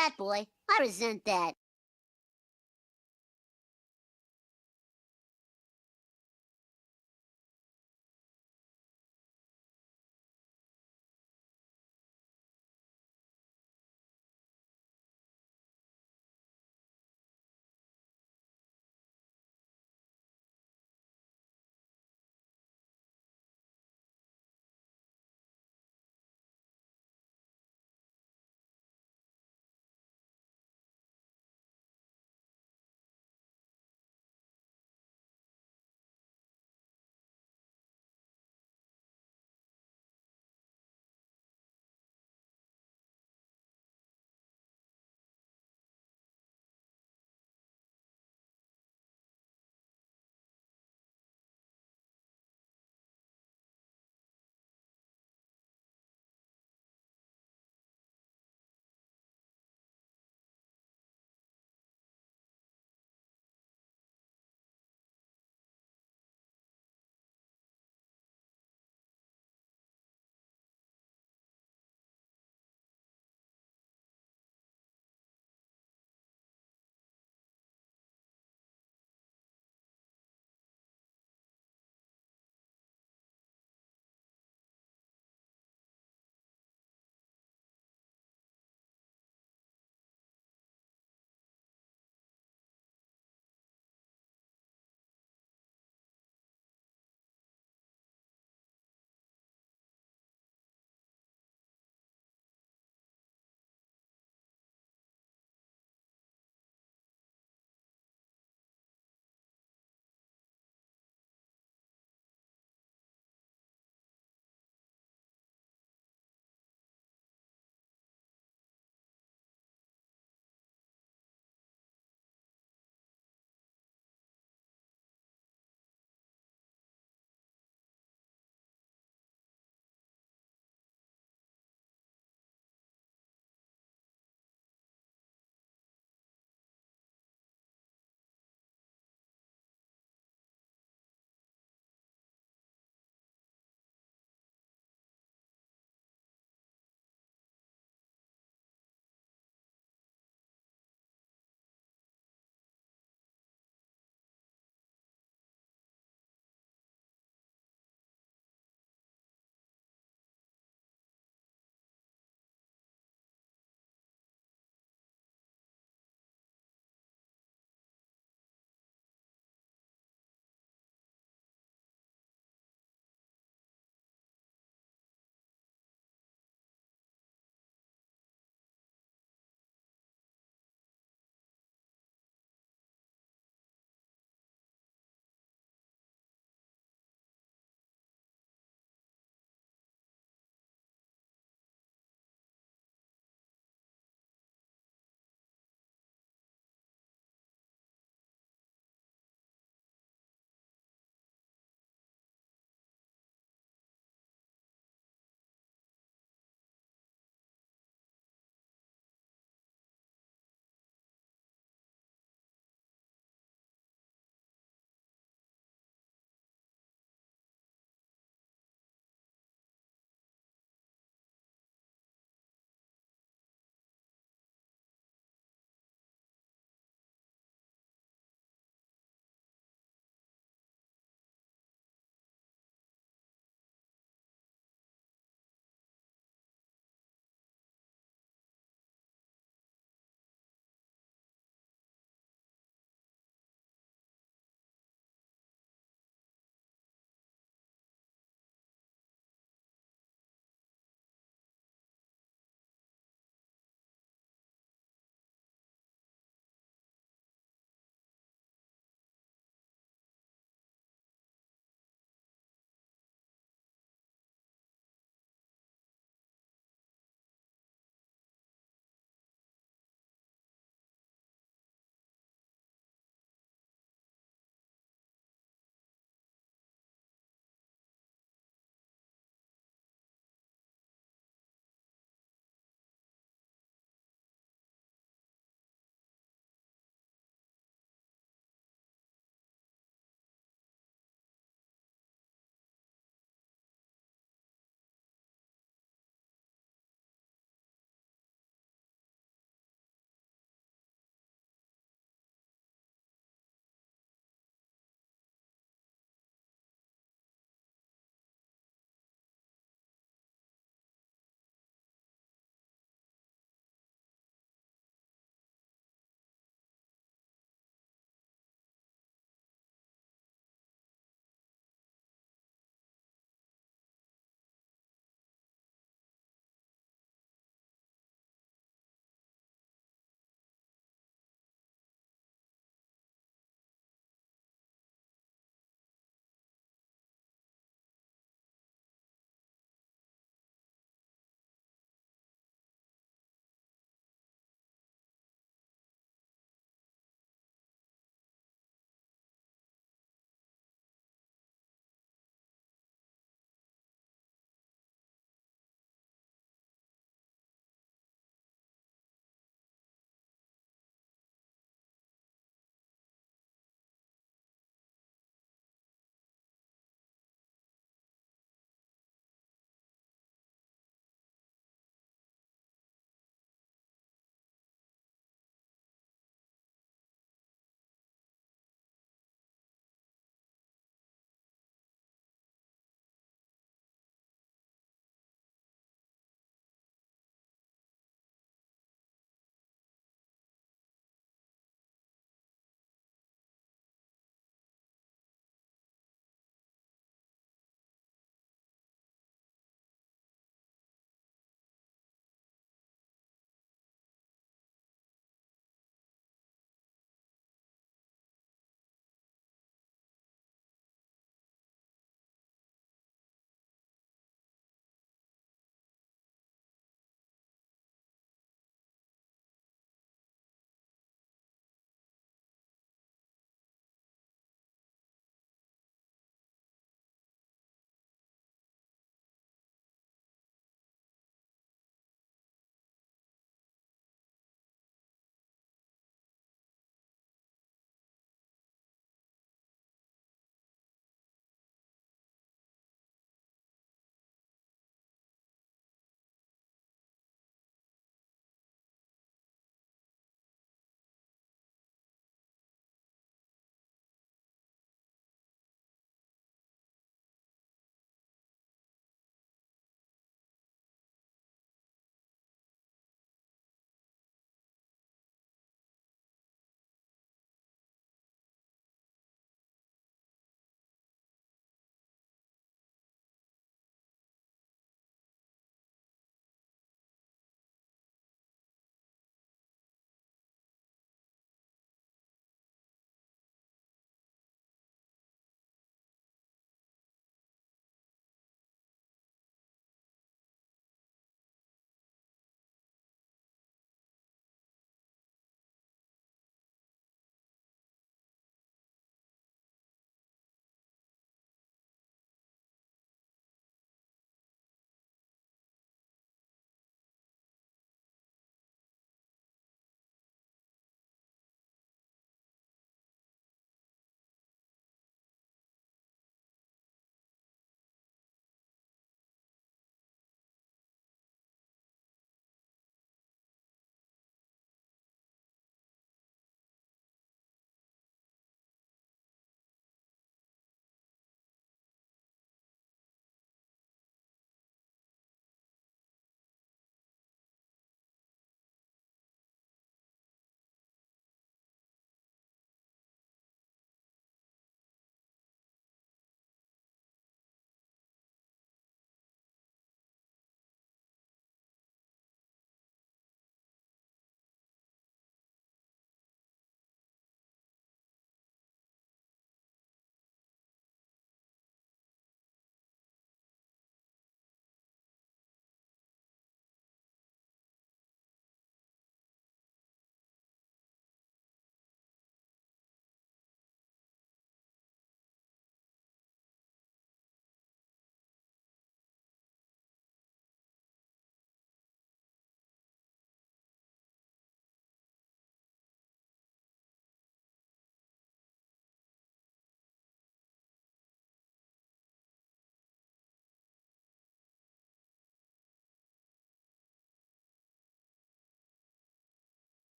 That boy, I resent that.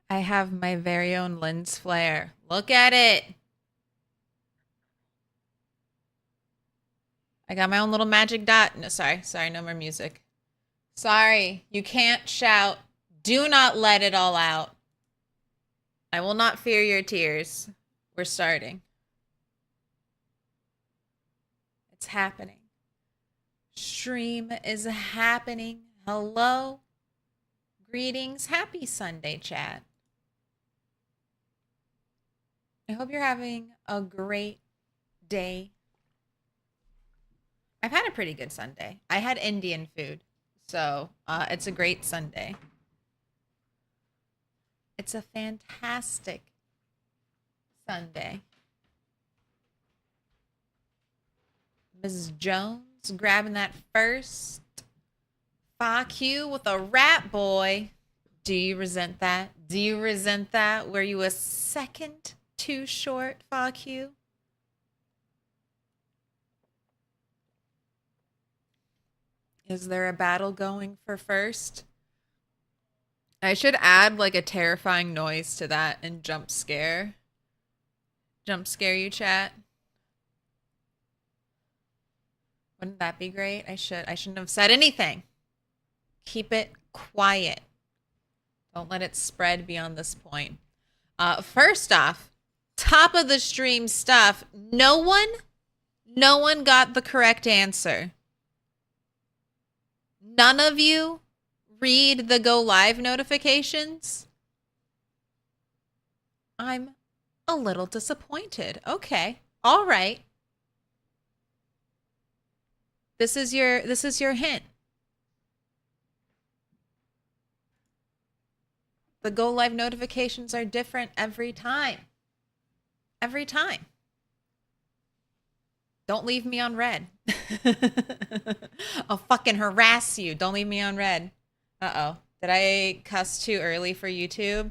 I have my very own lens flare. Look at it. I got my own little magic dot. No, sorry, no more music. Sorry, you can't shout. Do not let it all out. I will not fear your tears. We're starting. It's happening. Stream is happening. Hello. Greetings. Happy Sunday, chat. I hope you're having a great day. I've had a pretty good Sunday. I had Indian food, so it's a great Sunday. It's a fantastic Sunday. Mrs. Jones grabbing that first. Fuck you with a rat boy. Do you resent that? Do you resent that? Were you a second too short, fuck you? Is there a battle going for first? I should add like a terrifying noise to that and jump scare. Jump scare you, chat. Wouldn't that be great? I shouldn't have said anything. Keep it quiet. Don't let it spread beyond this point. First off, top of the stream stuff. No one got the correct answer. None of you read the go live notifications. I'm a little disappointed. Okay. All right. This is your hint. The go live notifications are different every time. Every time. Don't leave me on red. I'll fucking harass you. Don't leave me on red. Uh-oh. Did I cuss too early for YouTube?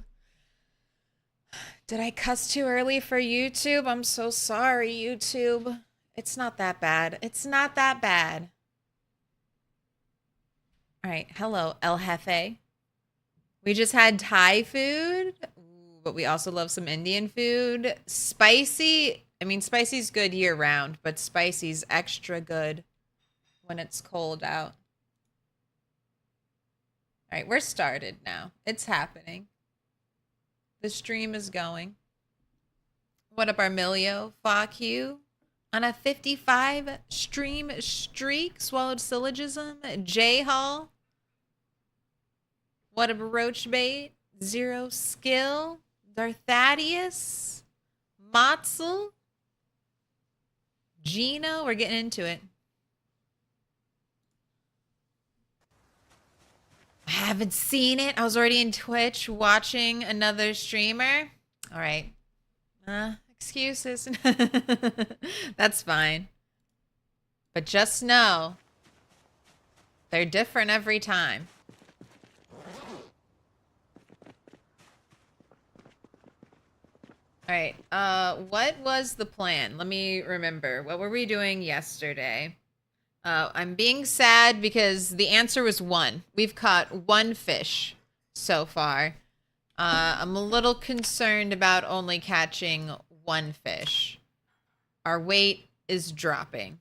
Did I cuss too early for YouTube? I'm so sorry, YouTube. It's not that bad. It's not that bad. All right. Hello, El Jefe. We just had Thai food, but we also love some Indian food. Spicy. I mean, spicy's good year round, but spicy's extra good when it's cold out. All right, we're started now. It's happening. The stream is going. What up, Armilio? Fuck you. On a 55 stream streak, swallowed syllogism. J Hall. What up, Roach Bait? Zero skill. Darthadius. Matzel. Gino. We're getting into it. I haven't seen it. I was already in Twitch watching another streamer. All right. Excuses. That's fine. But just know they're different every time. All right. What was the plan? Let me remember. What were we doing yesterday? I'm being sad because the answer was one. We've caught one fish so far. I'm a little concerned about only catching one fish. Our weight is dropping.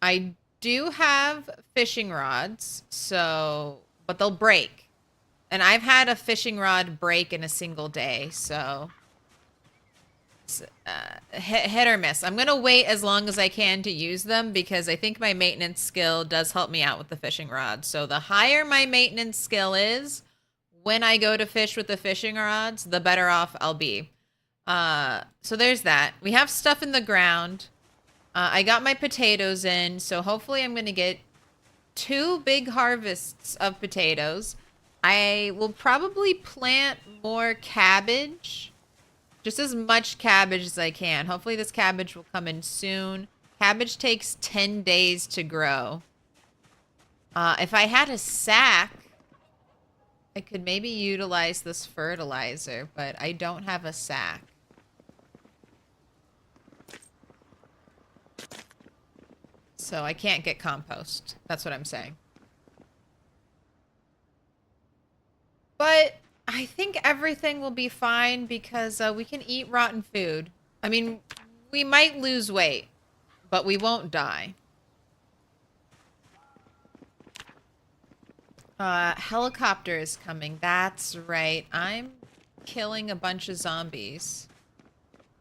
I do have fishing rods, but they'll break. And I've had a fishing rod break in a single day, so hit or miss. I'm gonna wait as long as I can to use them because I think my maintenance skill does help me out with the fishing rod. So the higher my maintenance skill is when I go to fish with the fishing rods, the better off I'll be. So there's that. We have stuff in the ground. I got my potatoes in, so hopefully I'm gonna get 2 big harvests of potatoes. I will probably plant more cabbage. Just as much cabbage as I can. Hopefully this cabbage will come in soon. Cabbage takes 10 days to grow. If I had a sack, I could maybe utilize this fertilizer, but I don't have a sack. So I can't get compost. That's what I'm saying. But I think everything will be fine because we can eat rotten food. I mean, we might lose weight, but we won't die. Helicopter is coming. That's right. I'm killing a bunch of zombies.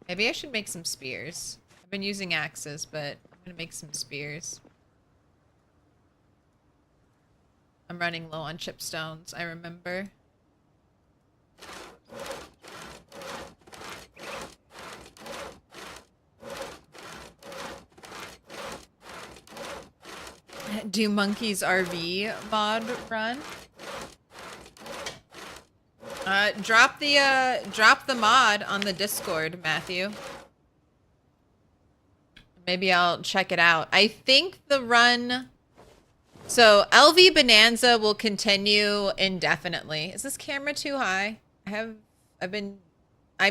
Maybe I should make some spears. I've been using axes, but I'm gonna make some spears. I'm running low on chipstones, I remember. Do Monkey's RV mod run? Drop the mod on the Discord, Matthew. Maybe I'll check it out. I think the run... So, LV Bonanza will continue indefinitely. Is this camera too high? I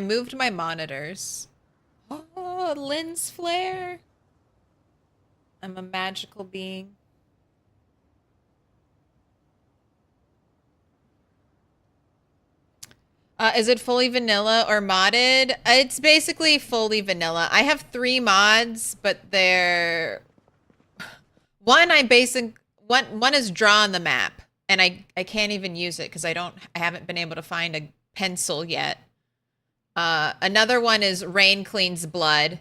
moved my monitors. Oh, lens flare. I'm a magical being. Is it fully vanilla or modded? It's basically fully vanilla. I have 3 mods, but they're... One is draw on the map, and I can't even use it because I haven't been able to find a pencil yet. Another one is Rain Cleans Blood,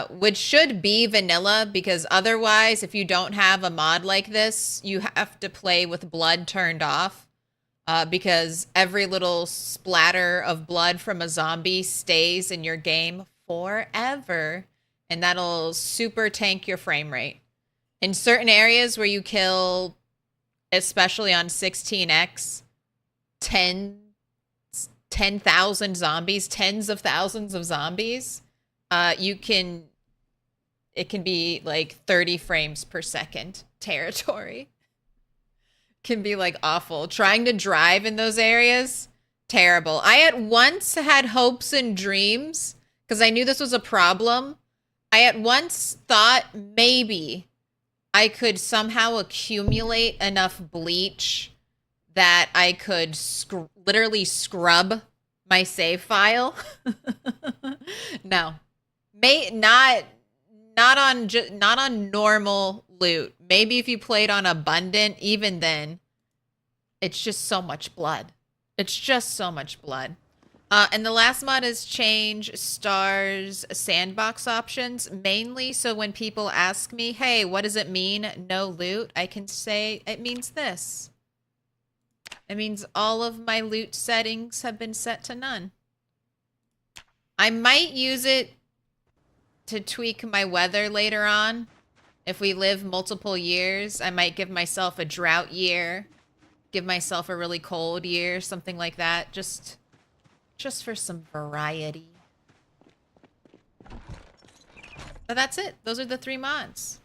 which should be vanilla because otherwise, if you don't have a mod like this, you have to play with blood turned off. Because every little splatter of blood from a zombie stays in your game forever, and that'll super tank your frame rate. In certain areas where you kill, especially on 16x, 10,000 zombies, tens of thousands of zombies, it can be like 30 frames per second territory. Can be like awful. Trying to drive in those areas, terrible. I at once had hopes and dreams because I knew this was a problem. I at once thought maybe I could somehow accumulate enough bleach that I could literally scrub my save file. No, not on normal loot. Maybe if you played on abundant, even then, it's just so much blood. It's just so much blood. And the last mod is change stars sandbox options, mainly so when people ask me, hey, what does it mean, no loot? I can say it means this. It means all of my loot settings have been set to none. I might use it to tweak my weather later on. If we live multiple years, I might give myself a drought year, give myself a really cold year, something like that, just for some variety. But that's it. Those are the 3 mods.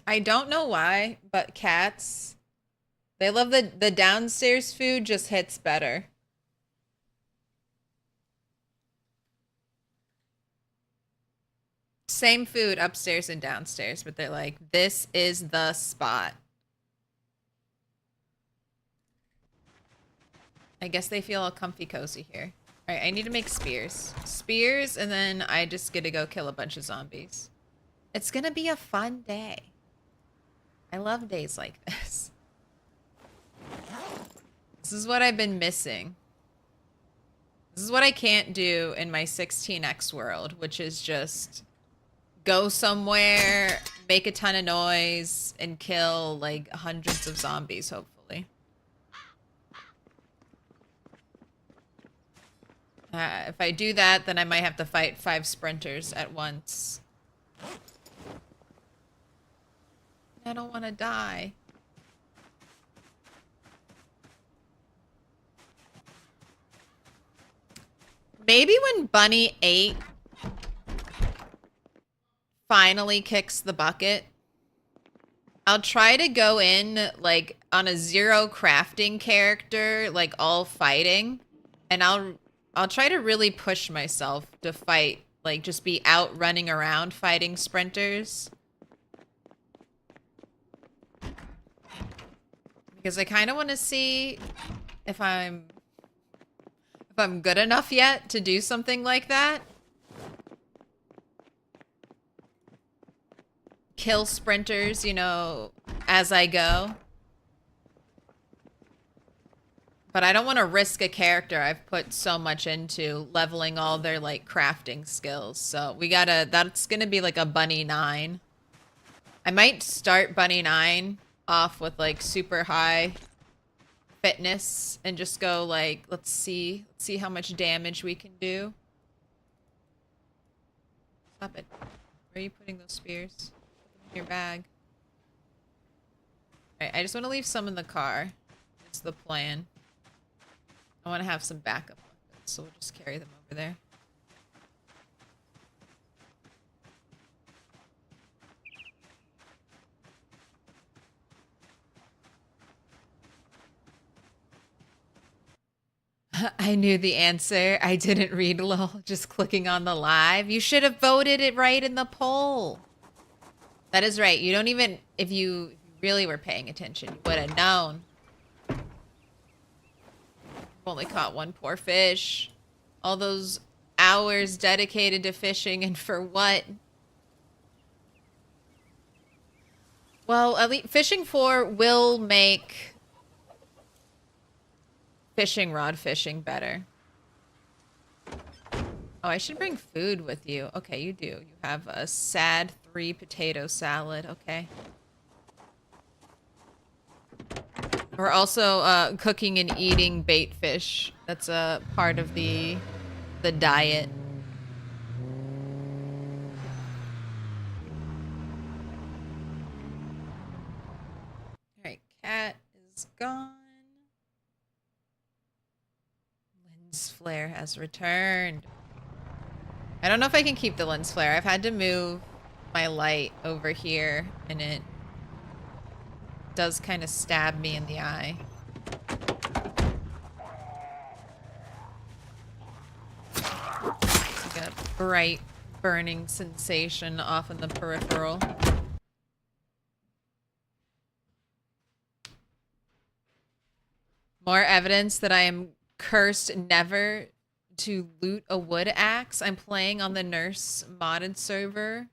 I don't know why, but cats... They love the downstairs food just hits better. Same food upstairs and downstairs, but they're like, this is the spot. I guess they feel all comfy cozy here. All right, I need to make spears. Spears, and then I just get to go kill a bunch of zombies. It's gonna be a fun day. I love days like this. This is what I've been missing. This is what I can't do in my 16x world, which is just go somewhere, make a ton of noise, and kill like hundreds of zombies, hopefully. If I do that, then I might have to fight 5 sprinters at once. I don't want to die. Maybe when Bunny 8 finally kicks the bucket, I'll try to go in like on a 0 crafting character, like all fighting, and I'll try to really push myself to fight like just be out running around fighting sprinters. Because I kind of want to see if I'm good enough yet to do something like that. Kill sprinters, you know, as I go. But I don't want to risk a character I've put so much into leveling all their, like, crafting skills. So we gotta, that's gonna be like a Bunny 9. I might start Bunny 9 off with, like, super high fitness and just go, like, let's see how much damage we can do. Stop it. Where are you putting those spears? Put them in your bag. Alright, I just want to leave some in the car. It's the plan. I want to have some backup weapons, so we'll just carry them over there. I knew the answer. I didn't read lol, just clicking on the live. You should have voted it right in the poll. That is right. You don't even, if you really were paying attention, you would have known. Only caught one poor fish. All those hours dedicated to fishing, and for what? Well, at least fishing 4 will make fishing rod fishing better. Oh, I should bring food with you. Okay, you do. You have a sad 3 potato salad. Okay. We're also cooking and eating bait fish. That's a part of the diet. Alright, cat is gone. Lens flare has returned. I don't know if I can keep the lens flare. I've had to move my light over here, and it does kind of stab me in the eye. It's like a bright, burning sensation off in the peripheral. More evidence that I am cursed never to loot a wood axe. I'm playing on the Nurse modded server.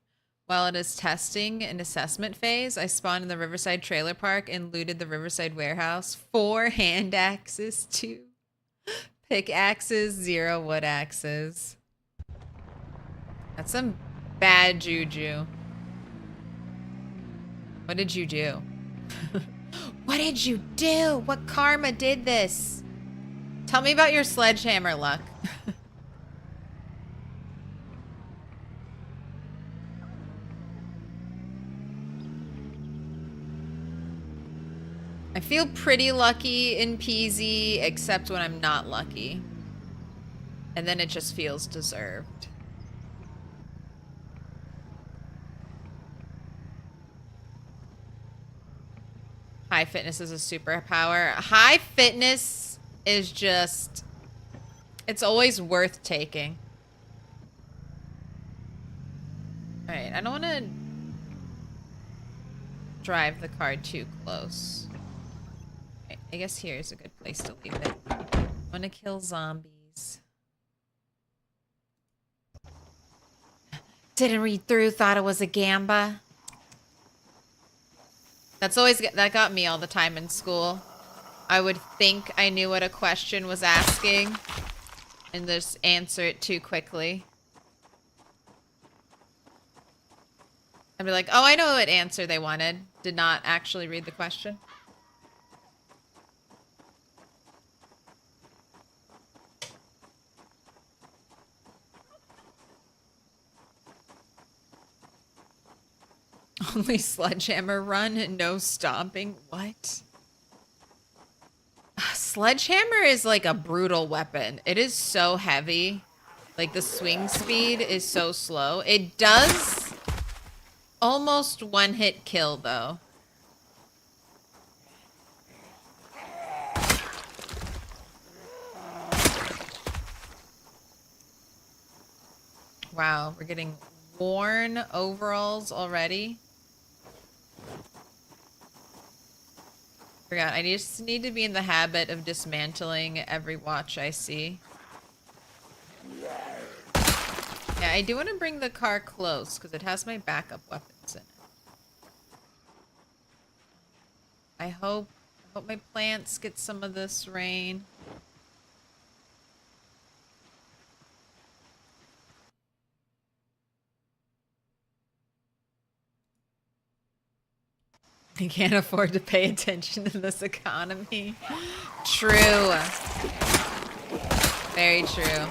While it is testing and assessment phase, I spawned in the Riverside Trailer Park and looted the Riverside Warehouse. 4 hand axes, 2 pickaxes, 0 wood axes. That's some bad juju. What did you do? What did you do? What karma did this? Tell me about your sledgehammer luck. I feel pretty lucky in PZ, except when I'm not lucky. And then it just feels deserved. High fitness is a superpower. High fitness is just... it's always worth taking. Alright, I don't want to drive the car too close. Right, I guess here's a good place to leave it. I want to kill zombies. Didn't read through, thought it was a gamba. That's always, that got me all the time in school. I would think I knew what a question was asking and just answer it too quickly. I'd be like, oh, I know what answer they wanted. Did not actually read the question. Only sledgehammer run and no stomping? What? Sledgehammer is like a brutal weapon. It is so heavy. Like the swing speed is so slow. It does almost one-hit kill though. Wow, we're getting worn overalls already. Forgot, I just need to be in the habit of dismantling every watch I see. Yeah, I do want to bring the car close because it has my backup weapons in it. I hope my plants get some of this rain. I can't afford to pay attention in this economy. True. Very true.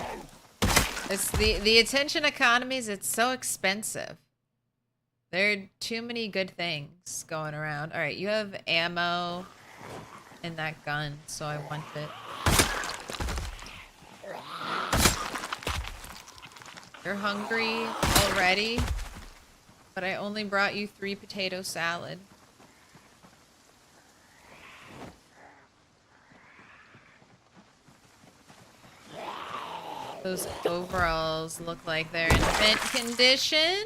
It's the attention economies, it's so expensive. There are too many good things going around. All right, you have ammo in that gun, so I want it. You're hungry already, but I only brought you 3 potato salad. Those overalls look like they're in mint condition.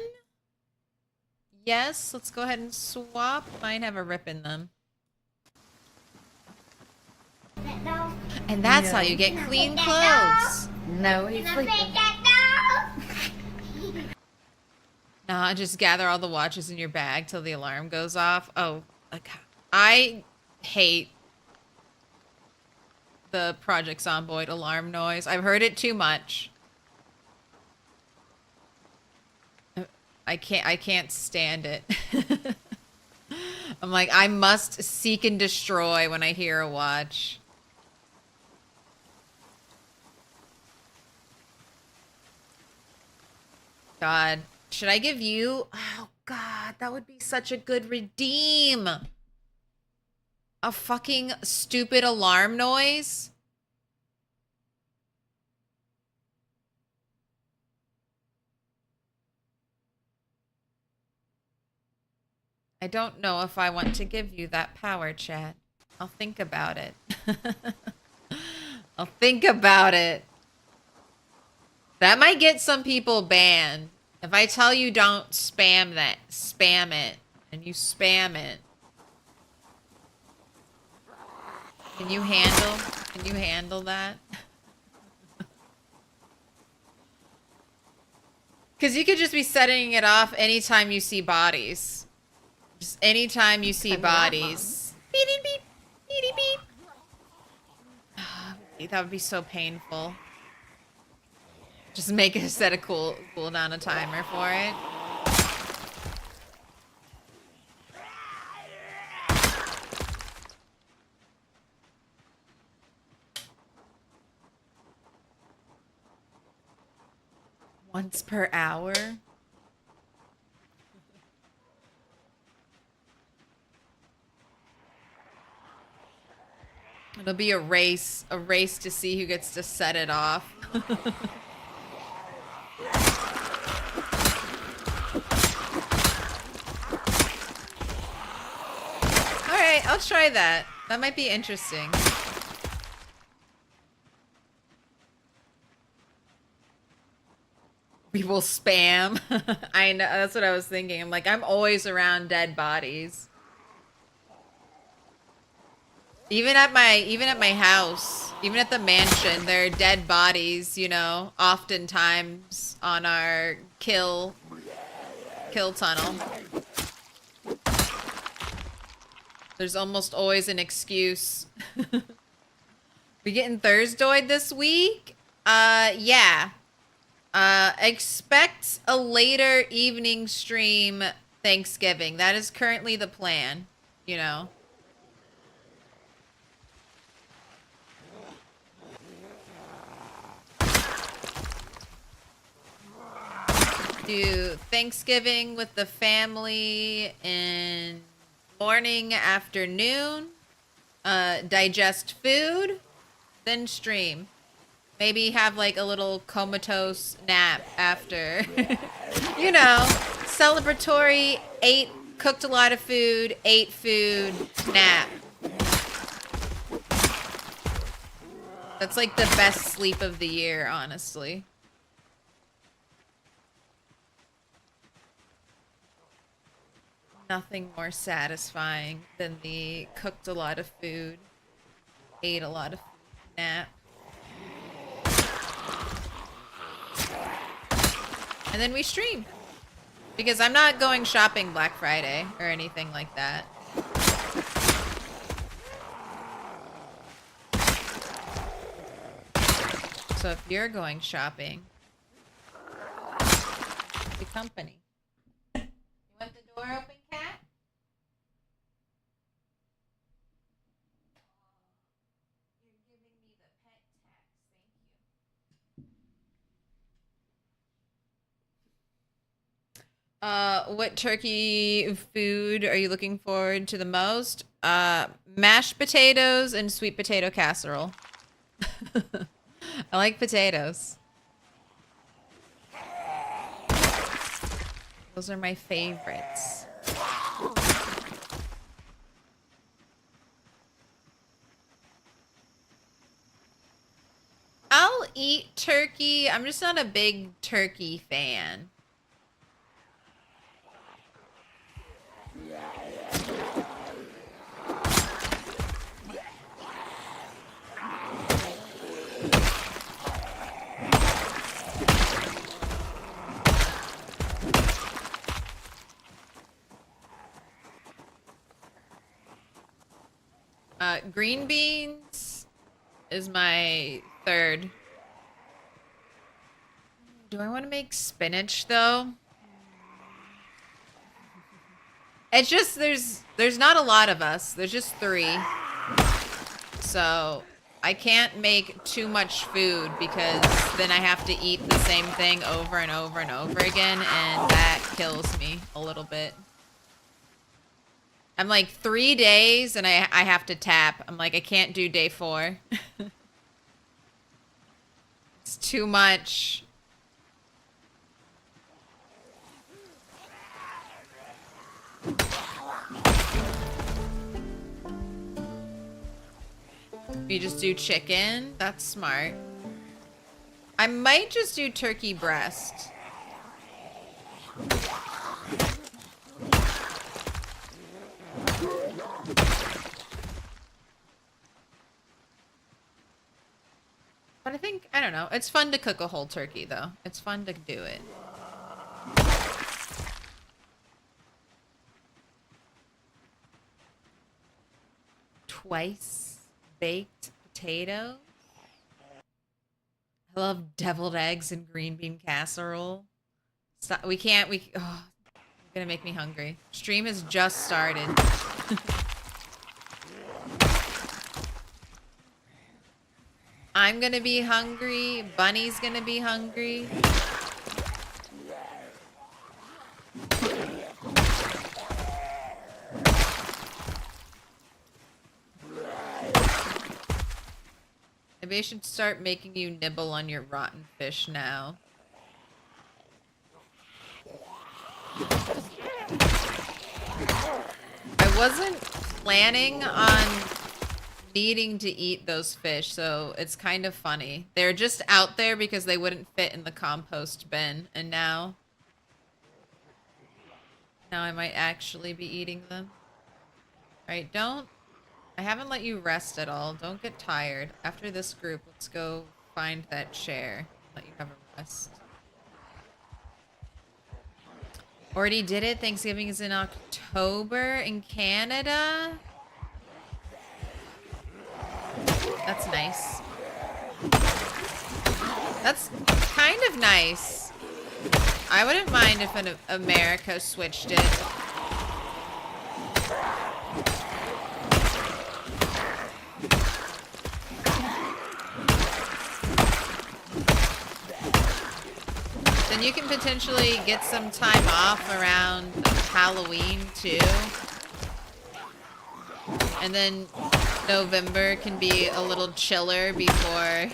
Yes, let's go ahead and swap. Mine have a rip in them. And that's how you get clean clothes. No, he's sleeping. Nah, just gather all the watches in your bag till the alarm goes off. Oh, I hate the Project Zomboid alarm noise. I've heard it too much. I can't stand it. I'm like, I must seek and destroy when I hear a watch. God, should I give you? Oh God, that would be such a good redeem. A fucking stupid alarm noise? I don't know if I want to give you that power, chat. I'll think about it. I'll think about it. That might get some people banned. If I tell you don't spam that, spam it, and you spam it. Can you handle that? Because you could just be setting it off anytime you see bodies. Just anytime you see bodies. Beep, beep, beep, beep, beep. That would be so painful. Just set a cool down a timer for it. Once per hour. It'll be a race to see who gets to set it off. Alright, I'll try that. That might be interesting. We will spam. I know, that's what I was thinking. I'm like, I'm always around dead bodies. Even at my house, even at the mansion, there are dead bodies, you know, oftentimes on our kill tunnel. There's almost always an excuse. We getting Thursdayed this week? Yeah. Expect a later evening stream Thanksgiving. That is currently the plan, you know. Do Thanksgiving with the family in morning, afternoon, digest food, then stream. Maybe have like a little comatose nap after. You know, celebratory, cooked a lot of food, ate food, nap. That's like the best sleep of the year, honestly. nothing more satisfying than the cooked a lot of food, ate a lot of food, nap. And then we stream. Because I'm not going shopping Black Friday or anything like that. So if you're going shopping, the company. You want the door open, cat? You're giving me the pet tax. Thank you. What turkey food are you looking forward to the most? Mashed potatoes and sweet potato casserole. I like potatoes. Those are my favorites. I'll eat turkey. I'm just not a big turkey fan. Green beans is my third. Do I want to make spinach though? It's just there's not a lot of us. There's just 3. So I can't make too much food because then I have to eat the same thing over and over and over again, and that kills me a little bit. I'm like 3 days and I have to tap. I'm like, I can't do day 4. It's too much. You just do chicken? That's smart. I might just do turkey breast. But I think, I don't know. It's fun to cook a whole turkey, though. It's fun to do it. Twice baked potatoes. I love deviled eggs and green bean casserole. Stop, we can't, oh, you're gonna make me hungry. Stream has just started. I'm gonna be hungry. Bunny's gonna be hungry. Maybe I should start making you nibble on your rotten fish now. I wasn't planning on needing to eat those fish, so it's kind of funny. They're just out there because they wouldn't fit in the compost bin, and now I might actually be eating them. Alright, I haven't let you rest at all. Don't get tired. After this group, let's go find that chair. Let you have a rest. Already did it. Thanksgiving is in October in Canada. That's nice. That's kind of nice. I wouldn't mind if America switched it. Then you can potentially get some time off around Halloween too. And then November can be a little chiller before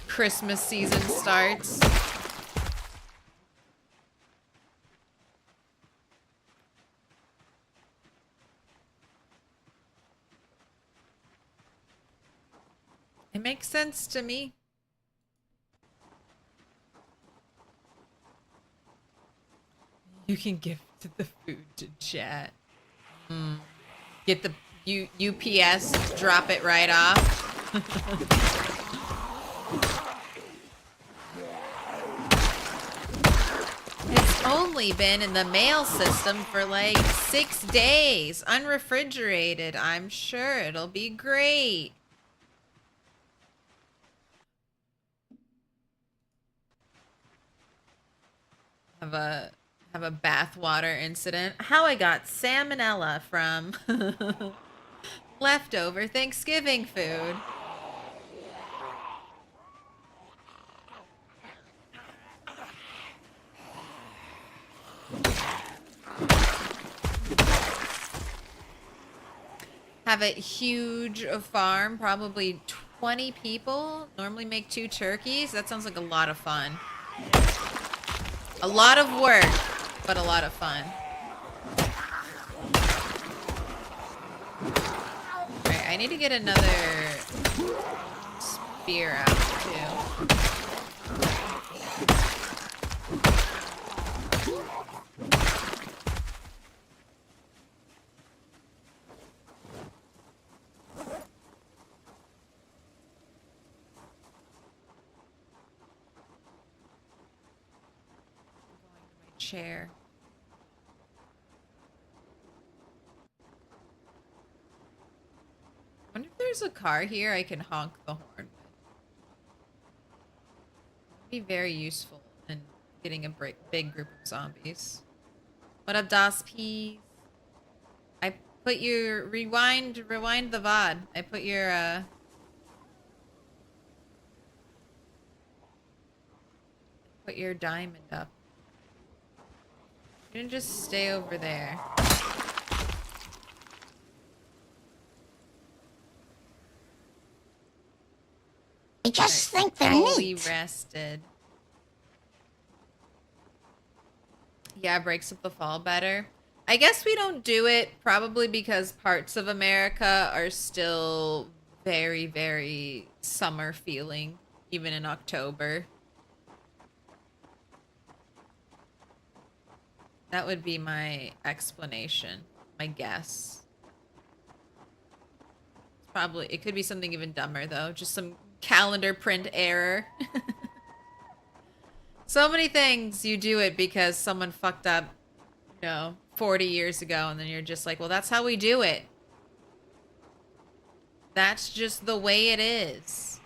Christmas season starts. It makes sense to me. You can gift posted the food to chat. Get the UPS, drop it right off. It's only been in the mail system for like 6 days. Unrefrigerated. I'm sure it'll be great. Have a bathwater incident. How I got salmonella from leftover Thanksgiving food. Have a huge farm, probably 20 people. Normally make 2 turkeys. That sounds like a lot of fun. A lot of work, but a lot of fun. Alright, I need to get another spear out too. Chair. I wonder if there's a car here I can honk the horn with. It'd be very useful in getting a big group of zombies. What up, Das Peas? I put your rewind the VOD. I put your diamond up. You can just stay over there. I just think they're Fully neat. rested. Yeah, breaks up the fall better. I guess we don't do it probably because parts of America are still very, very summer feeling, even in October. That would be my explanation, my guess. Probably, it could be something even dumber though, just some calendar print error. So many things you do it because someone fucked up, 40 years ago, and then you're just like, well, that's how we do it. That's just the way it is.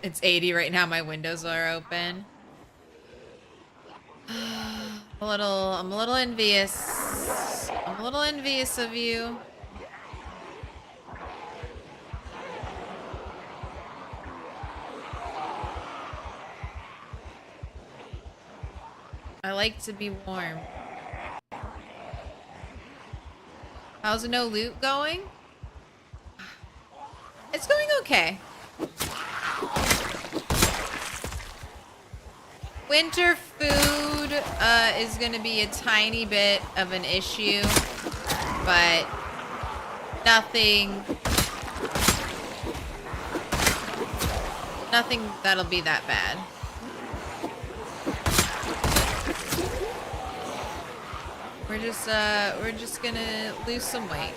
It's 80 right now. My windows are open. I'm a little envious. I'm a little envious of you. I like to be warm. How's No Loot going? It's going okay. Winter food is going to be a tiny bit of an issue, but nothing that'll be that bad. We're just gonna lose some weight.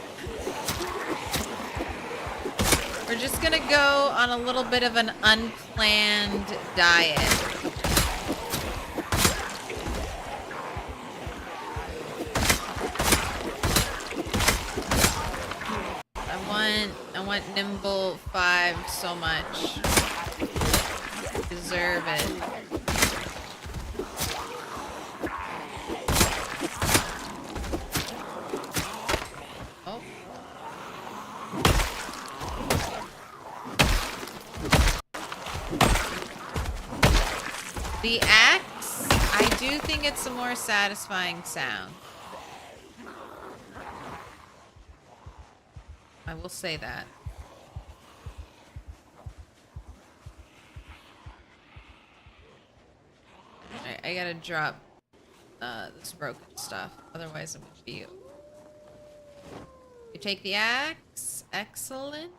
We're just gonna go on a little bit of an unplanned diet. I want Nimble 5 so much. Deserve it. Oh. The axe, I do think it's a more satisfying sound. I will say that. I gotta drop this broken stuff, otherwise I'm gonna be. You take the axe, excellent.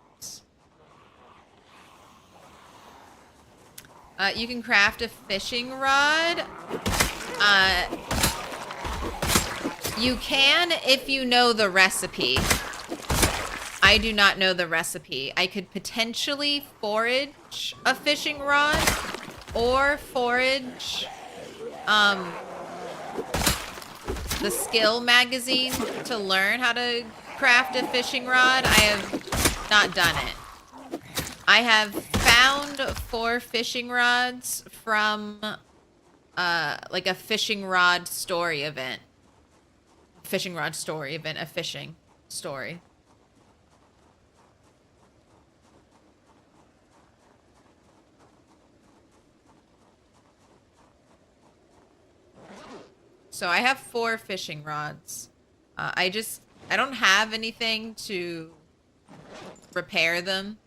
You can craft a fishing rod. You can if you know the recipe. I do not know the recipe. I could potentially forage a fishing rod or forage the skill magazine to learn how to craft a fishing rod. I have not done it. I have found 4 fishing rods from like a fishing rod story event. Fishing rod story event, a fishing story. So I have 4 fishing rods. I don't have anything to repair them.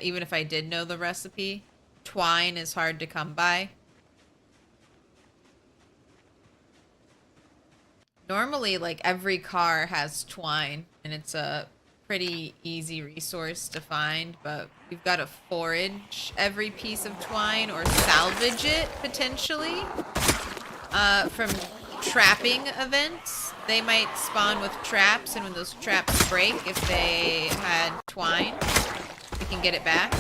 Even if I did know the recipe. Twine is hard to come by. Normally, like, every car has twine, and it's a pretty easy resource to find, but we've got to forage every piece of twine or salvage it, potentially, from trapping events. They might spawn with traps, and when those traps break, if they had twine, we can get it back.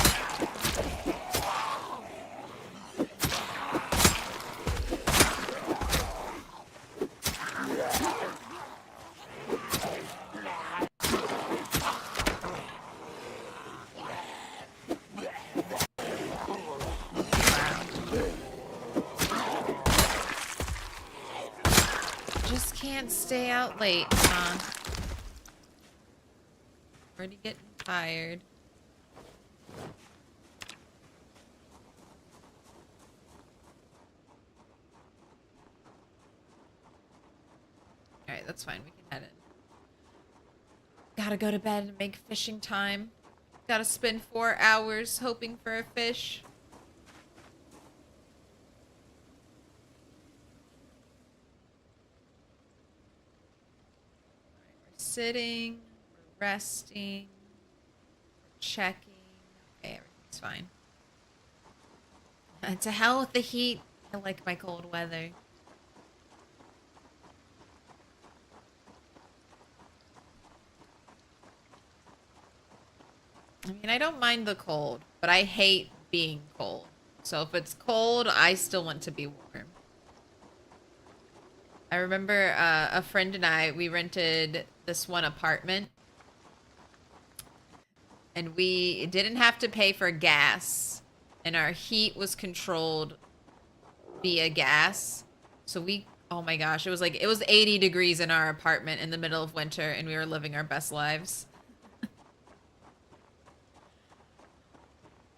Just can't stay out late, huh? Already getting tired. Alright, that's fine. We can head in. Gotta go to bed and make fishing time. Gotta spend 4 hours hoping for a fish. Alright, we're sitting. We're resting. We're checking. Okay, everything's fine. To hell with the heat. I like my cold weather. I mean, I don't mind the cold, but I hate being cold. So if it's cold, I still want to be warm. I remember a friend and I, we rented this one apartment. And we didn't have to pay for gas. And our heat was controlled via gas. So oh my gosh, it was 80 degrees in our apartment in the middle of winter, and we were living our best lives.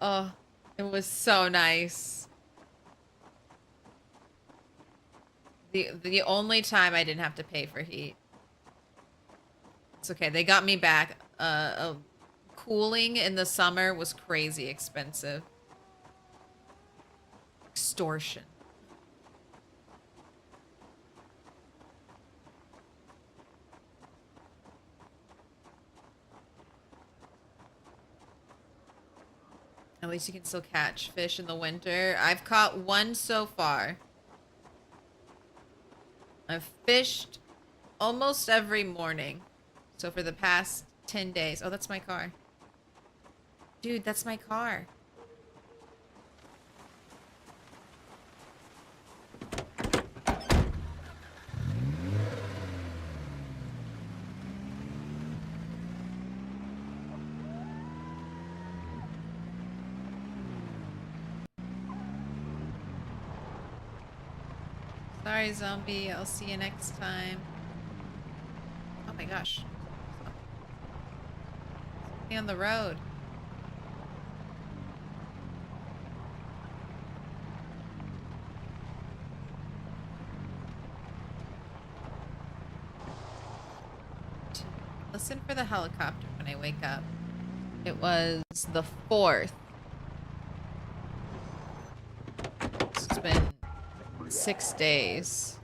Oh, it was so nice. The only time I didn't have to pay for heat. It's okay. They got me back. Cooling in the summer was crazy expensive. Extortion. At least you can still catch fish in the winter. I've caught 1 so far. I've fished almost every morning. So for the past 10 days. Oh, that's my car. Dude, that's my car. Sorry, zombie. I'll see you next time. Oh my gosh. Be on the road. Listen for the helicopter when I wake up. It was the 4th. It's been 6 days.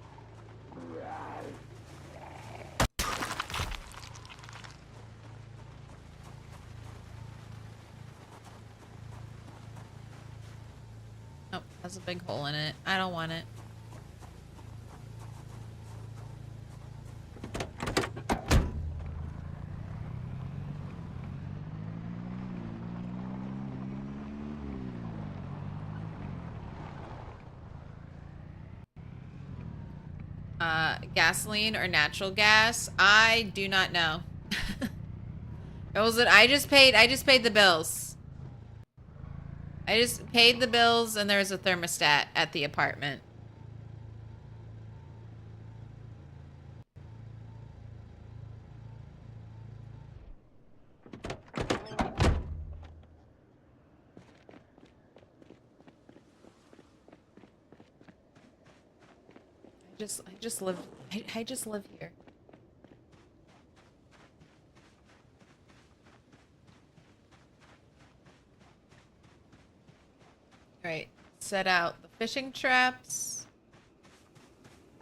Has a big hole in it. I don't want it. Gasoline or natural gas? I do not know. I just paid the bills. I just paid the bills and there's a thermostat at the apartment. I just live here. All right, set out the fishing traps.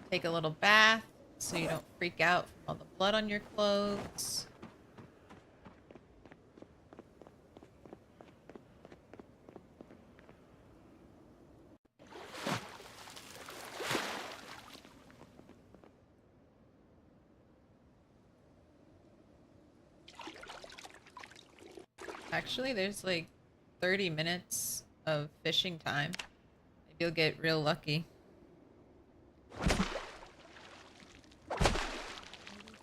Take a little bath so you don't freak out from all the blood on your clothes. Actually, there's like 30 minutes of fishing time. Maybe you'll get real lucky.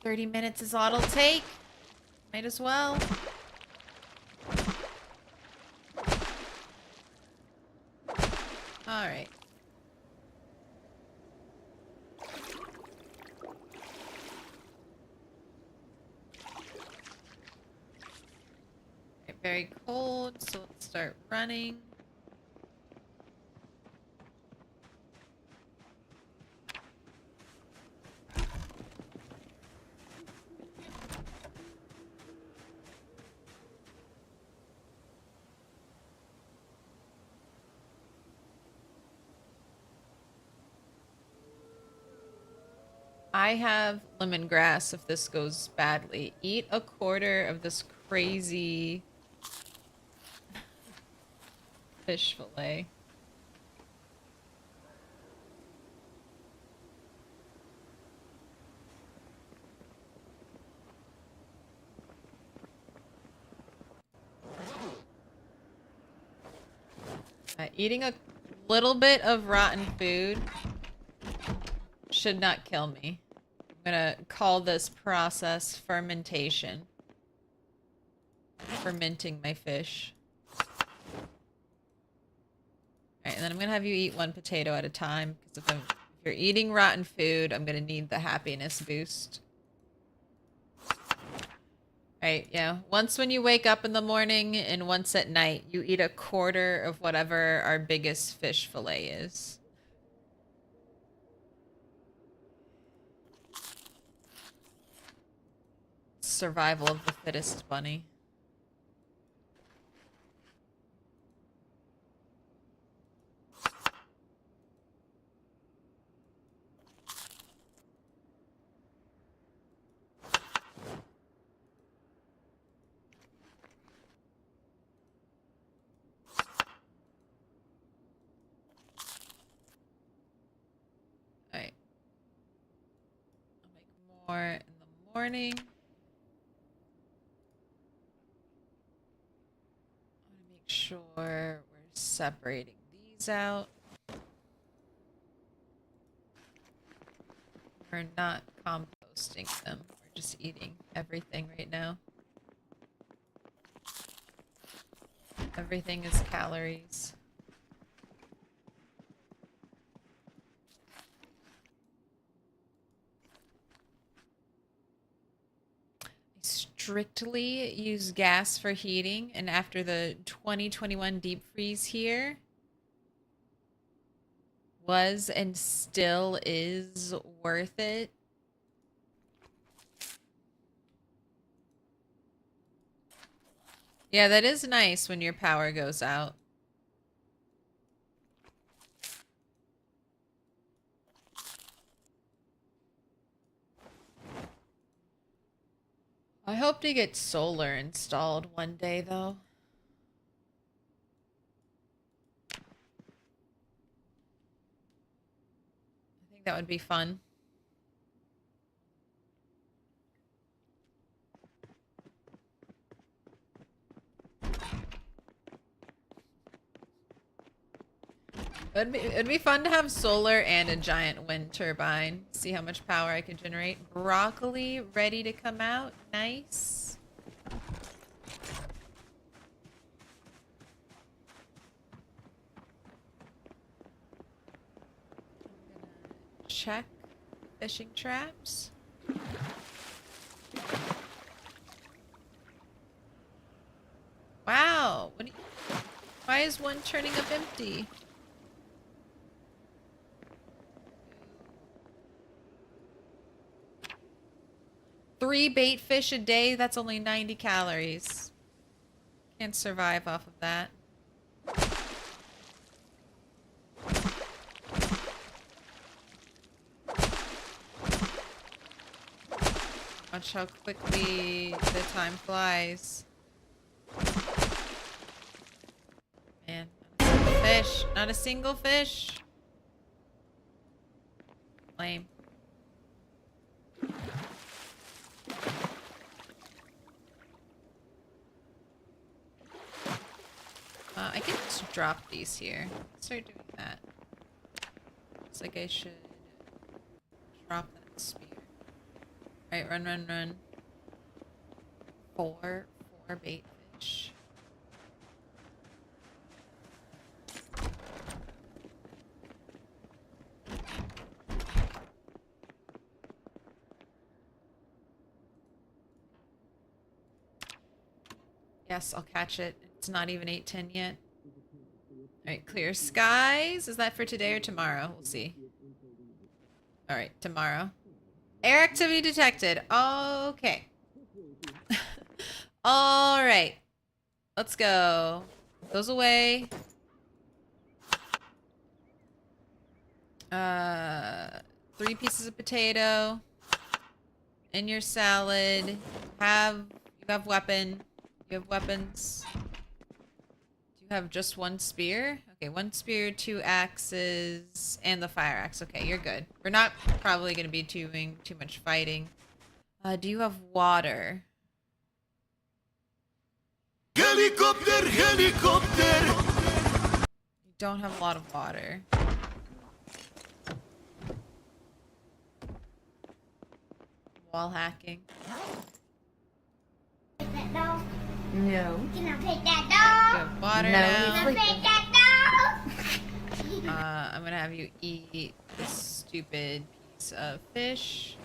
30 minutes is all it'll take. Might as well. Alright. Very cold, so let's start running. I have lemongrass if this goes badly. Eat a quarter of this crazy fish fillet. Eating a little bit of rotten food should not kill me. I'm gonna call this process fermentation. Fermenting my fish. Alright, and then I'm gonna have you eat one potato at a time, because if you're eating rotten food, I'm gonna need the happiness boost. Alright, yeah. Once when you wake up in the morning, and once at night, you eat a quarter of whatever our biggest fish fillet is. Survival of the fittest, bunny. Alright. I'll make more in the morning. Make sure we're separating these out. We're not composting them. We're just eating everything right now. Everything is calories. I strictly use gas for heating, and after the 2021 deep freeze here, was and still is worth it. Yeah, that is nice when your power goes out. I hope to get solar installed one day, though. think that would be fun. It'd be fun to have solar and a giant wind turbine. See how much power I can generate. Broccoli ready to come out. Nice. Check fishing traps. Wow. Why is one turning up empty? 3 bait fish a day, that's only 90 calories. Can't survive off of that. Watch how quickly the time flies. Man, not a single fish. Not a single fish. Lame. I can just drop these here. Start doing that. Looks like I should drop that spear. Alright, run, run, run. Four bait fish. Yes, I'll catch it. It's not even 8:10 yet. Alright, clear skies. Is that for today or tomorrow? We'll see. Alright, tomorrow. Air activity detected. Okay. Alright. Let's go. Goes away. 3 pieces of potato. In your salad. You have weapon. You have weapons. Do you have just 1 spear? Okay, 1 spear, 2 axes, and the fire axe. Okay, you're good. We're not probably going to be doing too much fighting. Do you have water? Helicopter, helicopter! You don't have a lot of water. Wall hacking. No. Can I pet that You dog? have water No, now. Can I pet that dog? I'm gonna have you eat this stupid piece of fish.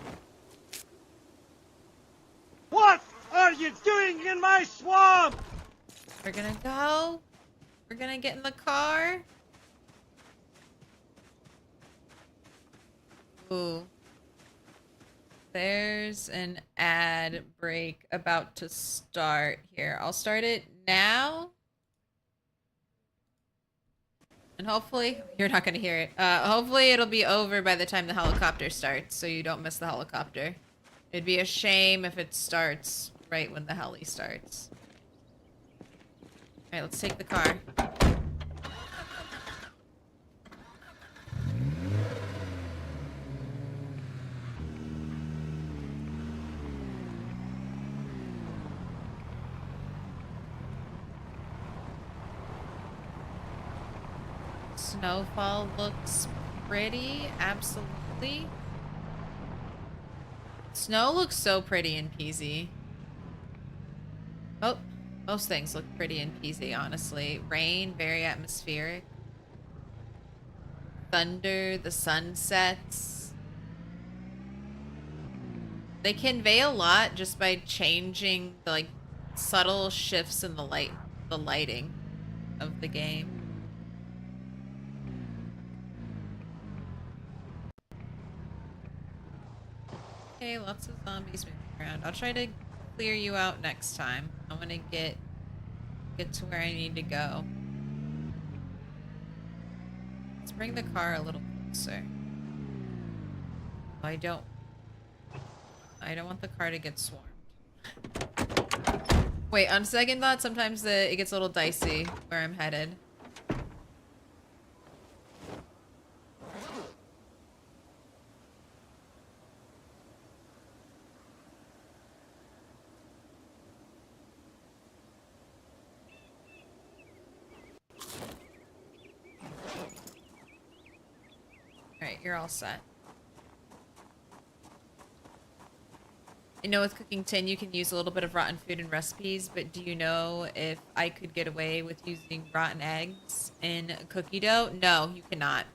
What are you doing in my swamp? We're gonna go. We're gonna get in the car. Ooh. There's an ad break about to start here. I'll start it now. And hopefully, you're not gonna hear it. Hopefully it'll be over by the time the helicopter starts, so you don't miss the helicopter. It'd be a shame if it starts right when the heli starts. Alright, let's take the car. Snowfall looks pretty, absolutely. Snow looks so pretty in PZ. Oh, most things look pretty in PZ, honestly. Rain, very atmospheric. Thunder, the sunsets. They convey a lot just by changing the like subtle shifts in the lighting of the game. Okay, lots of zombies moving around. I'll try to clear you out next time. I want to get to where I need to go. Let's bring the car a little closer. I don't want the car to get swarmed. Wait, on second thought, sometimes it gets a little dicey where I'm headed. Alright, you're all set. I know with cooking tin you can use a little bit of rotten food in recipes, but do you know if I could get away with using rotten eggs in cookie dough? No, you cannot.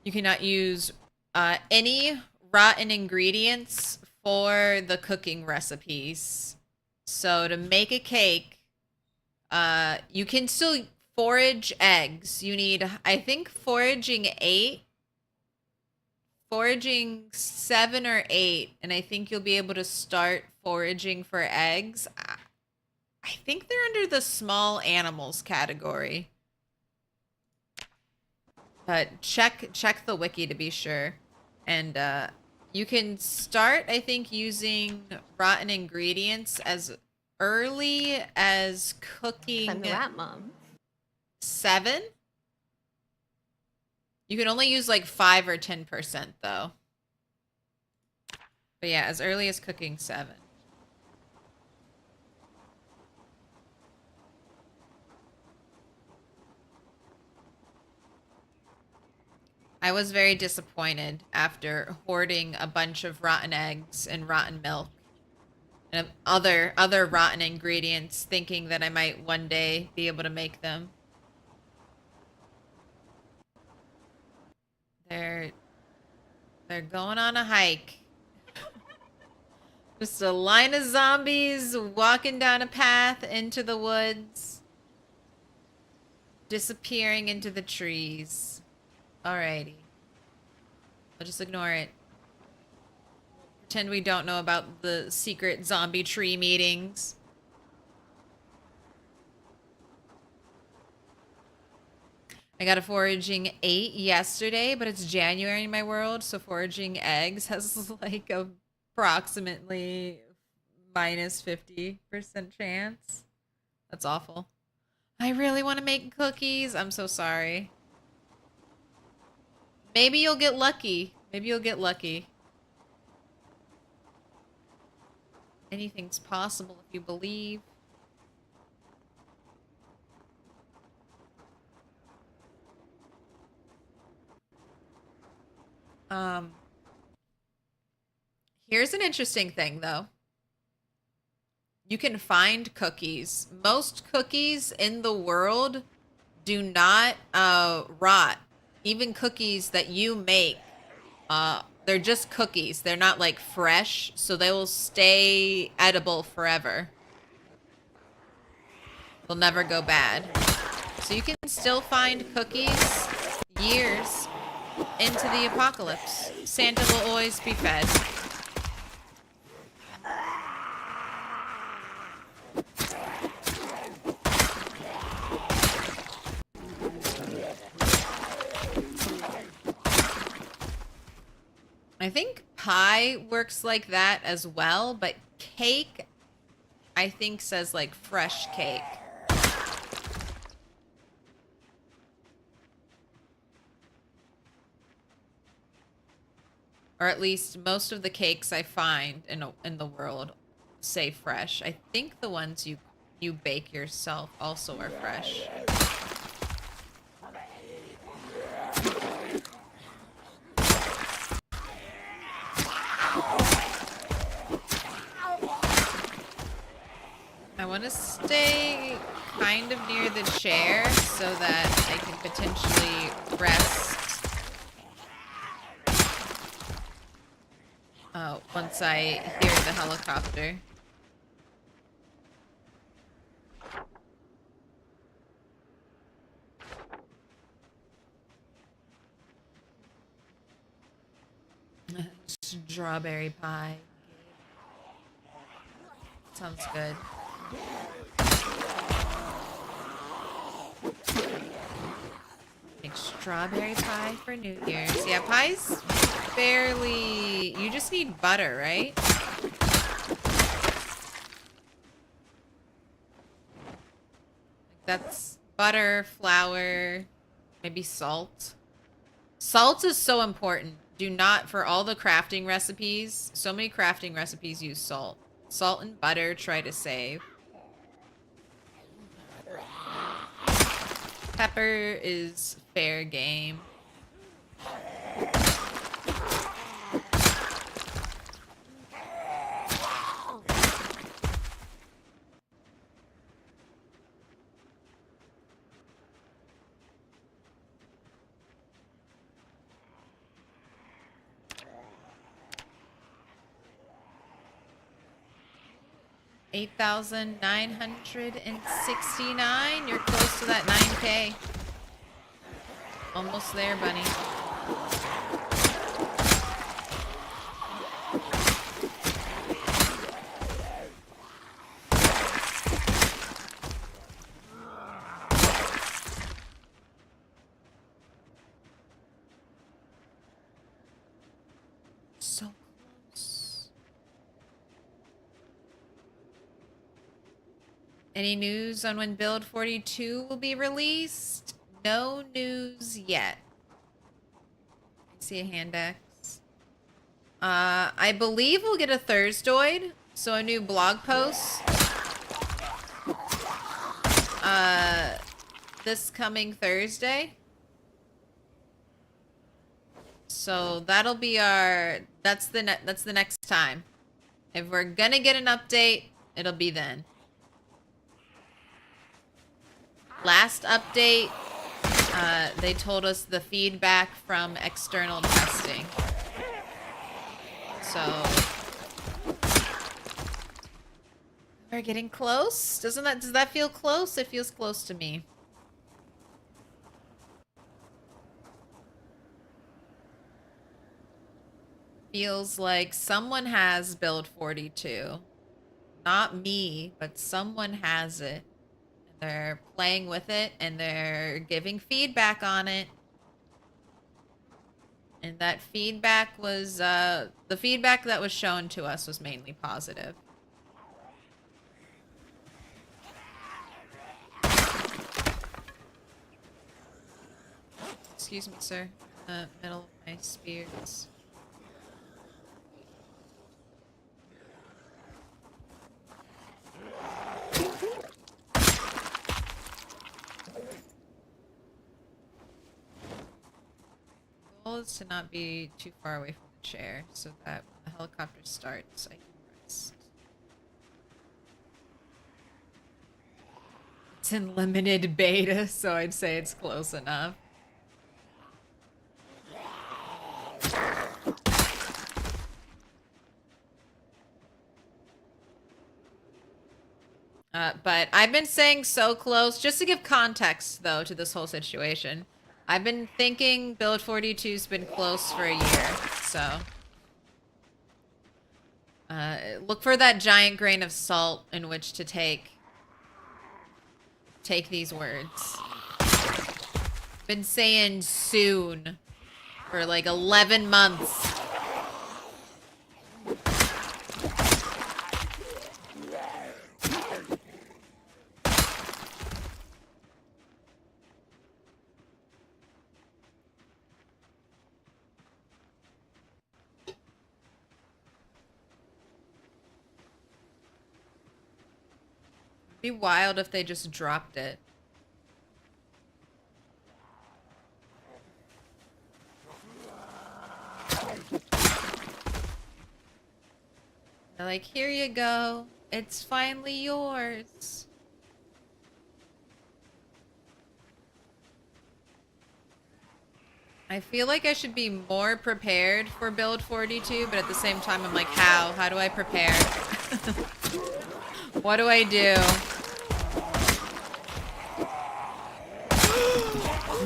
You cannot use any rotten ingredients for the cooking recipes. So to make a cake, you can still forage eggs. You need, I think, foraging 7 or 8, and I think you'll be able to start foraging for eggs. I think they're under the small animals category. But check the wiki to be sure. And you can start, I think, using rotten ingredients as early as cooking I'm the rat mom. 7. You can only use like 5 or 10% though. But yeah, as early as cooking 7. I was very disappointed after hoarding a bunch of rotten eggs and rotten milk and other rotten ingredients, thinking that I might one day be able to make them. They're going on a hike. Just a line of zombies walking down a path into the woods, disappearing into the trees. Alrighty. I'll just ignore it. Pretend we don't know about the secret zombie tree meetings. I got a foraging 8 yesterday, but it's January in my world, so foraging eggs has like approximately minus 50% chance. That's awful. I really want to make cookies. I'm so sorry. Maybe you'll get lucky. Maybe you'll get lucky. Anything's possible if you believe. Here's an interesting thing, though. You can find cookies. Most cookies in the world do not rot. Even cookies that you make, they're just cookies. They're not like fresh, so they will stay edible forever. They'll never go bad. So you can still find cookies years into the apocalypse. Santa will always be fed. I think pie works like that as well, but cake, I think, says like fresh cake. Or at least most of the cakes I find in the world say fresh. I think the ones you bake yourself also are fresh. I want to stay kind of near the chair so that I can potentially rest once I hear the helicopter. Strawberry pie. Sounds good. Make strawberry pie for New Year's. Yeah, pie's barely... You just need butter, right? That's butter, flour, maybe salt. Salt is so important. Do not, for all the crafting recipes, so many crafting recipes use salt. Salt and butter, try to save. Pepper is fair game. $8,969. You're close to that 9K. Almost there, bunny. So close. Any news on when Build 42 will be released? No news yet. I see a hand X. I believe we'll get a Thursdoid, so a new blog post. This coming Thursday. So that'll be our. That's the next time. If we're gonna get an update, it'll be then. Last update, they told us the feedback from external testing. So we're getting close. Does that feel close? It feels close to me. Feels like someone has Build 42. Not me, but someone has it. They're playing with it and they're giving feedback on it. And that feedback was, the feedback that was shown to us was mainly positive. Excuse me, sir. In the middle of my spears. The goal is to not be too far away from the chair so that when the helicopter starts, I can rest. It's in limited beta, so I'd say it's close enough. But I've been saying so close, just to give context, though, to this whole situation. I've been thinking Build 42's been close for a year, so... look for that giant grain of salt in which to take these words. Been saying soon for like 11 months. Be wild if they just dropped it. They're like, here you go. It's finally yours. I feel like I should be more prepared for Build 42, but at the same time, I'm like, how? How do I prepare? What do I do?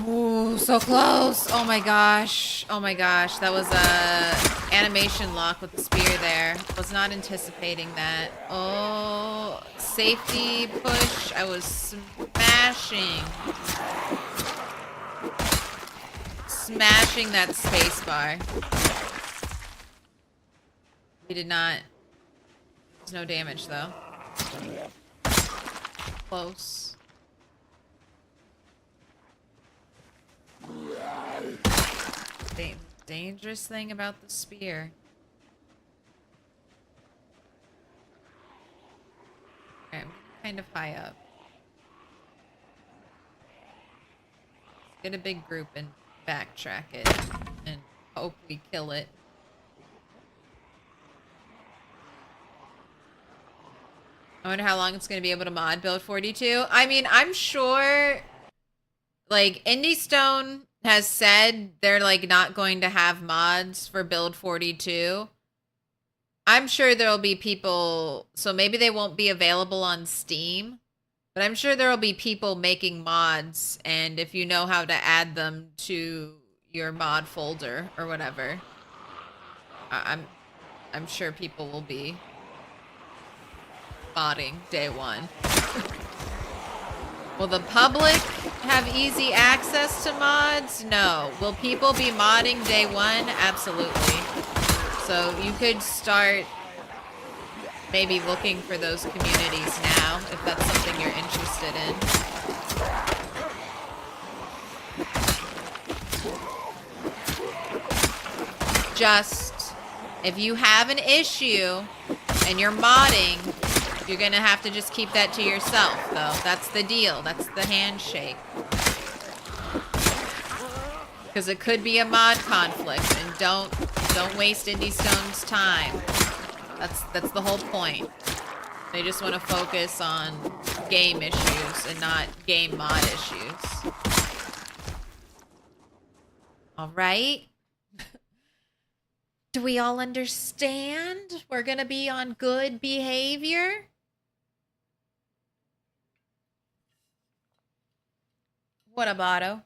Ooh, so close. Oh my gosh. Oh my gosh. That was a animation lock with the spear there. Was not anticipating that. Oh, safety push. I was smashing. Smashing that space bar. We did not. There's no damage though. Close. Dangerous thing about the spear. Okay, I'm kind of high up. Let's get a big group in backtrack it and hope we kill it. I wonder how long it's going to be able to mod build 42. I mean, I'm sure, like, IndieStone has said they're, like, not going to have mods for build 42. I'm sure there'll be people, so maybe they won't be available on Steam, but I'm sure there'll be people making mods, and if you know how to add them to your mod folder or whatever, I'm sure people will be modding day one. Will the public have easy access to mods? No. Will people be modding day one? Absolutely. So you could start maybe looking for those communities now if that's something you're interested in. Just, if you have an issue and you're modding, you're gonna have to just keep that to yourself, though. That's the deal. That's the handshake. Because it could be a mod conflict, and don't waste IndieStone's time. That's the whole point. They just want to focus on game issues and not game mod issues. All right. Do we all understand? We're gonna be on good behavior. What about Otto?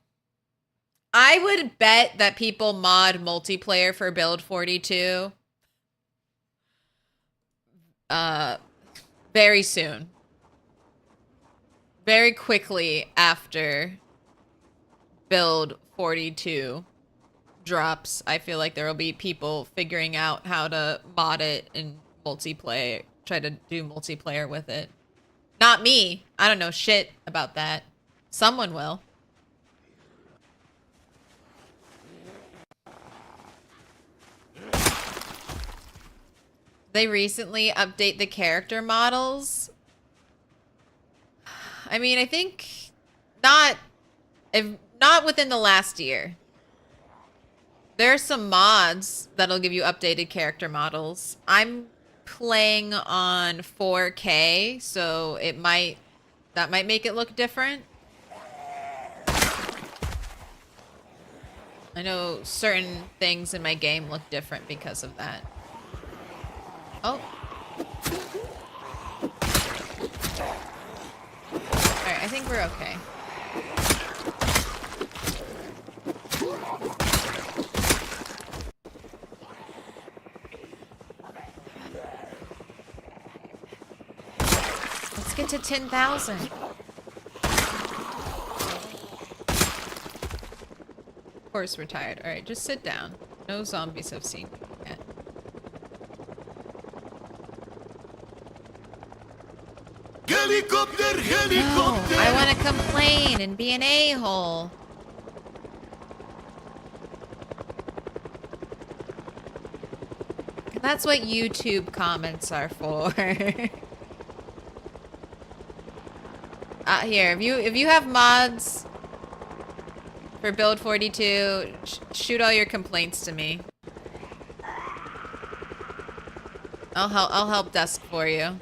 I would bet that people mod multiplayer for build 42 very soon. Very quickly after build 42 drops. I feel like there will be people figuring out how to mod it in multiplayer, try to do multiplayer with it. Not me. I don't know shit about that. Someone will. They recently update the character models. I mean, I think not within the last year. There are some mods that'll give you updated character models. I'm playing on 4K, so that might make it look different. I know certain things in my game look different because of that. Oh. Alright, I think we're okay. Let's get to 10,000. Of course we're tired. Alright, just sit down. No zombies have seen you yet. Helicopter, helicopter. No, I want to complain and be an a-hole. That's what YouTube comments are for. Here, if you have mods for build 42, shoot all your complaints to me. I'll help desk for you.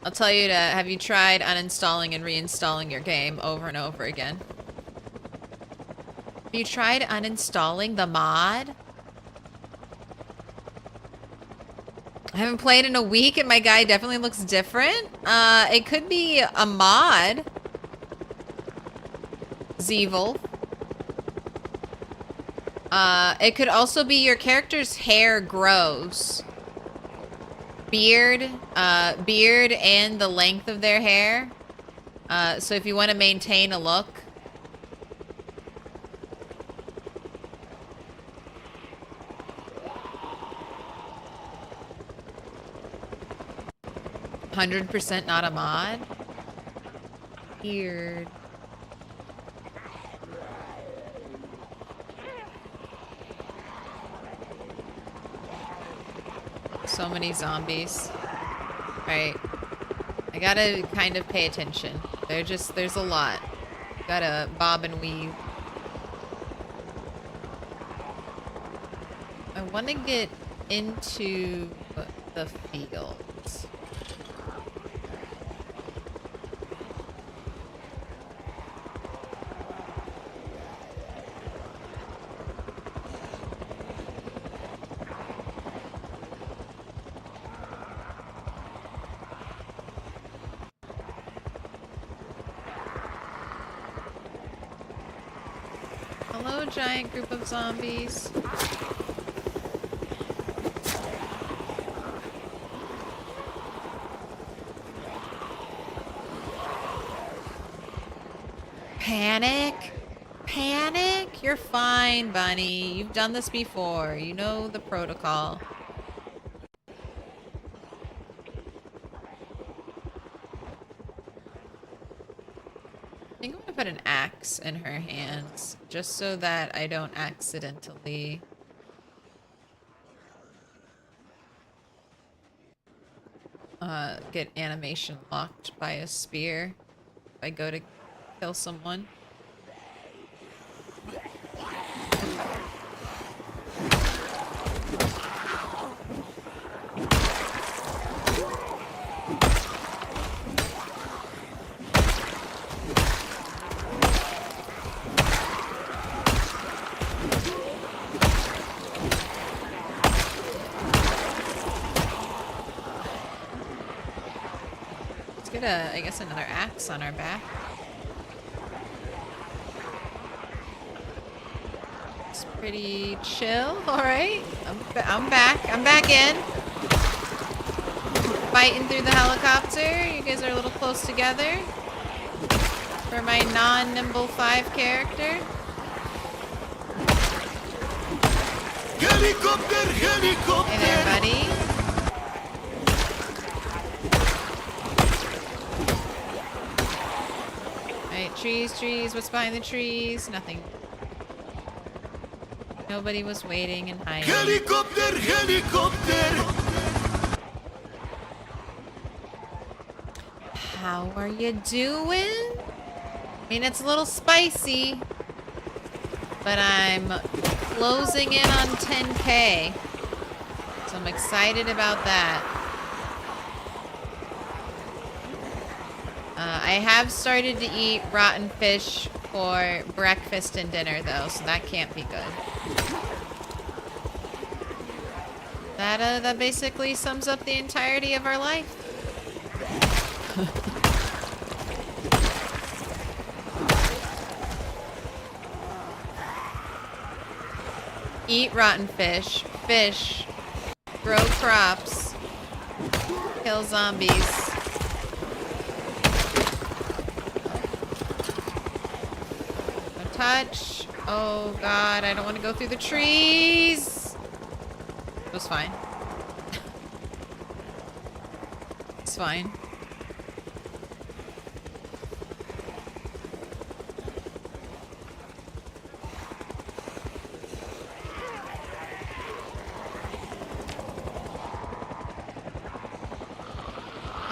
I'll tell you to, have you tried uninstalling and reinstalling your game over and over again? Have you tried uninstalling the mod? I haven't played in a week and my guy definitely looks different. It could be a mod. Zeevil. It could also be your character's hair grows. Beard and the length of their hair. So if you want to maintain a look. 100% not a mod? Weird. So many zombies. Alright. I gotta kind of pay attention. There's a lot. Gotta bob and weave. I want to get into the fields. Hello, giant group of zombies. Panic? Panic? You're fine, Bunny. You've done this before. You know the protocol. I think I'm gonna put an axe in her hands, just so that I don't accidentally... get animation locked by a spear if I go to kill someone. Let's get I guess another axe on our back. It's pretty chill. All right, I'm back. I'm back in. Fighting through the helicopter. You guys are a little close together. For my non-nimble 5 character. Helicopter, helicopter. Hey there, buddy. Alright, trees, trees. What's behind the trees? Nothing. Nobody was waiting and hiding. Helicopter, helicopter. How are you doing? I mean, it's a little spicy, but I'm closing in on 10K, so I'm excited about that. I have started to eat rotten fish for breakfast and dinner, though, so that can't be good. That basically sums up the entirety of our life. Eat rotten fish, fish, grow crops, kill zombies. Don't touch. Oh god, I don't want to go through the trees. It was fine. It's fine.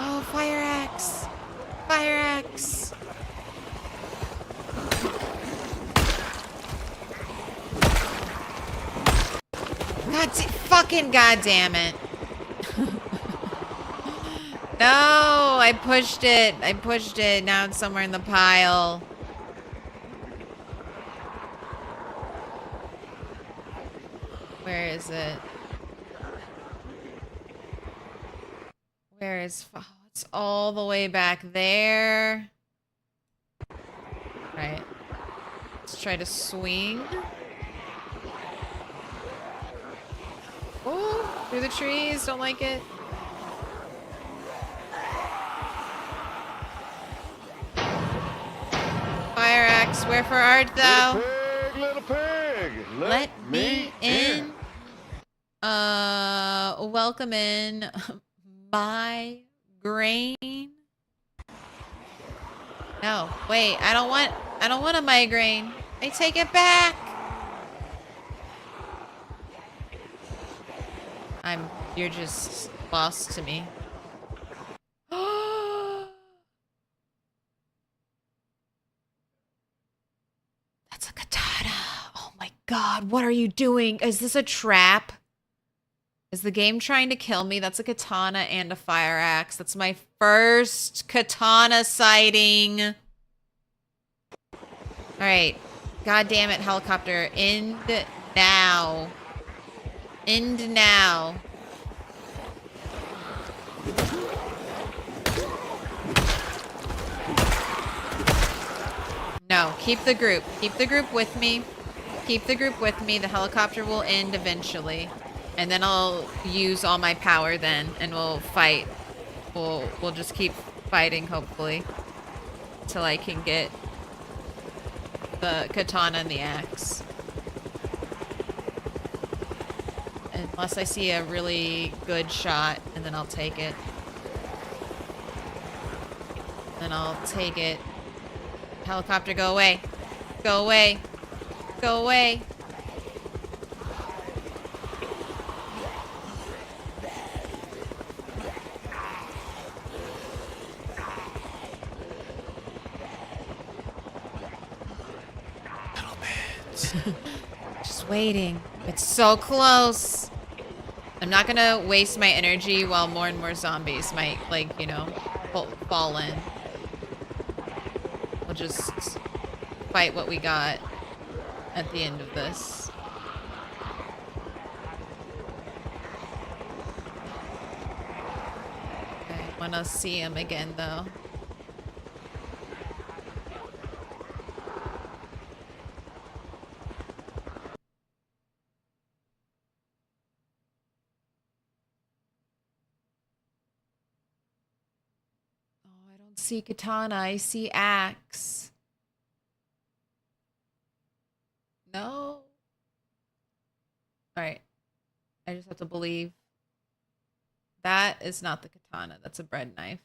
Oh, fire axe! Fire axe! Fucking goddamn it! No, I pushed it. I pushed it. Now it's somewhere in the pile. Where is it? Where is... Oh, it's all the way back there. Right. Let's try to swing. Oh, through the trees. Don't like it. Fire axe, wherefore art thou? Little pig, Let me in. Welcome in. Migraine. No, wait, I don't want a migraine. I take it back. You're just lost to me. That's a katana. Oh my god, what are you doing? Is this a trap? Is the game trying to kill me? That's a katana and a fire axe. That's my first katana sighting. Alright. God damn it, helicopter. End now. End now. No, keep the group. Keep the group with me. Keep the group with me. The helicopter will end eventually. And then I'll use all my power then, and we'll fight. We'll just keep fighting, hopefully. Till I can get the katana and the axe. Unless I see a really good shot, and then I'll take it. Then I'll take it. Helicopter, go away. Go away. Go away. Just waiting. It's so close. I'm not gonna waste my energy while more and more zombies might, like, you know, fall in. We'll just fight what we got at the end of this. Okay, I wanna see him again, though. See katana, I see axe. No. Alright. I just have to believe. That is not the katana, that's a bread knife.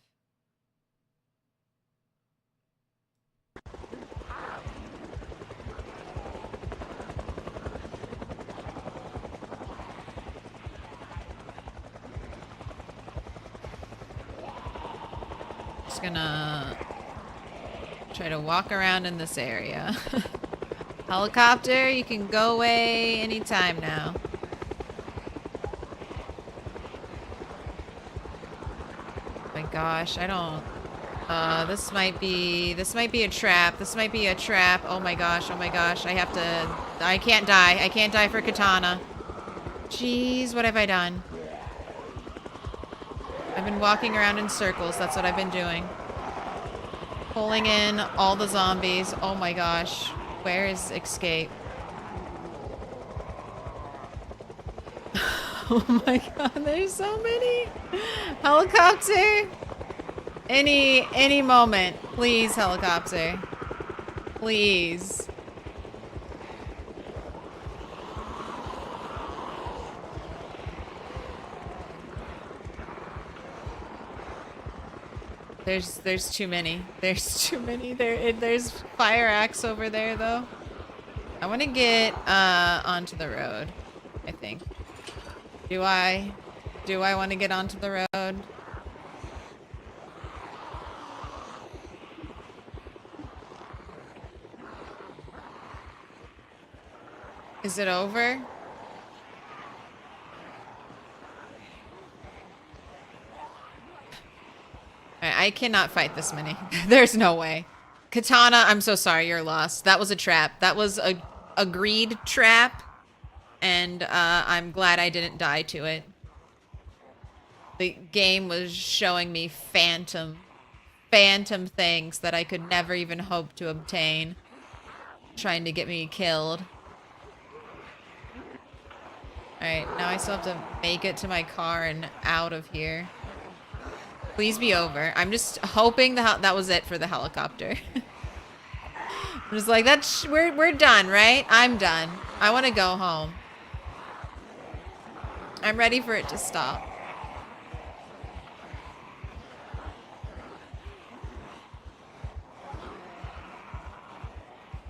Just gonna try to walk around in this area. Helicopter, you can go away anytime now. Oh my gosh, I don't... this might be a trap. This might be a trap. Oh my gosh, I have to... I can't die. I can't die for katana. Jeez, what have I done? I've been walking around in circles. That's what I've been doing. Pulling in all the zombies. Oh my gosh. Where is escape? Oh my god, there's so many. Helicopter. Any moment. Please, helicopter. Please. There's too many. There's too many. There's fire axe over there though. I want to get onto the road, I think. Do I want to get onto the road? Is it over? I cannot fight this many. There's no way. Katana, I'm so sorry, you're lost. That was a trap. That was a agreed trap. And I'm glad I didn't die to it. The game was showing me phantom things that I could never even hope to obtain. Trying to get me killed. Alright, now I still have to make it to my car and out of here. Please be over. I'm just hoping that was it for the helicopter. I'm just like, we're done, right? I'm done. I want to go home. I'm ready for it to stop.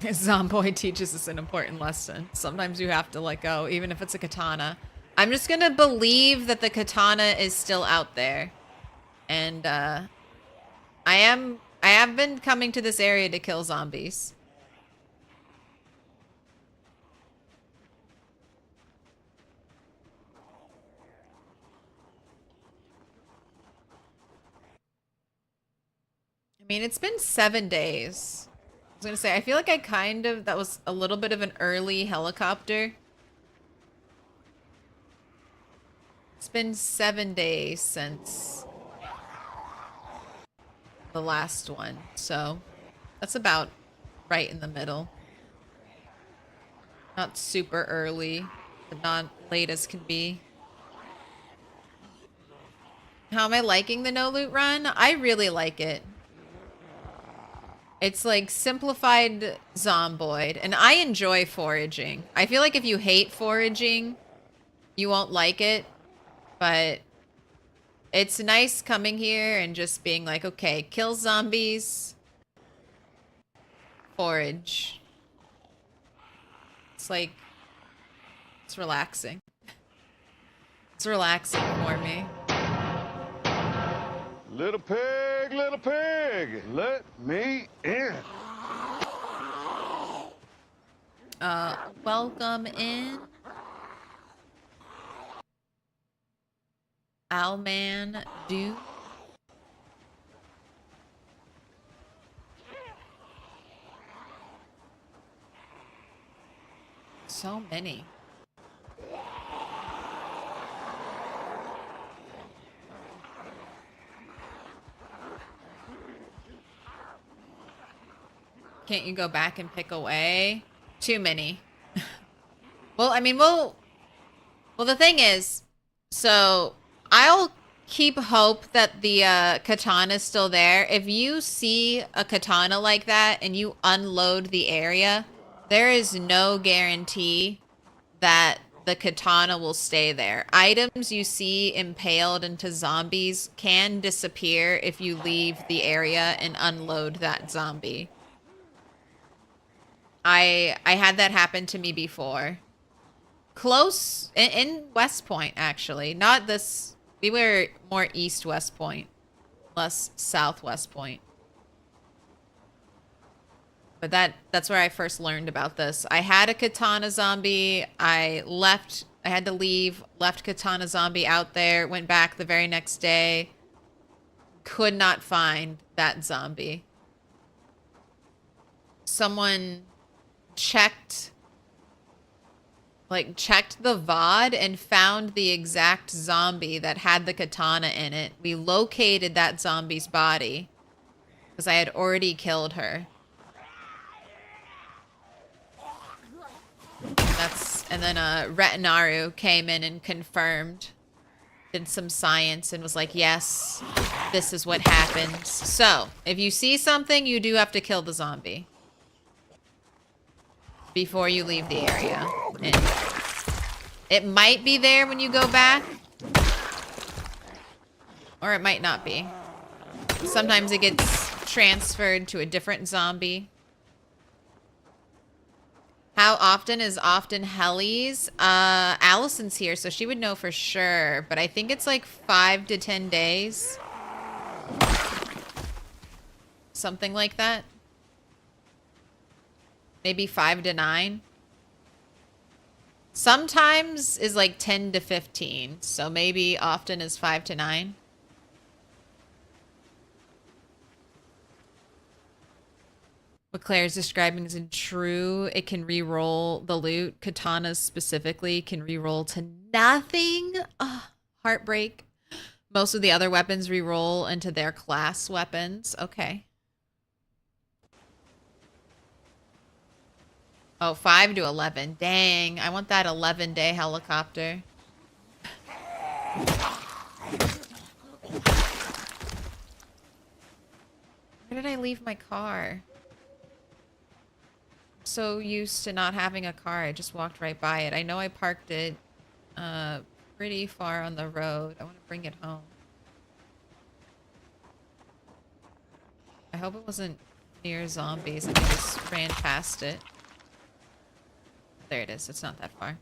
Zomboid teaches us an important lesson. Sometimes you have to let go, even if it's a katana. I'm just gonna believe that the katana is still out there. And I have been coming to this area to kill zombies. mean, it's been 7 days. I was gonna say, I feel like that was a little bit of an early helicopter. It's been 7 days since the last one, so that's about right in the middle. Not super early, but not late as can be. How am I liking the no loot run? I really like it. It's like simplified zomboid, and I enjoy foraging. I feel like if you hate foraging, you won't like it, but it's nice coming here and just being like, okay, kill zombies, forage. It's like, it's relaxing. It's relaxing for me. Little pig, let me in. Welcome in. Owlman do. So many. Can't you go back and pick away? Too many. Well, I mean, well, the thing is, so I'll keep hope that the katana is still there. If you see a katana like that and you unload the area, there is no guarantee that the katana will stay there. Items you see impaled into zombies can disappear if you leave the area and unload that zombie. I had that happen to me before. Close in West Point, actually. Not this. We were more East West Point, less Southwest Point. But that's where I first learned about this. I had a katana zombie. I had to leave, left katana zombie out there, went back the very next day. Could not find that zombie. Someone checked the VOD and found the exact zombie that had the katana in it. We located that zombie's body because I had already killed her. And then Retinaru came in and confirmed, did some science and was like, yes, this is what happens. So if you see something, you do have to kill the zombie before you leave the area. And it might be there when you go back, or it might not be. Sometimes it gets transferred to a different zombie. How often is often Hellies? Allison's here, so she would know for sure, but I think it's like 5 to 10 days. Something like that. Maybe 5 to 9. Sometimes is like 10 to 15. So maybe often is 5 to 9. What Claire is describing isn't true. It can re-roll the loot. Katanas specifically can re-roll to nothing. Ugh, heartbreak. Most of the other weapons re-roll into their class weapons. Okay. Oh, 5 to 11. Dang, I want that 11-day helicopter. Where did I leave my car? I'm so used to not having a car. I just walked right by it. I know I parked it pretty far on the road. I want to bring it home. I hope it wasn't near zombies and I just ran past it. There it is. It's not that far.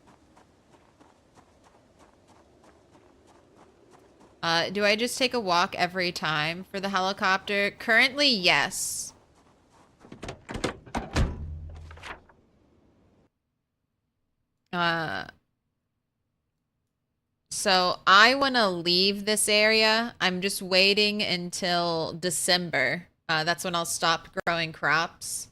Do I just take a walk every time for the helicopter? Currently, yes. So I want to leave this area. I'm just waiting until December That's when I'll stop growing crops.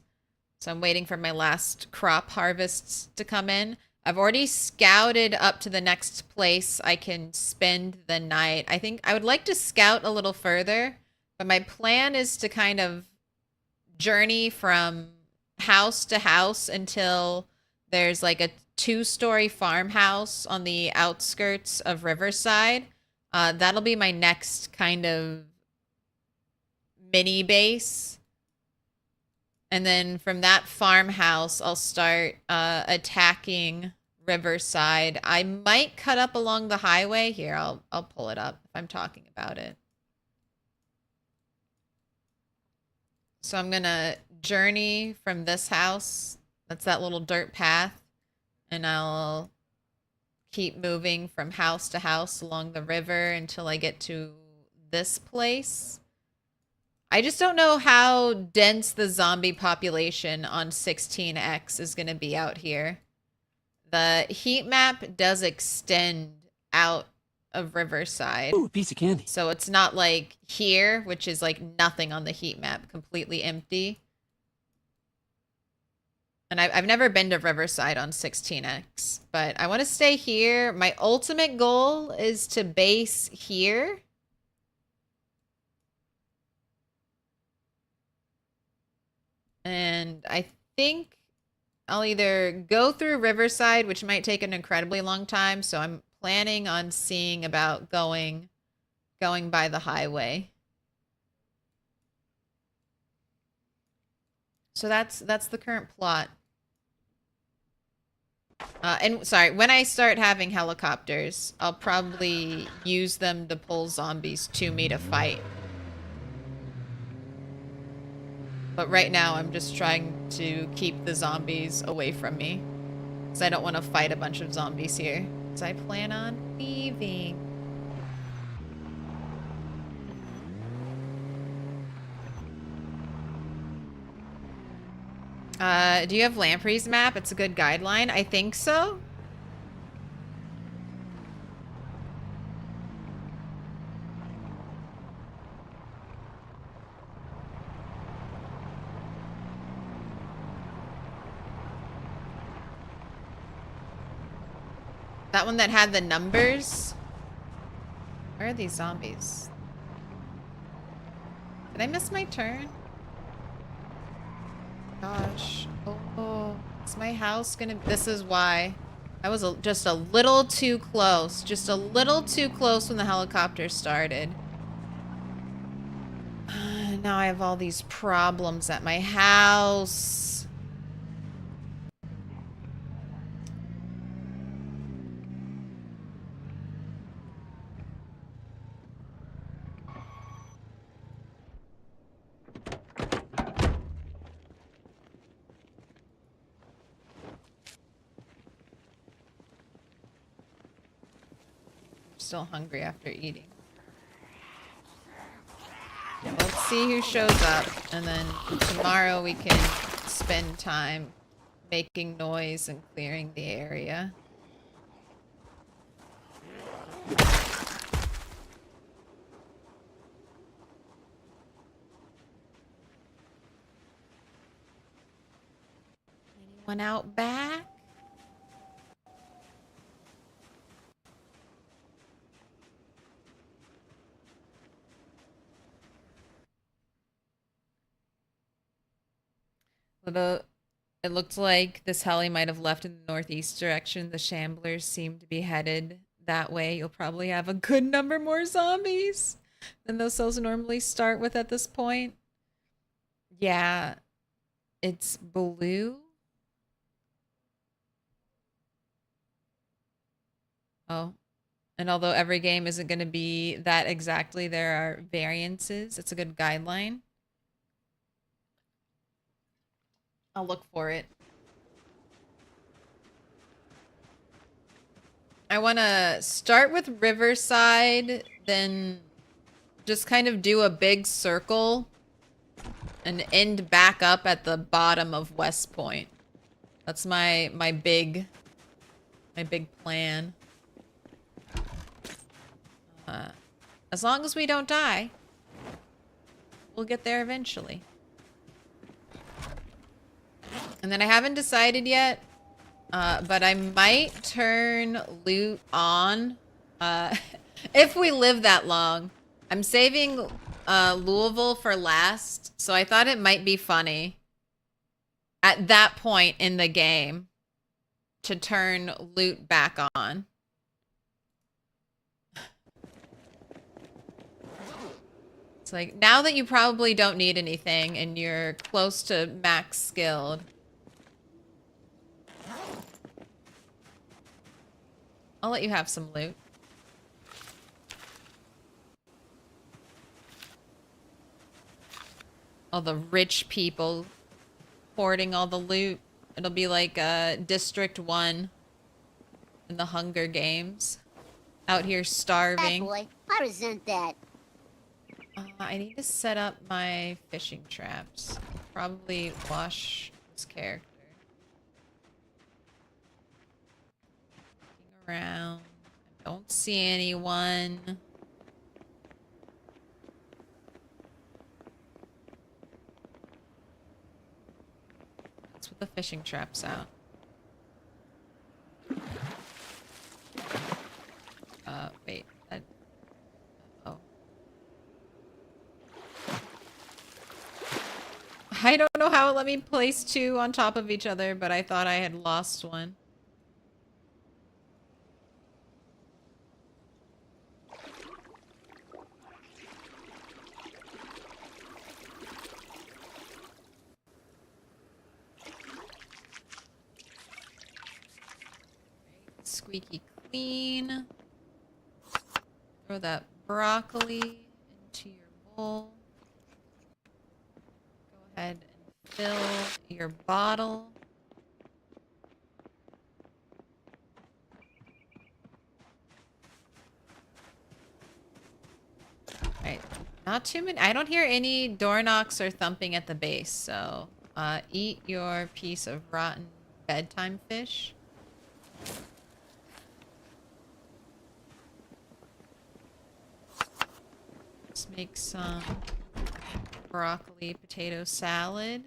So I'm waiting for my last crop harvests to come in. I've already scouted up to the next place I can spend the night. I think I would like to scout a little further, but my plan is to kind of journey from house to house until there's like a 2-story farmhouse on the outskirts of Riverside. That'll be my next kind of mini base. And then from that farmhouse, I'll start attacking Riverside. I might cut up along the highway. Here, I'll pull it up if I'm talking about it. So I'm gonna journey from this house. That's that little dirt path. And I'll keep moving from house to house along the river until I get to this place. I just don't know how dense the zombie population on 16X is going to be out here. The heat map does extend out of Riverside. Ooh, piece of candy. So it's not like here, which is like nothing on the heat map, completely empty. And I've never been to Riverside on 16X, but I want to stay here. My ultimate goal is to base here. And I think I'll either go through Riverside, which might take an incredibly long time, so I'm planning on seeing about going by the highway. So that's the current plot. And sorry, when I start having helicopters, I'll probably use them to pull zombies to me to fight. But right now, I'm just trying to keep the zombies away from me. Because I don't want to fight a bunch of zombies here. Because I plan on leaving. Do you have Lamprey's map? It's a good guideline. I think so. That one that had the numbers? Where are these zombies? Did I miss my turn? Gosh. Oh, is my house gonna... This is why. I was just a little too close. Just a little too close when the helicopter started. Now I have all these problems at my house. Still hungry after eating. Yeah, let's see who shows up, and then tomorrow we can spend time making noise and clearing the area. Anyone out back? It looked like this heli might have left in the northeast direction. The shamblers seem to be headed that way. You'll probably have a good number more zombies than those cells normally start with at this point. Yeah, it's blue. Oh, and although every game isn't going to be that exactly, there are variances. It's a good guideline. I'll look for it. I want to start with Riverside, then just kind of do a big circle and end back up at the bottom of West Point. That's my big plan. As long as we don't die. we'll get there eventually. And then I haven't decided yet, but I might turn loot on if we live that long. I'm saving Louisville for last, so I thought it might be funny at that point in the game to turn loot back on. It's like, now that you probably don't need anything and you're close to max skilled. I'll let you have some loot. All the rich people hoarding all the loot. It'll be like District 1 in the Hunger Games. Out here starving. Bad boy. I resent that. I need to set up my fishing traps. Probably wash this character. Looking around. I don't see anyone. Let's put the fishing traps out. Wait. Oh. I don't know how it let me place two on top of each other, but I thought I had lost one. Squeaky clean. Throw that broccoli into your bowl. Go ahead and fill your bottle. Alright, not too many. I don't hear any door knocks or thumping at the base, so eat your piece of rotten bedtime fish. Let's make some broccoli potato salad.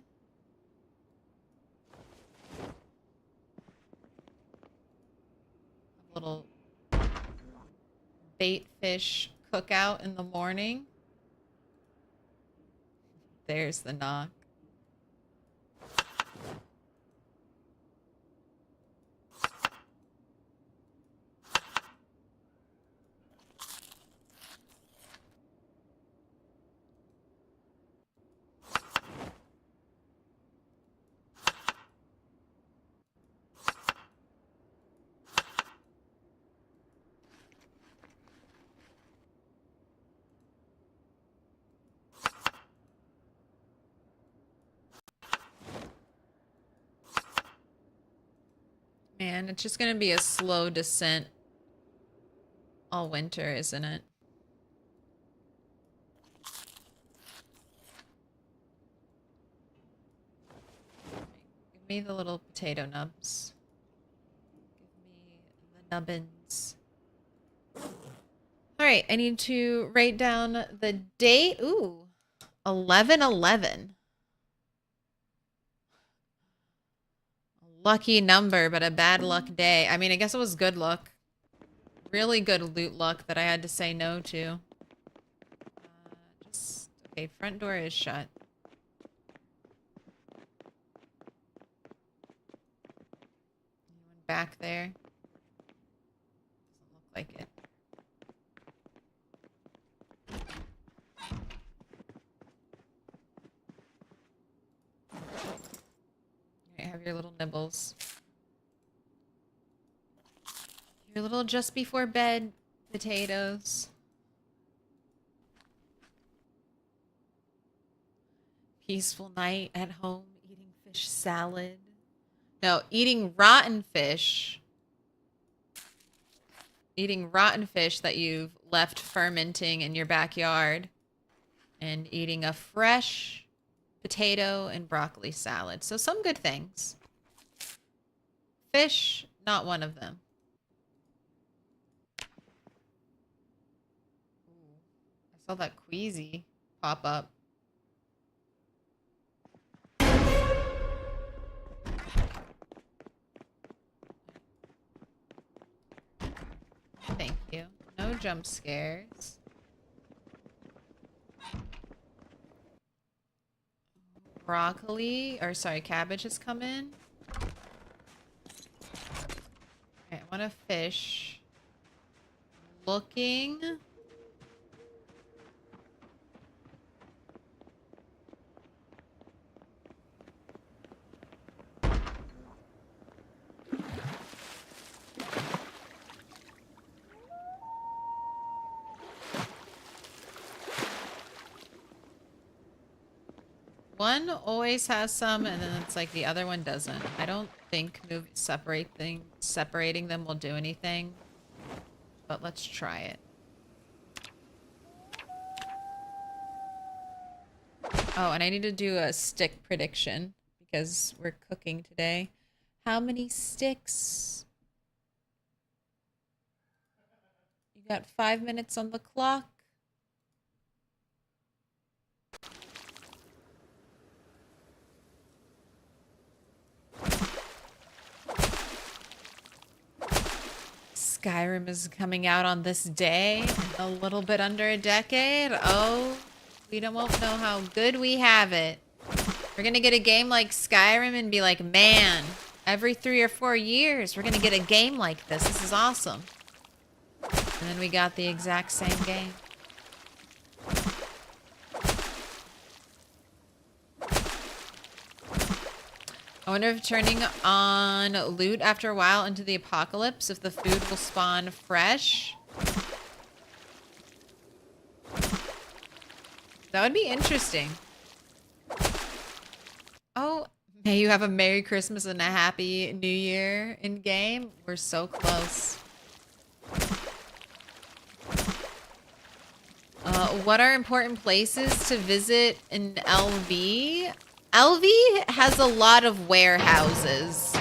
A little bait fish cookout in the morning. There's the knock. Man, it's just gonna be a slow descent all winter, isn't it? Give me the little potato nubs. Give me the nubbins. Alright, I need to write down the date. Ooh, 11/11. Lucky number, but a bad luck day. I mean, I guess it was good luck. Really good loot luck that I had to say no to. Okay, front door is shut. Anyone back there? Doesn't look like it. Have your little nibbles. Your little just before bed potatoes. Peaceful night at home eating fish salad. No, eating rotten fish. Eating rotten fish that you've left fermenting in your backyard. And eating a fresh potato and broccoli salad. So some good things. Fish, not one of them. Ooh, I saw that Queasy pop up. Thank you. No jump scares. Broccoli, or sorry, cabbage has come in. Okay, I want to fish. Looking. One always has some, and then it's like the other one doesn't. I don't think separating them will do anything, but let's try it. Oh, and I need to do a stick prediction because we're cooking today. How many sticks? You got 5 minutes on the clock. Skyrim is coming out on this day, a little bit under a decade. Oh, we won't know how good we have it. We're gonna get a game like Skyrim and be like, man, every 3 or 4 years, we're gonna get a game like this. This is awesome. And then we got the exact same game. I wonder if turning on loot after a while into the apocalypse, if the food will spawn fresh. That would be interesting. Oh, may you have a Merry Christmas and a Happy New Year in game. We're so close. What are important places to visit in LV? LV has a lot of warehouses.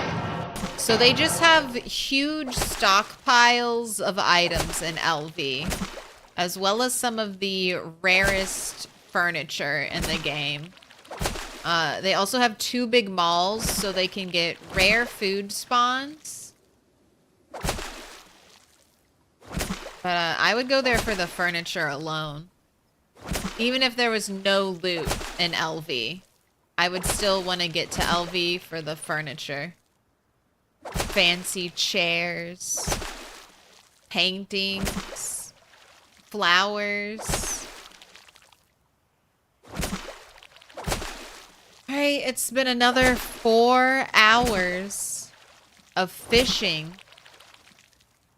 So they just have huge stockpiles of items in LV, as well as some of the rarest furniture in the game. They also have 2 big malls, so they can get rare food spawns. But I would go there for the furniture alone. Even if there was no loot in LV, I would still want to get to LV for the furniture. Fancy chairs, paintings, flowers. Alright, it's been another 4 hours of fishing.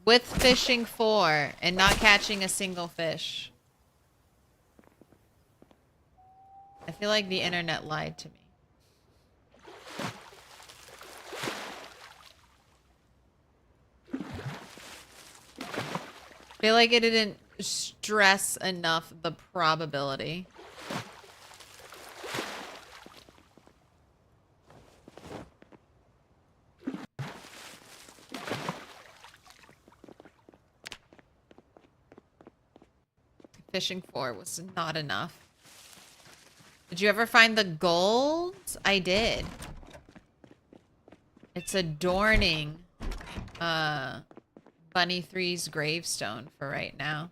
With fishing 4 and not catching a single fish. I feel like the internet lied to me. I feel like it didn't stress enough the probability. Fishing 4 was not enough. Did you ever find the gold? I did. It's adorning Bunny 3's gravestone for right now.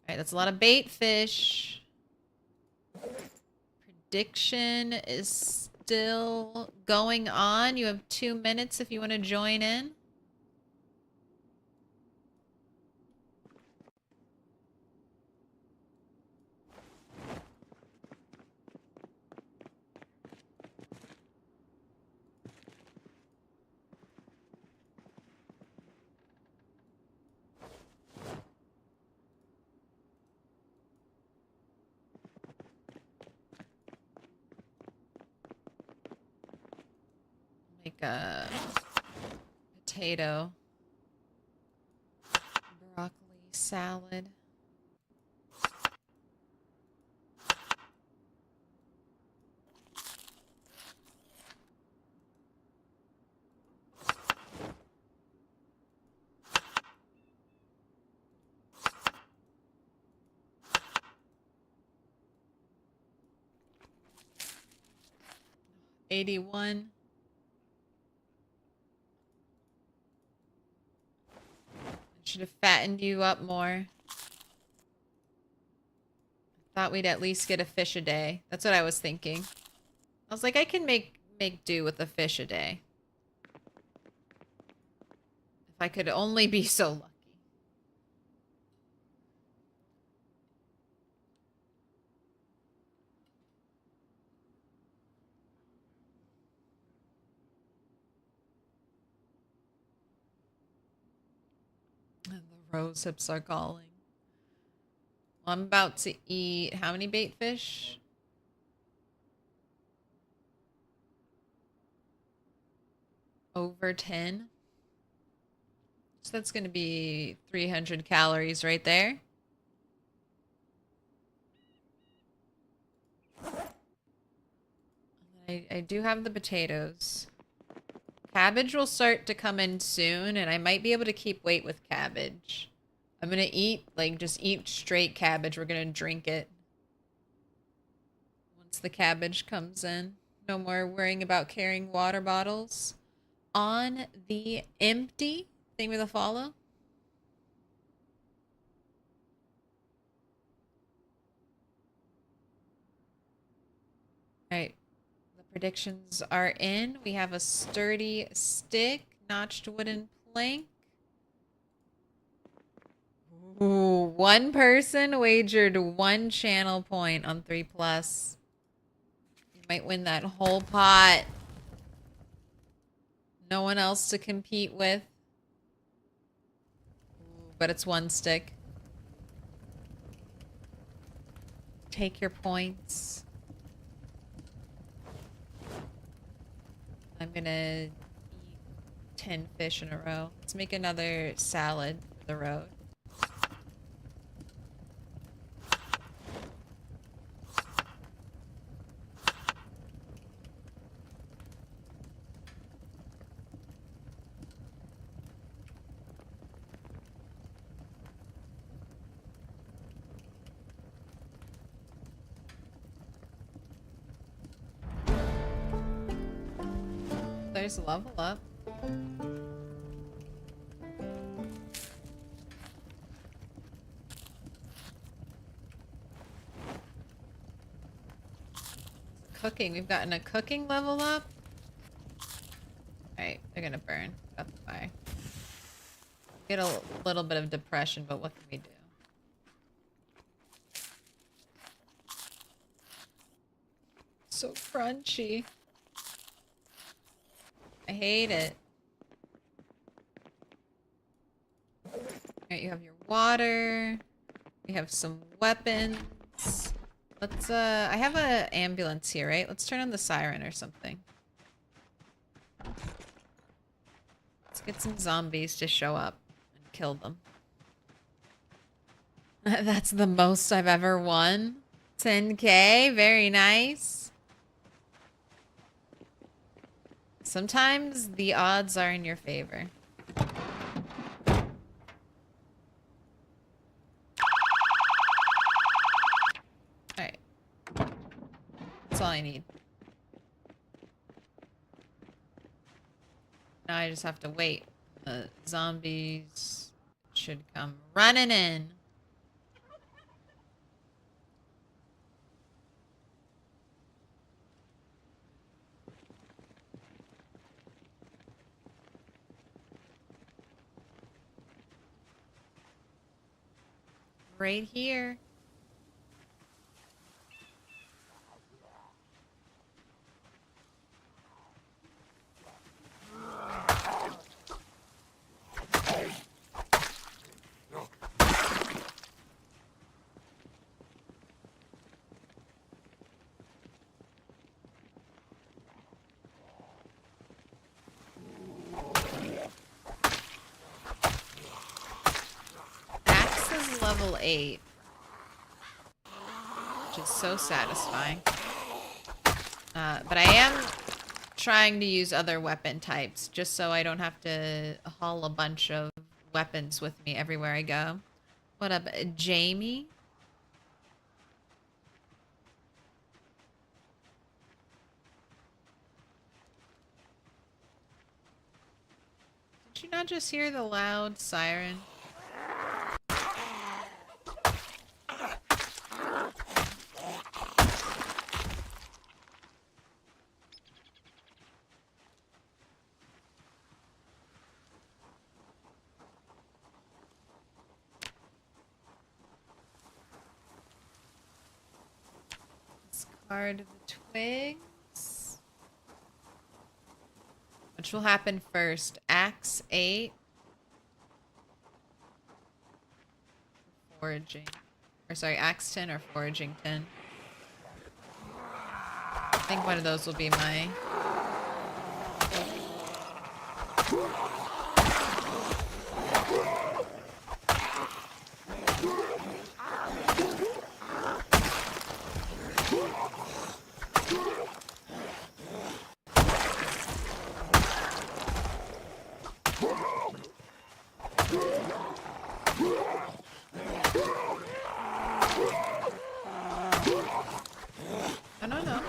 Alright, that's a lot of bait fish. Prediction is still going on. You have 2 minutes if you want to join in. Make a potato, broccoli salad. $81. Should have fattened you up more. Thought we'd at least get a fish a day. That's what I was thinking. I was like, I can make do with a fish a day. If I could only be so lucky. And the rose hips are calling. Well, I'm about to eat how many bait fish? Over 10. So that's going to be 300 calories right there. I do have the potatoes. Cabbage will start to come in soon, and I might be able to keep weight with cabbage. I'm going to eat, like, just eat straight cabbage. We're going to drink it. Once the cabbage comes in. No more worrying about carrying water bottles. On the empty. Thing with a follow. Alright. The predictions are in. We have a sturdy stick. Notched wooden plank. Ooh, one person wagered 1 channel point on 3+. You might win that whole pot. No one else to compete with. Ooh, but it's 1 stick. Take your points. I'm gonna eat 10 fish in a row. Let's make another salad for the road. There's a level up. Cooking. We've gotten a cooking level up. Alright, they're gonna burn. Got the fire. Get a little bit of depression, but what can we do? So crunchy. I hate it. Alright, you have your water. We have some weapons. Let's, I have an ambulance here, right? Let's turn on the siren or something. Let's get some zombies to show up and kill them. That's the most I've ever won. 10K, very nice. Sometimes the odds are in your favor. Alright. That's all I need. Now I just have to wait. The zombies should come running in. Right here. Axe is level 8. Which is so satisfying. But I am trying to use other weapon types just so I don't have to haul a bunch of weapons with me everywhere I go. What up, Jamie? Did you not just hear the loud siren? Card of the Twigs. Which will happen first? Axe 8. Foraging. Or sorry, Axe 10 or Foraging 10. I think one of those will be my... I don't know.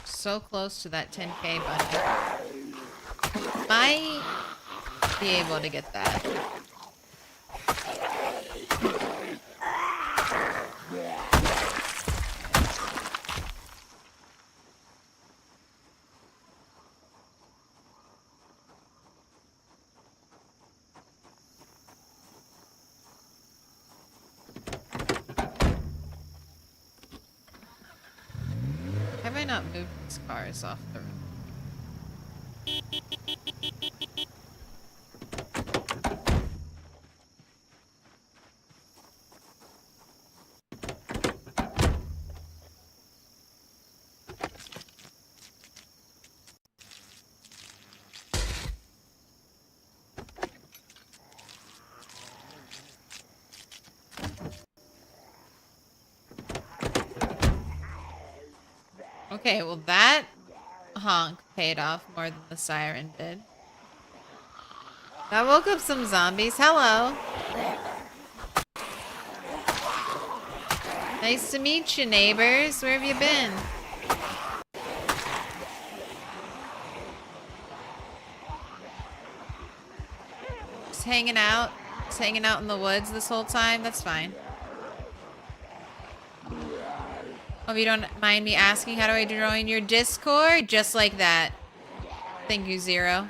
So close to that 10K button. Might be able to get that. Have I not moved these cars off the road? Okay, well that honk paid off more than the siren did. That woke up some zombies. Hello. Nice to meet you, neighbors. Where have you been? Just hanging out. Just hanging out in the woods this whole time. That's fine. Hope you don't mind me asking, how do I join your Discord? Just like that. Thank you, Zero.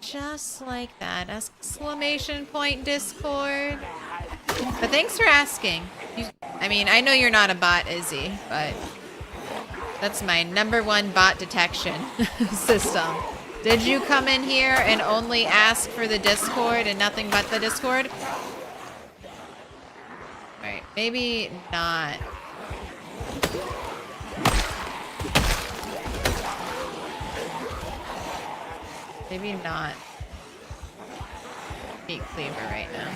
Just like that. Exclamation point Discord. But thanks for asking. I mean, I know you're not a bot, Izzy, but that's my #1 bot detection system. Did you come in here and only ask for the Discord and nothing but the Discord? Alright, maybe not. Maybe not. Meat cleaver right now.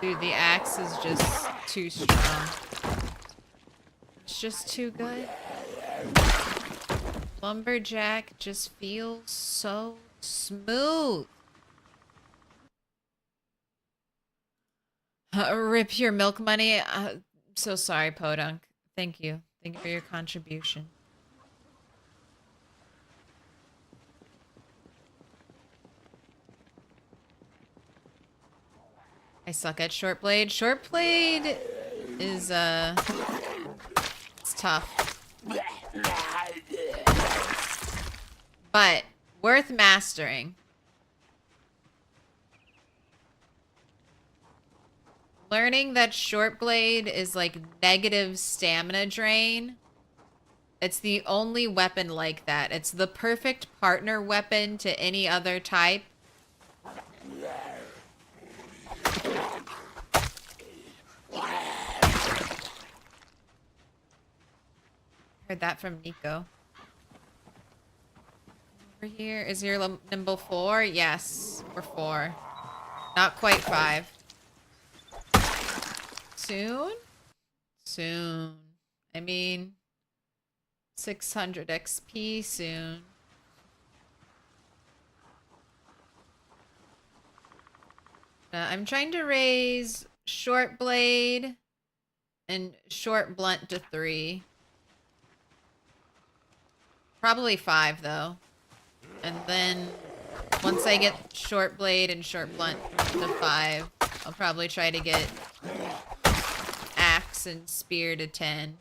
Dude, the axe is just too strong. It's just too good. Lumberjack just feels so smooth. Rip your milk money. So sorry, Podunk. Thank you. Thank you for your contribution. I suck at short blade. Short blade is it's tough. But worth mastering. Learning that short blade is like negative stamina drain. It's the only weapon like that. It's the perfect partner weapon to any other type. Heard that from Nico. Over here. Is your nimble 4? Yes, we're 4. Not quite 5. Soon? Soon. I mean, 600 XP soon. I'm trying to raise short blade and short blunt to 3. Probably 5 though. And then once I get short blade and short blunt to 5, I'll probably try to get axe and spear to 10.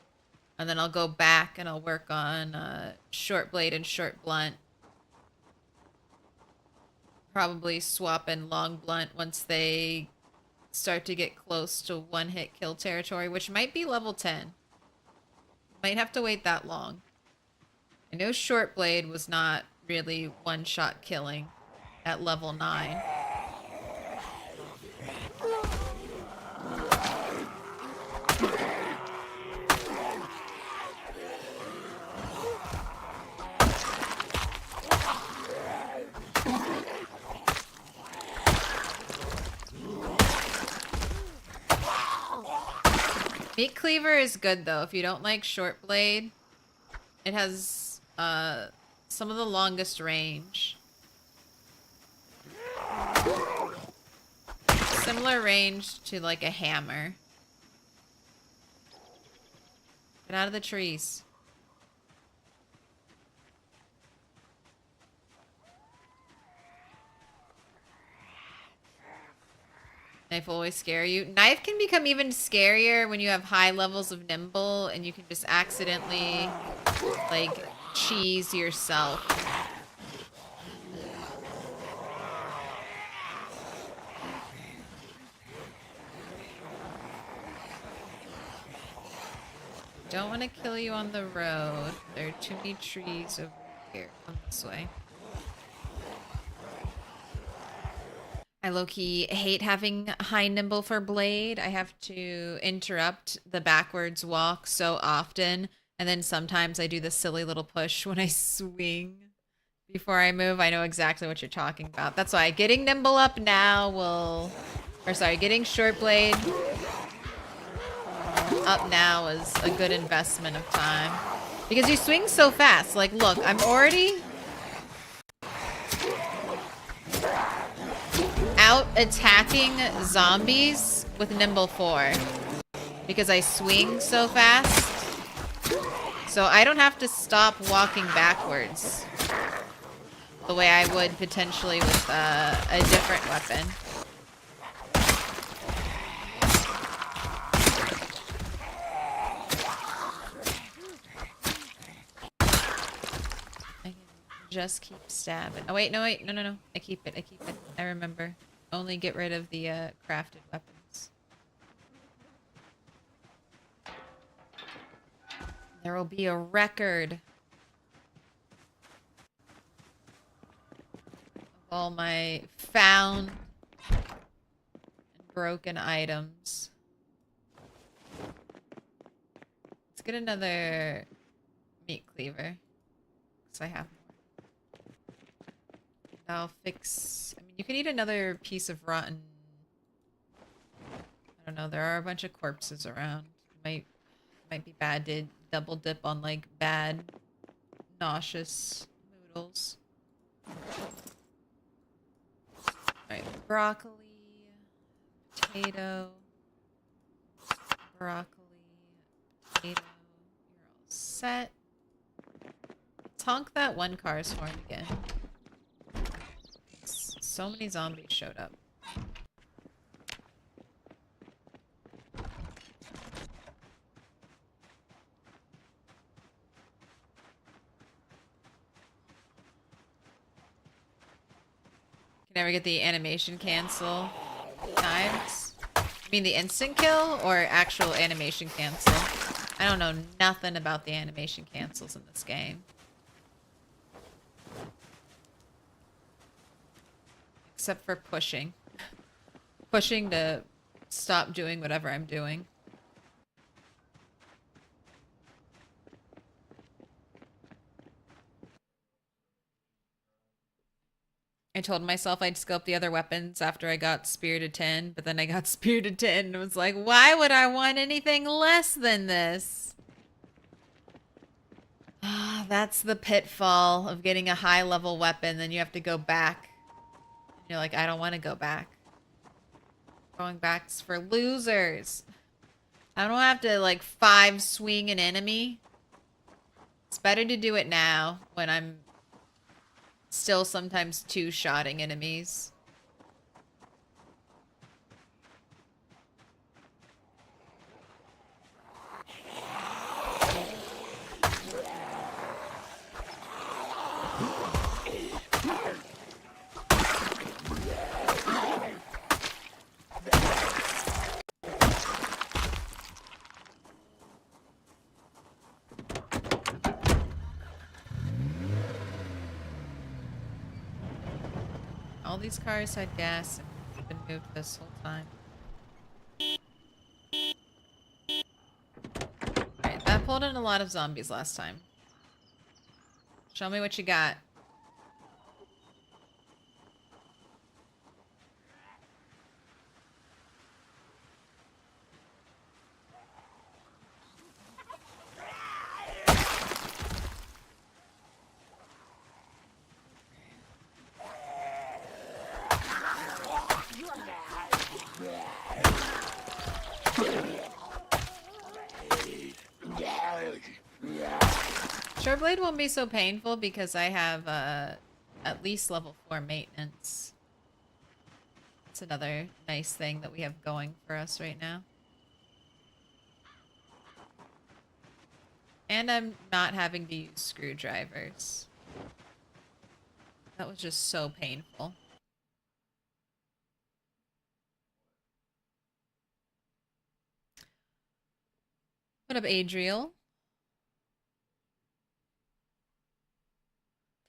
And then I'll go back and I'll work on short blade and short blunt. Probably swap in long blunt once they start to get close to one-hit kill territory, which might be level 10. Might have to wait that long. I know short blade was not really one-shot killing at level 9. Meat cleaver is good though. If you don't like short blade, it has some of the longest range. Similar range to like a hammer. Get out of the trees. Knife will always scare you. Knife can become even scarier when you have high levels of nimble and you can just accidentally, like, cheese yourself. Don't want to kill you on the road. There are too many trees over here. Come this way. I low-key hate having high nimble for blade. I have to interrupt the backwards walk so often. And then sometimes I do the silly little push when I swing before I move. I know exactly what you're talking about. That's why getting nimble up now will... Or sorry, getting short blade up now is a good investment of time. Because you swing so fast. Like, look, I'm already... out attacking zombies with nimble 4 because I swing so fast, so I don't have to stop walking backwards the way I would potentially with a different weapon. I can just keep stabbing. Oh wait, no, I keep it. I remember. Only get rid of the crafted weapons. There will be a record of all my found and broken items. Let's get another meat cleaver, because I have more. I'll fix... I mean, you can eat another piece of rotten... I don't know, there are a bunch of corpses around. Might be bad to double dip on, like, bad, nauseous noodles. Alright, broccoli, potato, broccoli, potato. You're all set. Let's honk that one car's horn again. So many zombies showed up. Can never get the animation cancel times. You mean the instant kill or actual animation cancel? I don't know nothing about the animation cancels in this game. Except for pushing. Pushing to stop doing whatever I'm doing. I told myself I'd scope the other weapons after I got Spear to 10, but then I got Spear to 10 and was like, why would I want anything less than this? Ah, that's the pitfall of getting a high level weapon. Then you have to go back. You're like, I don't want to go back. Going back's for losers. I don't have to like 5 swing an enemy. It's better to do it now when I'm still sometimes 2-shotting enemies. All these cars had gas and been moved this whole time. Alright, that pulled in a lot of zombies last time. Show me what you got. Short blade won't be so painful because I have at least level 4 maintenance. That's another nice thing that we have going for us right now. And I'm not having to use screwdrivers. That was just so painful. What up, Adriel?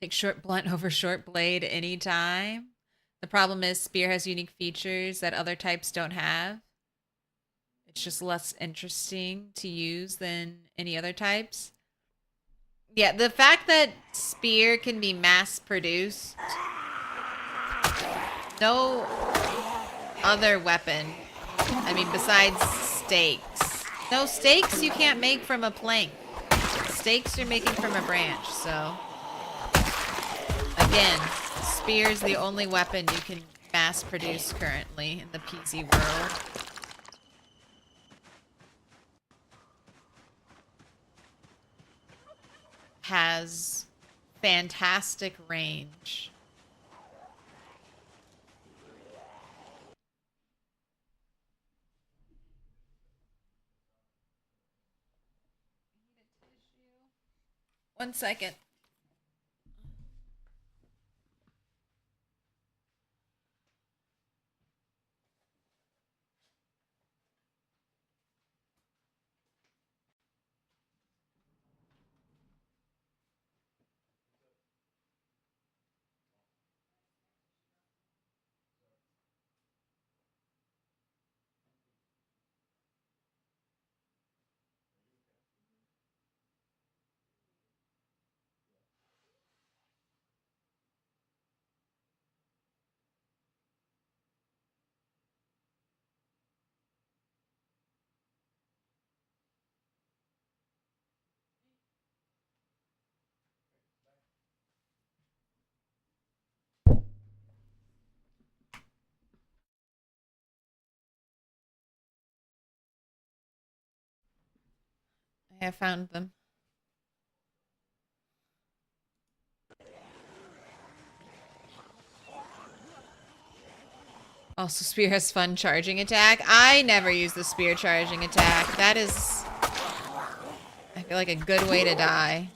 Take short blunt over short blade anytime. The problem is spear has unique features that other types don't have. It's just less interesting to use than any other types. Yeah, the fact that spear can be mass produced. No other weapon. I mean, besides stakes. No, stakes you can't make from a plank. Stakes you're making from a branch, so... Again, spear's the only weapon you can mass produce currently in the PZ world. Has fantastic range. One second. I have found them. Also, spear has fun charging attack. I never use the spear charging attack. That is, I feel like, a good way to die.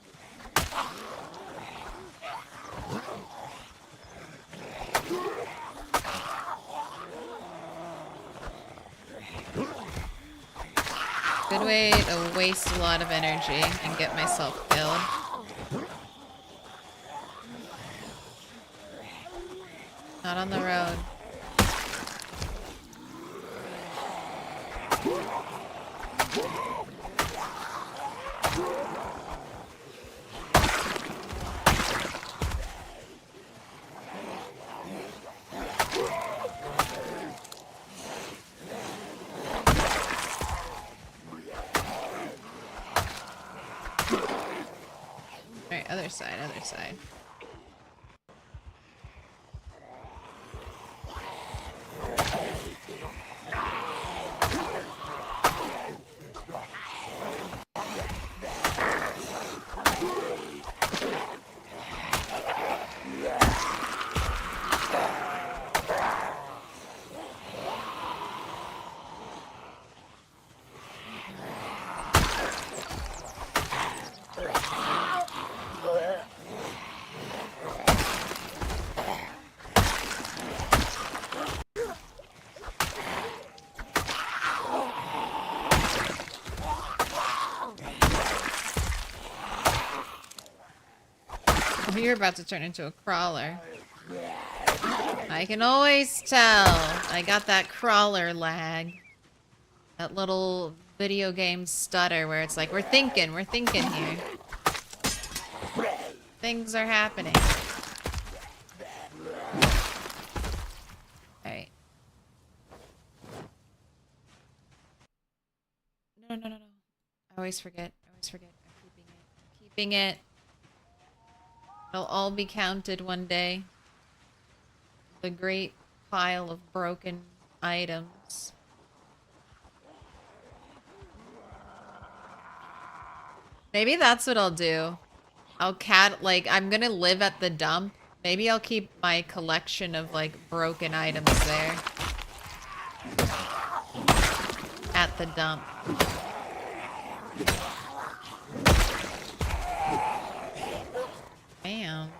Good way to waste a lot of energy and get myself killed. Not on the road. side, other side. Oh, you're about to turn into a crawler. I can always tell. I got that crawler lag. That little video game stutter where it's like, we're thinking here. Things are happening. Alright. No. I always forget. I'm keeping it. It'll all be counted one day. The great pile of broken items. Maybe that's what I'll do. I'm gonna live at the dump. Maybe I'll keep my collection of, like, broken items there. At the dump. Damn.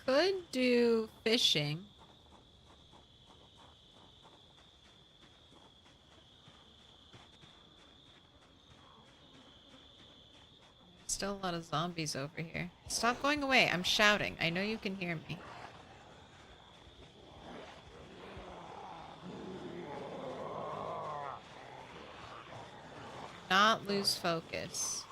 Could do fishing. Still a lot of zombies over here. Stop going away. I'm shouting. I know you can hear me. Not lose focus.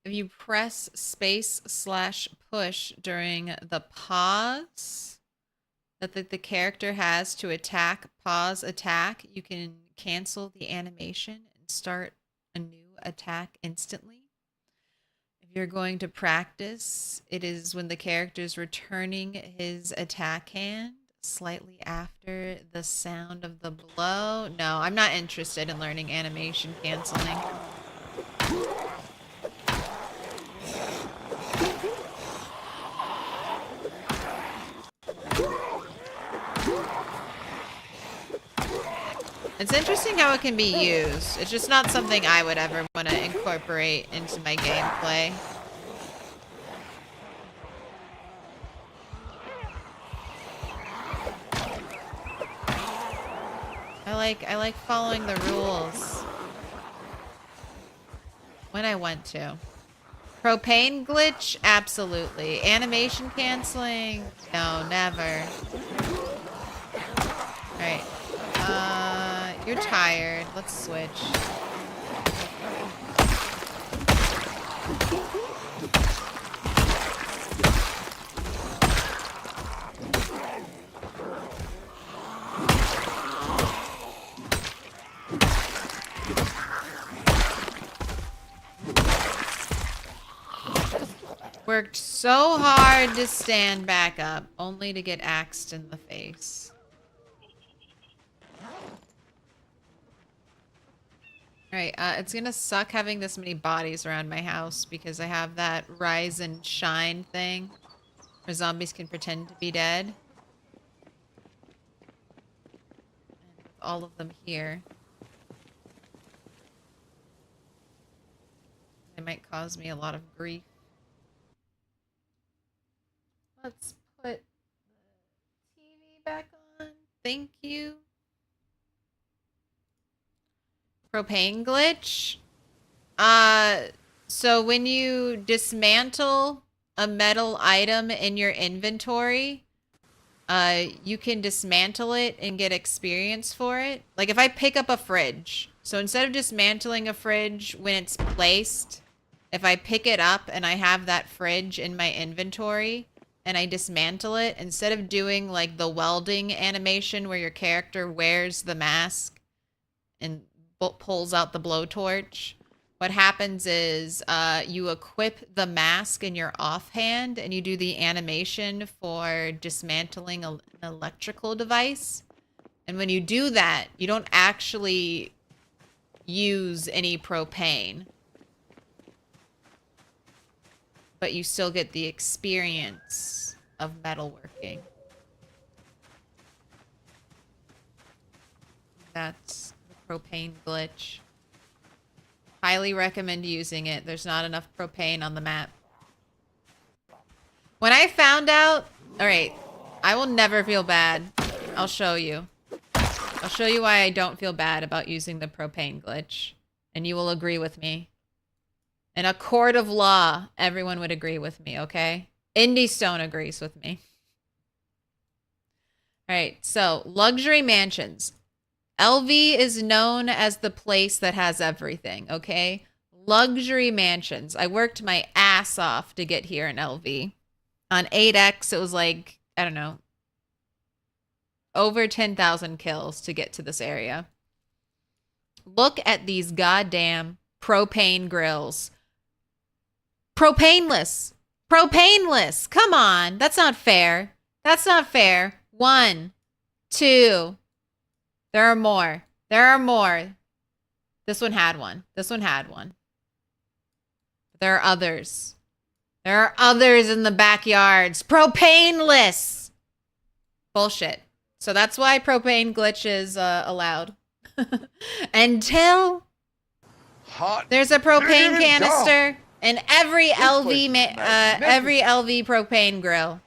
If you press space/push during the pause that the character has to pause attack, you can cancel the animation and start a new attack instantly. If you're going to practice, it is when the character is returning his attack hand slightly after the sound of the blow. No, I'm not interested in learning animation canceling. It's interesting how it can be used. It's just not something I would ever want to incorporate into my gameplay. I like following the rules. When I want to. Propane glitch? Absolutely. Animation canceling? No, never. Alright. You're tired. Let's switch. Worked so hard to stand back up, only to get axed in the face. Alright, it's gonna suck having this many bodies around my house because I have that rise and shine thing where zombies can pretend to be dead. And all of them here. They might cause me a lot of grief. Let's put the TV back on. Thank you. Propane glitch? So when you dismantle a metal item in your inventory, you can dismantle it and get experience for it. Like if I pick up a fridge, so instead of dismantling a fridge when it's placed, if I pick it up and I have that fridge in my inventory and I dismantle it, instead of doing like the welding animation where your character wears the mask and pulls out the blowtorch, what happens is you equip the mask in your offhand and you do the animation for dismantling an electrical device. And when you do that, you don't actually use any propane, but you still get the experience of metalworking. That's the propane glitch. Highly recommend using it. There's not enough propane on the map. When I found out... Alright, I will never feel bad. I'll show you. I'll show you why I don't feel bad about using the propane glitch. And you will agree with me. In a court of law, everyone would agree with me, okay? Indie Stone agrees with me. Alright, so luxury mansions. LV is known as the place that has everything, okay? Luxury mansions. I worked my ass off to get here in LV. On 8X, it was like, I don't know, over 10,000 kills to get to this area. Look at these goddamn propane grills. Propaneless. Propaneless. Come on. That's not fair. That's not fair. 1, 2... There are more. There are more. This one had one. This one had one. There are others. There are others in the backyards. Propaneless. Bullshit. So that's why propane glitch is allowed. Until there's a propane canister in every every LV propane grill.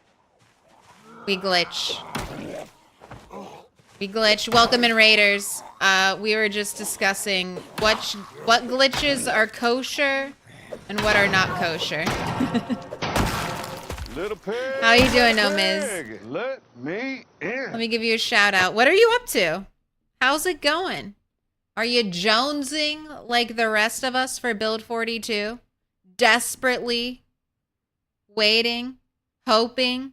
We glitch. We glitch. Welcome in, Raiders. We were just discussing what glitches are kosher and what are not kosher. Little pig. How you doing, No Miz? Let me in. Let me give you a shout out. What are you up to? How's it going? Are you jonesing like the rest of us for Build 42? Desperately waiting, hoping?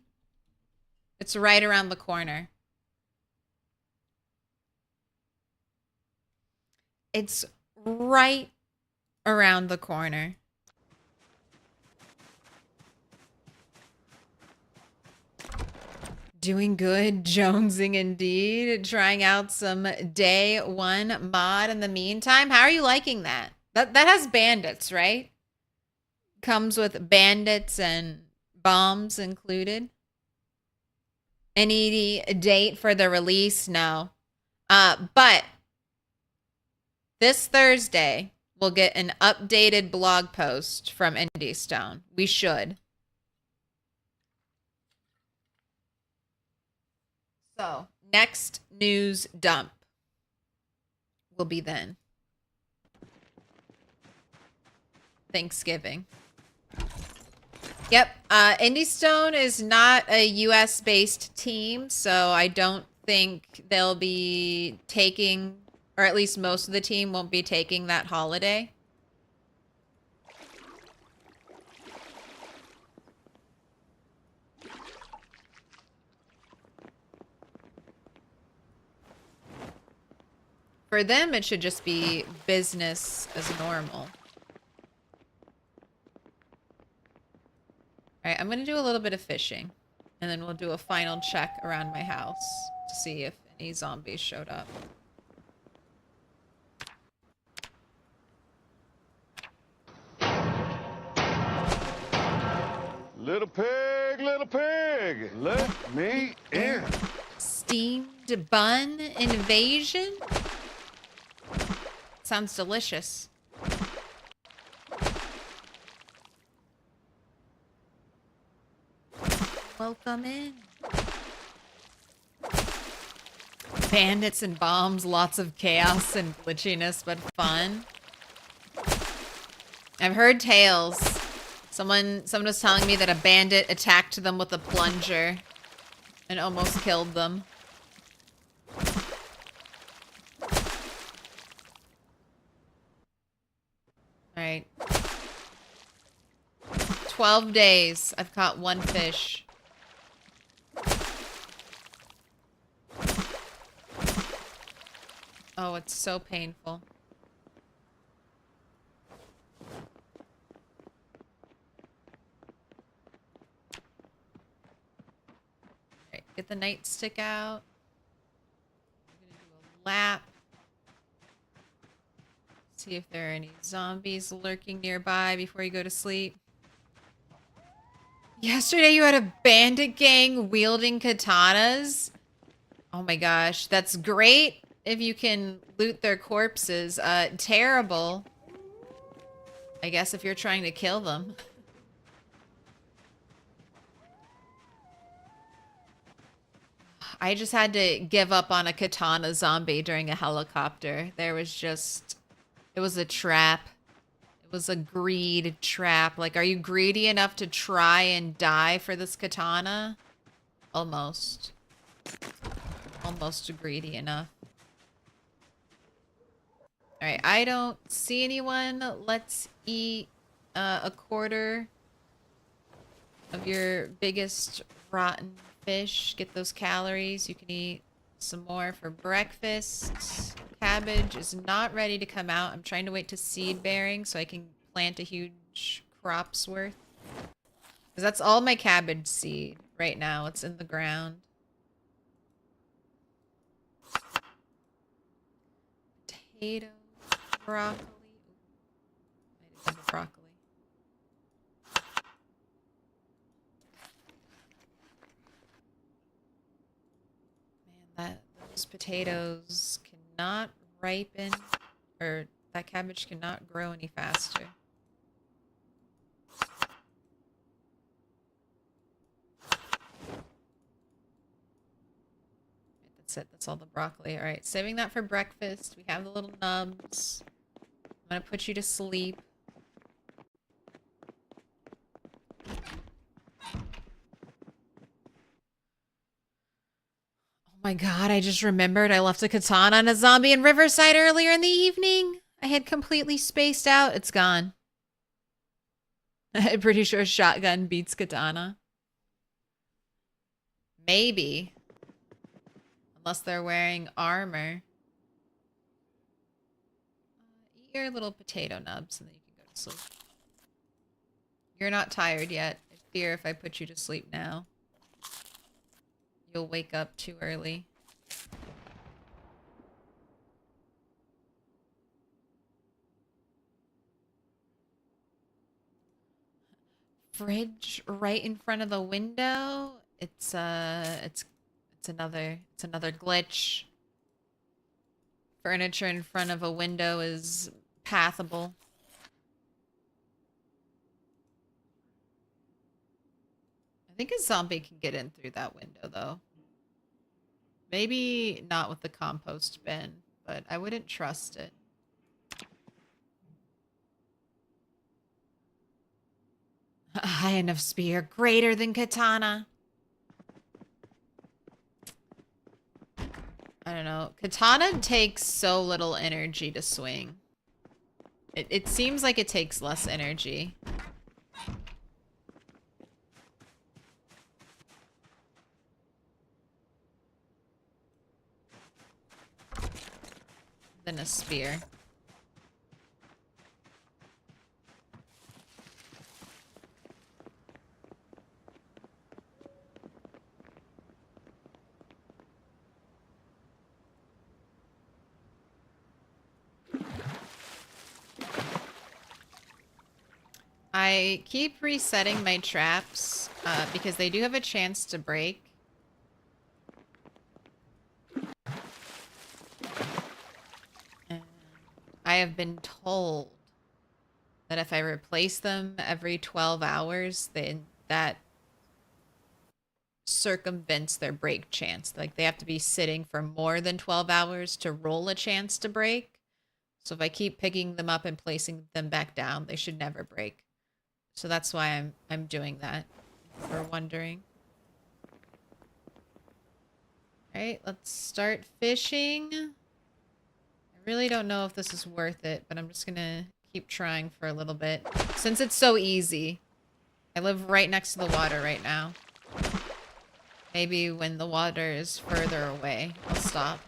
It's right around the corner. It's right around the corner. Doing good, jonesing indeed. Trying out some day one mod in the meantime. How are you liking that? That has bandits, right? Comes with bandits and bombs included. Any date for the release? No. But this Thursday, we'll get an updated blog post from Indie Stone. We should. So, next news dump will be then. Thanksgiving. Yep, Indie Stone is not a US-based team, so I don't think they'll be taking... Or at least most of the team won't be taking that holiday. For them, it should just be business as normal. All right, I'm going to do a little bit of fishing. And then we'll do a final check around my house to see if any zombies showed up. Little pig, let me in. Steamed bun invasion? Sounds delicious. Welcome in. Bandits and bombs, lots of chaos and glitchiness, but fun. I've heard tales. Someone was telling me that a bandit attacked them with a plunger And almost killed them. Alright. 12 days. I've caught 1 fish. Oh, it's so painful. Alright, get the nightstick out. I'm gonna do a lap. See if there are any zombies lurking nearby before you go to sleep. Yesterday you had a bandit gang wielding katanas? Oh my gosh, that's great if you can loot their corpses. Terrible, I guess, if you're trying to kill them. I just had to give up on a katana zombie during a helicopter. There was just... It was a trap. It was a greed trap. Like, are you greedy enough to try and die for this katana? Almost. Almost greedy enough. Alright, I don't see anyone. Let's eat a quarter of your biggest rotten fish. Get those calories. You can eat some more for breakfast. Cabbage is not ready to come out. I'm trying to wait to seed bearing so I can plant a huge crop's worth. Because that's all my cabbage seed right now. It's in the ground. Potato, broccoli. Ooh, might have been broccoli. Man, those potatoes cannot ripen, or that cabbage cannot grow any faster. That's it. That's all the broccoli. All right, saving that for breakfast. We have the little nubs. I'm gonna put you to sleep. Oh my god, I just remembered I left a katana on a zombie in Riverside earlier in the evening. I had completely spaced out. It's gone. I'm pretty sure shotgun beats katana. Maybe. Unless they're wearing armor. Eat your little potato nubs and then you can go to sleep. You're not tired yet. I fear if I put you to sleep now, you'll wake up too early. Fridge right in front of the window. It's another glitch. Furniture in front of a window is pathable. I think a zombie can get in through that window though. Maybe not with the compost bin, but I wouldn't trust it. A high enough spear, greater than katana. I don't know. Katana takes so little energy to swing. It seems like it takes less energy. Than a spear. I keep resetting my traps because they do have a chance to break. And I have been told that if I replace them every 12 hours, then that circumvents their break chance. Like, they have to be sitting for more than 12 hours to roll a chance to break. So if I keep picking them up and placing them back down, they should never break. So that's why I'm doing that, if you're wondering. Alright, let's start fishing. I really don't know if this is worth it, but I'm just gonna keep trying for a little bit. Since it's so easy. I live right next to the water right now. Maybe when the water is further away, I'll stop.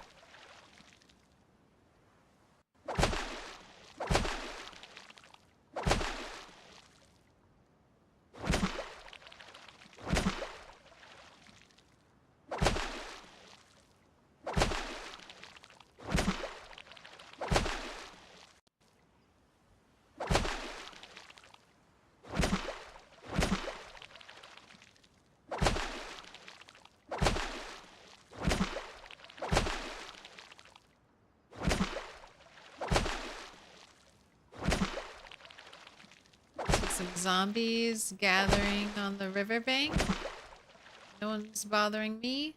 Some zombies gathering on the riverbank. No one's bothering me.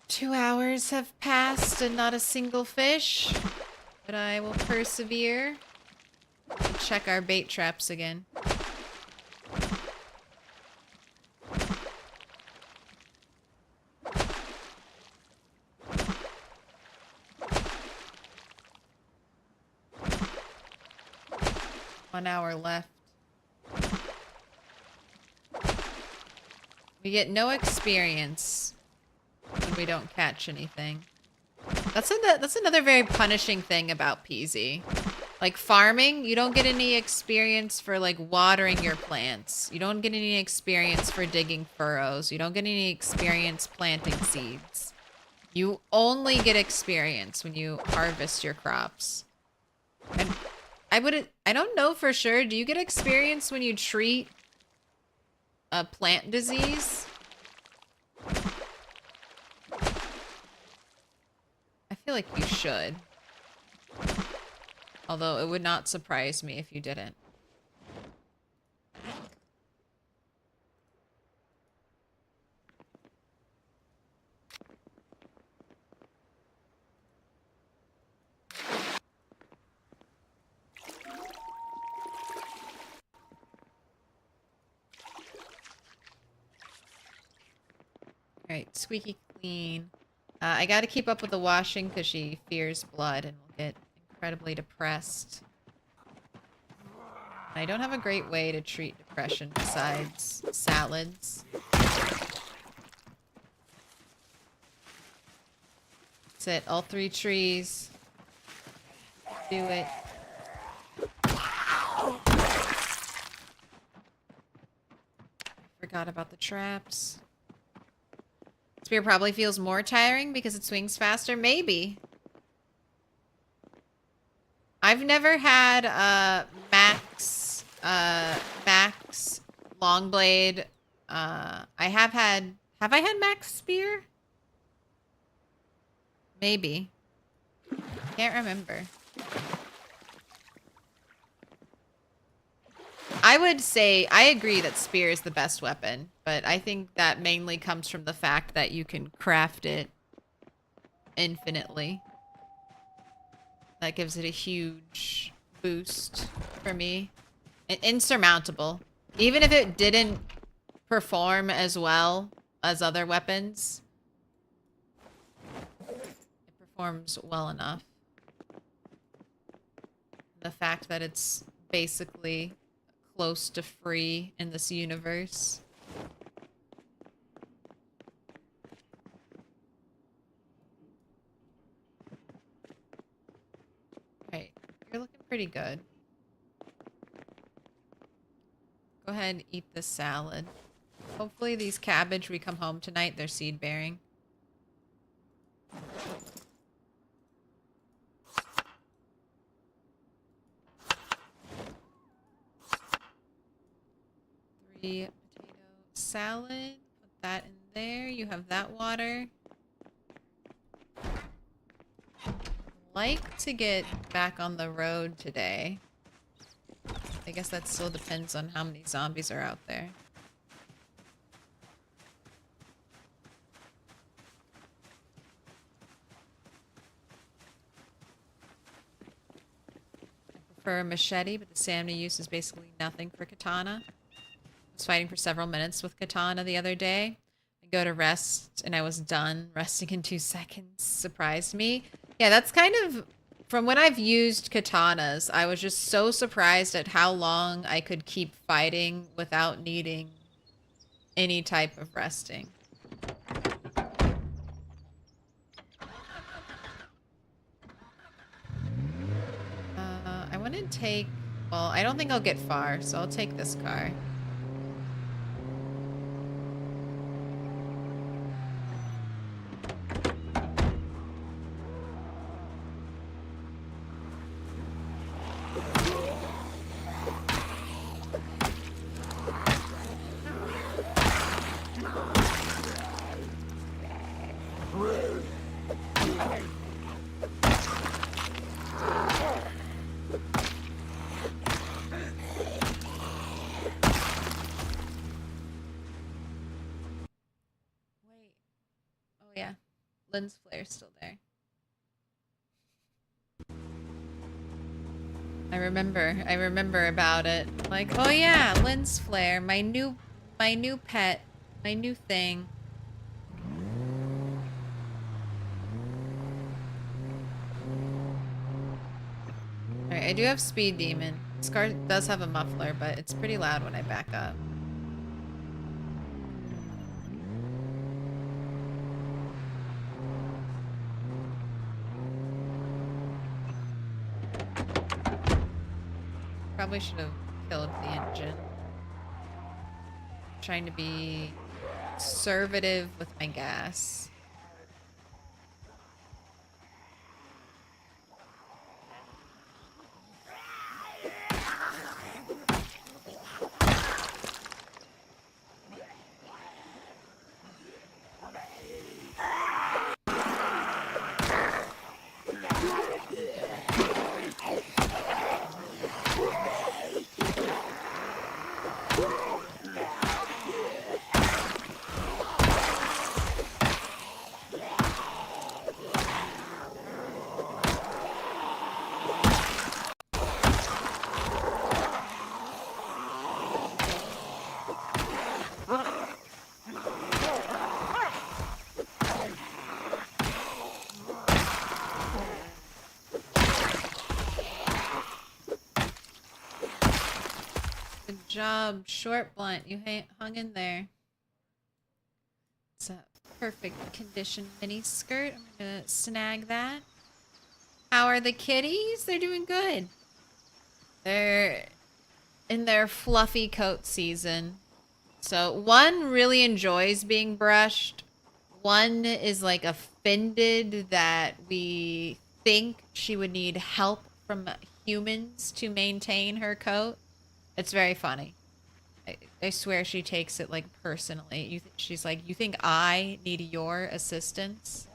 2 hours have passed and not a single fish. But I will persevere. We'll check our bait traps again. One hour left. We get no experience when we don't catch anything. That's another very punishing thing about PZ. Like farming, you don't get any experience for like watering your plants. You don't get any experience for digging furrows. You don't get any experience planting seeds. You only get experience when you harvest your crops. And I don't know for sure. Do you get experience when you treat a plant disease? I feel like you should. Although it would not surprise me if you didn't. Alright, squeaky clean. I gotta keep up with the washing because she fears blood and will get incredibly depressed. I don't have a great way to treat depression besides salads. That's it, all 3 trees. Do it. Forgot about the traps. Spear probably feels more tiring because it swings faster. Maybe. I've never had Max Longblade. I have I had Max Spear? Maybe. Can't remember. I would say, I agree that Spear is the best weapon, but I think that mainly comes from the fact that you can craft it infinitely. That gives it a huge boost for me. Insurmountable. Even if it didn't perform as well as other weapons, it performs well enough. The fact that it's basically close to free in this universe. Right, you're looking pretty good. Go ahead and eat the salad. Hopefully these cabbage we come home tonight, they're seed bearing. Potato salad. Put that in there. You have that water. I'd like to get back on the road today. I guess that still depends on how many zombies are out there. I prefer a machete, but the stamina use is basically nothing for katana. Was fighting for several minutes with katana the other day. go to rest and I was done resting in 2 seconds surprised me. Yeah, that's kind of from when I've used katanas, I was just so surprised at how long I could keep fighting without needing any type of resting. I want to take, well, I don't think I'll get far, so I'll take this car. Lens flare's still there. I remember about it. Like, oh yeah, lens flare, my new pet, my new thing. Alright, I do have speed demon. This car does have a muffler, but it's pretty loud when I back up. Probably should have killed the engine. I'm trying to be conservative with my gas. Good job, short blunt. You hung in there. It's a perfect condition mini skirt. I'm gonna snag that. How are the kitties? They're doing good. They're in their fluffy coat season. So one really enjoys being brushed. One is like offended that we think she would need help from humans to maintain her coat. It's very funny. I swear she takes it like personally. She's like, you think I need your assistance?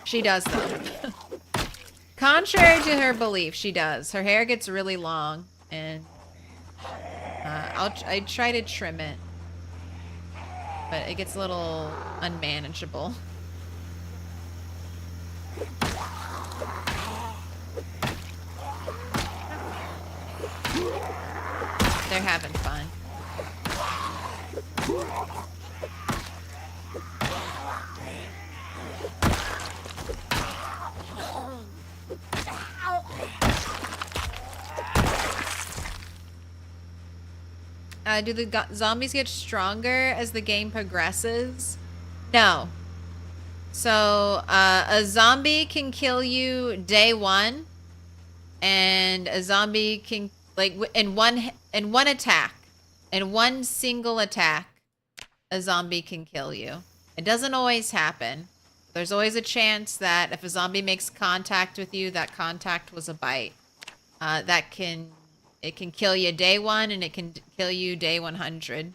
She does though. Contrary to her belief, she does. Her hair gets really long, and I try to trim it, but it gets a little unmanageable. They're having fun. Do the zombies get stronger as the game progresses? No. So, a zombie can kill you day one, and a zombie can, like, in one attack, in one single attack, a zombie can kill you. It doesn't always happen. There's always a chance that if a zombie makes contact with you, that contact was a bite. It can kill you day one, and it can kill you day 100.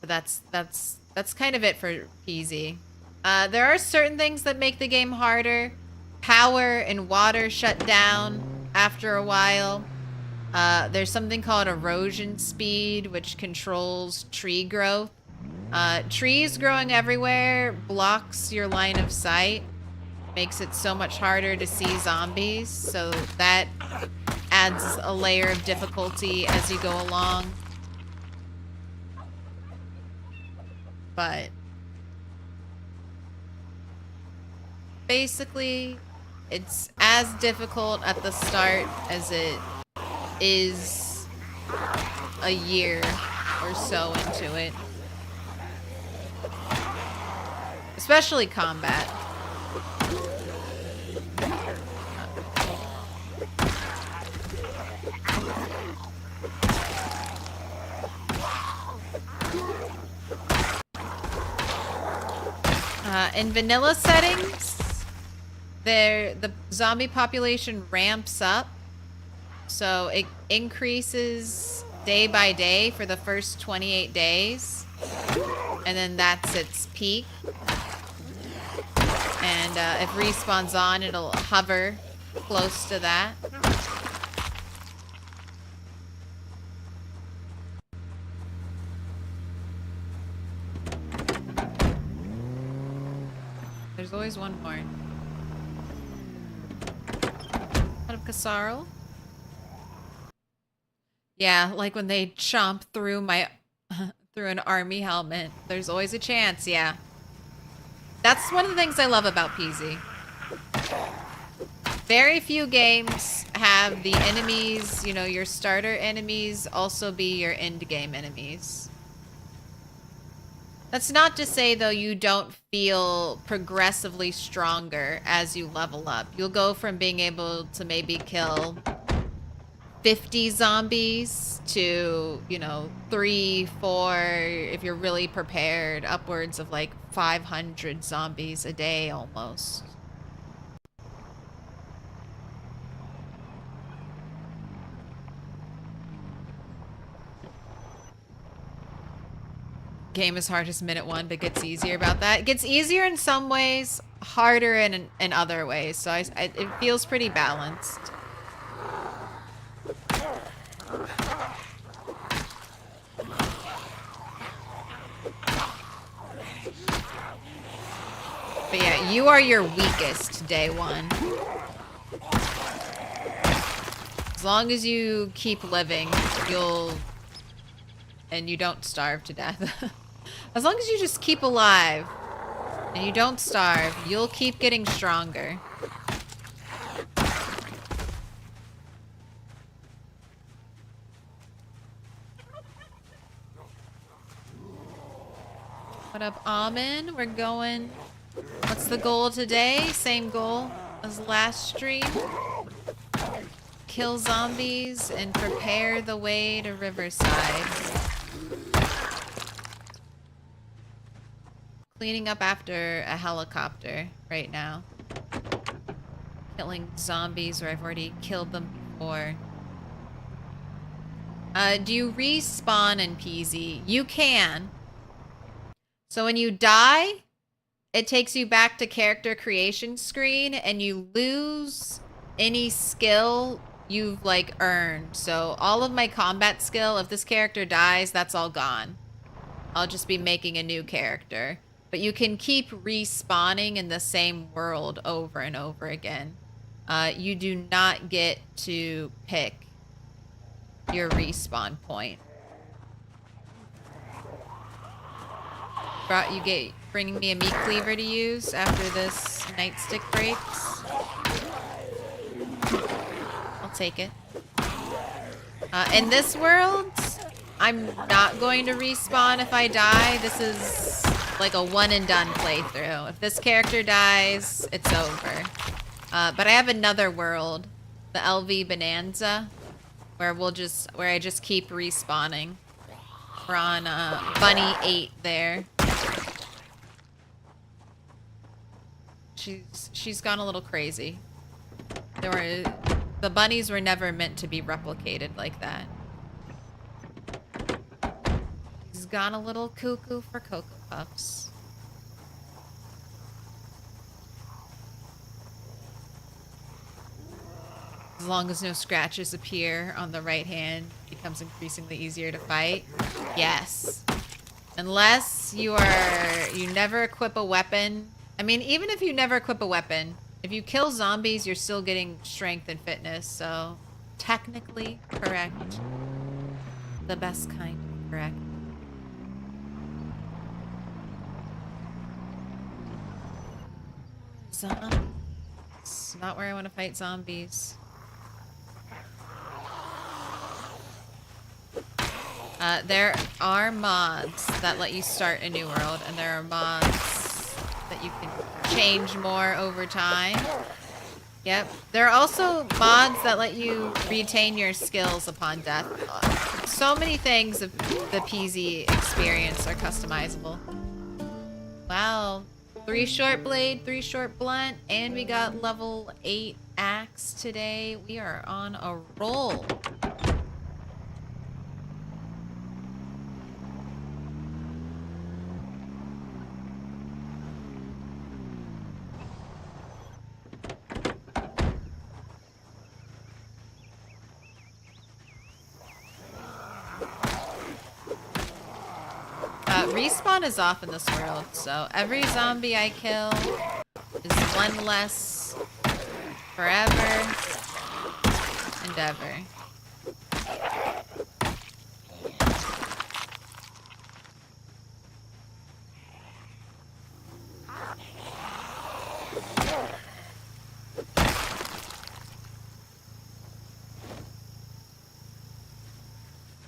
But that's kind of it for PZ. There are certain things that make the game harder. Power and water shut down after a while. There's something called erosion speed, which controls tree growth. Trees growing everywhere blocks your line of sight. makes it so much harder to see zombies, so that adds a layer of difficulty as you go along. But basically, it's as difficult at the start as it is a year or so into it. Especially combat. In vanilla settings, the zombie population ramps up, so it increases day by day for the first 28 days, and then that's its peak. And if respawn's on, it'll hover close to that. There's always one more. Out of Kasarl. Yeah, like when they chomp through my through an army helmet. There's always a chance, yeah. That's one of the things I love about PZ. Very few games have the enemies, you know, your starter enemies also be your end game enemies. That's not to say, though, you don't feel progressively stronger as you level up. You'll go from being able to maybe kill 50 zombies to, you know, 3, 4, if you're really prepared, upwards of like 500 zombies a day almost. Game is hardest minute 1, but gets easier about that. It gets easier in some ways, harder in other ways. So it feels pretty balanced. But yeah, you are your weakest day 1. As long as you keep living, and you don't starve to death. As long as you just keep alive and you don't starve, you'll keep getting stronger. What up, Amin? We're going... What's the goal today? Same goal as last stream. Kill zombies and prepare the way to Riverside. Cleaning up after a helicopter right now. Killing zombies where I've already killed them before. Do you respawn in PZ? You can. So when you die, it takes you back to character creation screen and you lose any skill you've like earned. So all of my combat skill, if this character dies, that's all gone. I'll just be making a new character. But you can keep respawning in the same world over and over again. You do not get to pick your respawn point. Bringing me a meat cleaver to use after this nightstick breaks. I'll take it. In this world, I'm not going to respawn if I die. This is like a one and done playthrough. If this character dies, it's over. But I have another world, the LV Bonanza, where I just keep respawning. We're on Bunny 8 there. She's gone a little crazy. The bunnies were never meant to be replicated like that. She's gone a little cuckoo for Cocoa Puffs. As long as no scratches appear on the right hand, it becomes increasingly easier to fight. Yes. Unless you never equip a weapon. I mean, even if you never equip a weapon, If you kill zombies, you're still getting strength and fitness, so technically correct. The best kind of correct. Zombies. Not where I want to fight zombies. There are mods that let you start a new world, and there are mods that you can change more over time. Yep. There are also mods that let you retain your skills upon death. So many things of the PZ experience are customizable. Wow. 3 short blade, 3 short blunt, and we got level 8 axe today. We are on a roll. Respawn is off in this world, so every zombie I kill is one less forever and ever.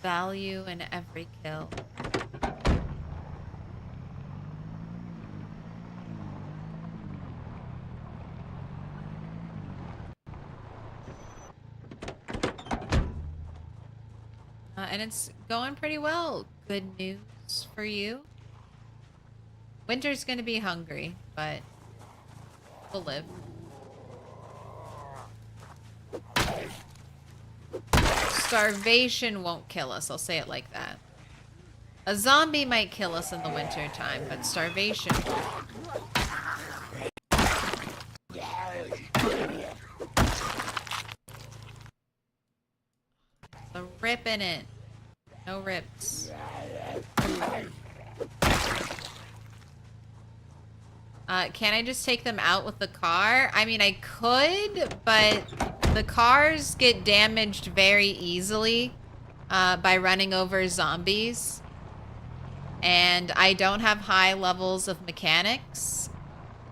Value in every kill. And it's going pretty well. Good news for you. Winter's gonna be hungry, but we'll live. Starvation won't kill us, I'll say it like that. A zombie might kill us in the winter time, but starvation won't. The rip in it. No rips. Can I just take them out with the car? I mean, I could, but the cars get damaged very easily by running over zombies. And I don't have high levels of mechanics.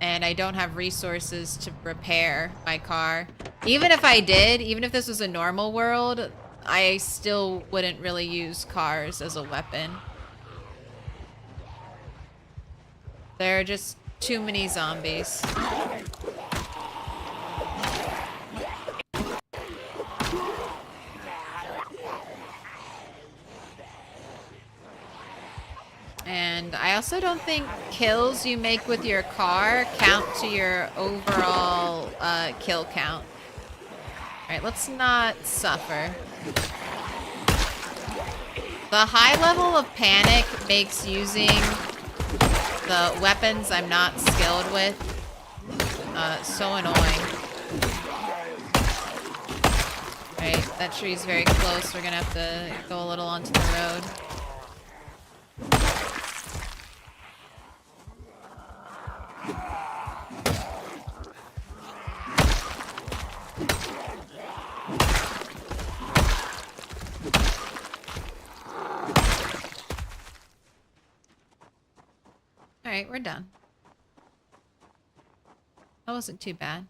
And I don't have resources to repair my car. Even if I did, even if this was a normal world, I still wouldn't really use cars as a weapon. There are just too many zombies. And I also don't think kills you make with your car count to your overall kill count. Alright, let's not suffer. The high level of panic makes using the weapons I'm not skilled with so annoying. Alright, that tree's very close. We're gonna have to go a little onto the road. Alright, we're done. That wasn't too bad.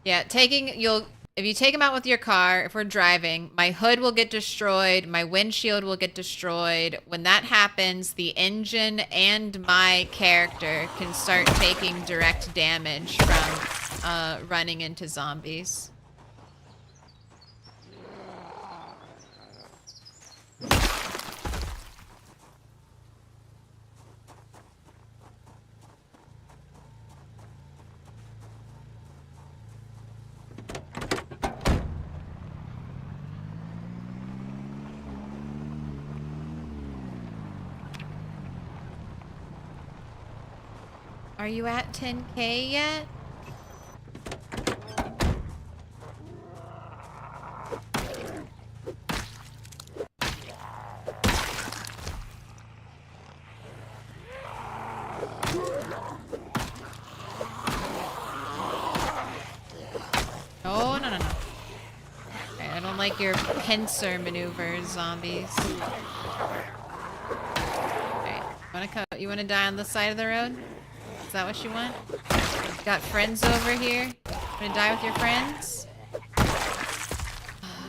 Yeah, if you take them out with your car, if we're driving, my hood will get destroyed, my windshield will get destroyed. When that happens, the engine and my character can start taking direct damage from running into zombies. Are you at 10K yet? Oh, no, no, no. Okay, I don't like your pincer maneuvers, zombies. Okay, you wanna die on this side of the road? Is that what you want? Got friends over here? Wanna die with your friends?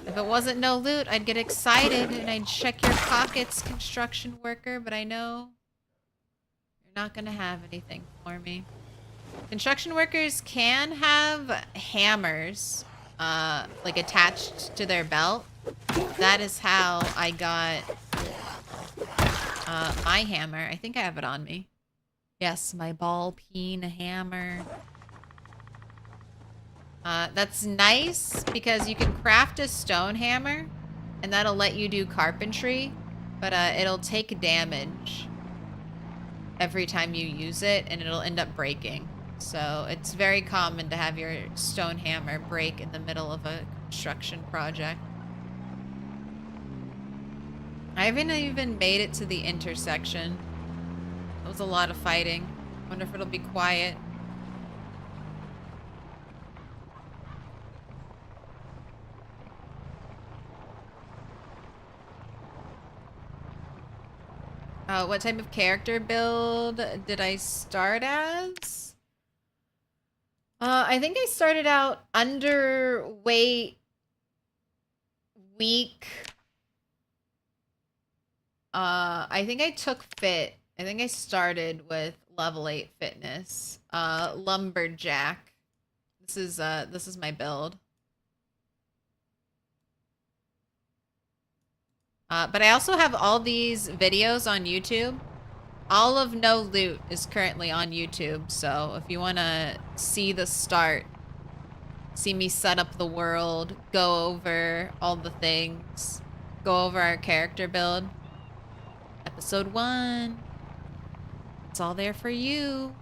If it wasn't no loot, I'd get excited and I'd check your pockets, construction worker, but I know you're not gonna have anything for me. Construction workers can have hammers, like attached to their belt. That is how I got, my hammer. I think I have it on me. Yes, my ball peen hammer. That's nice because you can craft a stone hammer and that'll let you do carpentry, but it'll take damage every time you use it and it'll end up breaking. So it's very common to have your stone hammer break in the middle of a construction project. I haven't even made it to the intersection. It was a lot of fighting. Wonder if it'll be quiet. What type of character build did I start as? I think I started out underweight, weak. I think I took fit. I think I started with level 8 fitness. Lumberjack. This is my build. But I also have all these videos on YouTube. All of No Loot is currently on YouTube, so if you want to see the start, see me set up the world, go over all the things, go over our character build, episode 1, it's all there for you.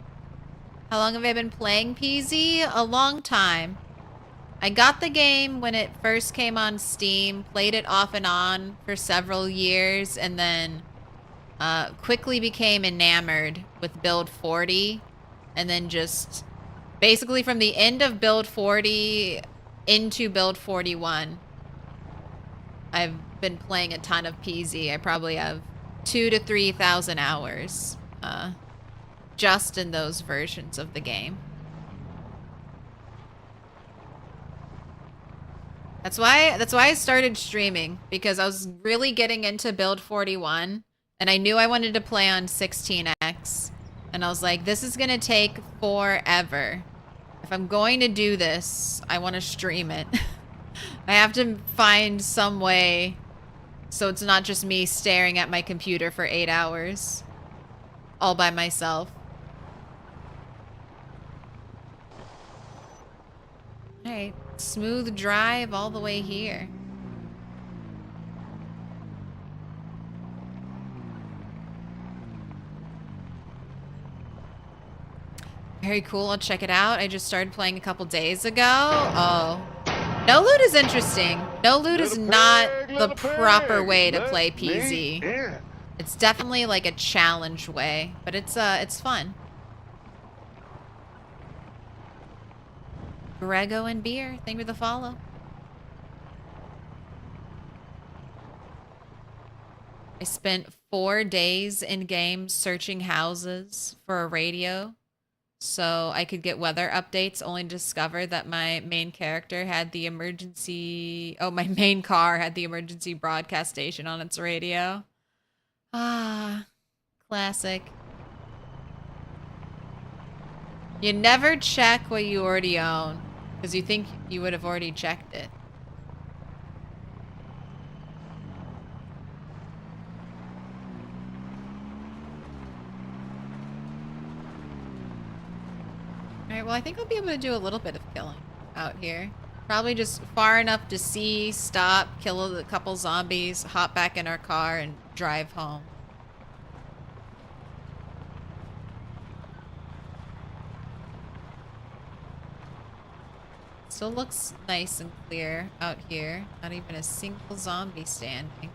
How long have I been playing PZ? A long time. I got the game when it first came on Steam, played it off and on for several years, and then quickly became enamored with Build 40, and then just basically from the end of Build 40 into Build 41, I've been playing a ton of PZ. I probably have 2,000 to 3,000 hours just in those versions of the game. That's why I started streaming, because I was really getting into Build 41 and I knew I wanted to play on 16x, and I was like, this is gonna take forever. If I'm going to do this, I want to stream it. I have to find some way so it's not just me staring at my computer for 8 hours all by myself. Alright, smooth drive all the way here. Very cool, I'll check it out. I just started playing a couple days ago. Oh. No Loot is interesting. No Loot is not the proper way to play PZ. It's definitely like a challenge way, but it's fun. Grego and Beer, thank you for the follow. I spent 4 days in game searching houses for a radio so I could get weather updates, only to discover that my main character had the emergency... Oh, my main car had the emergency broadcast station on its radio. Ah, classic. You never check what you already own, because you think you would have already checked it. Alright, well I think I'll be able to do a little bit of killing out here. Probably just far enough to see, stop, kill a couple zombies, hop back in our car, and drive home. Still looks nice and clear out here. Not even a single zombie standing.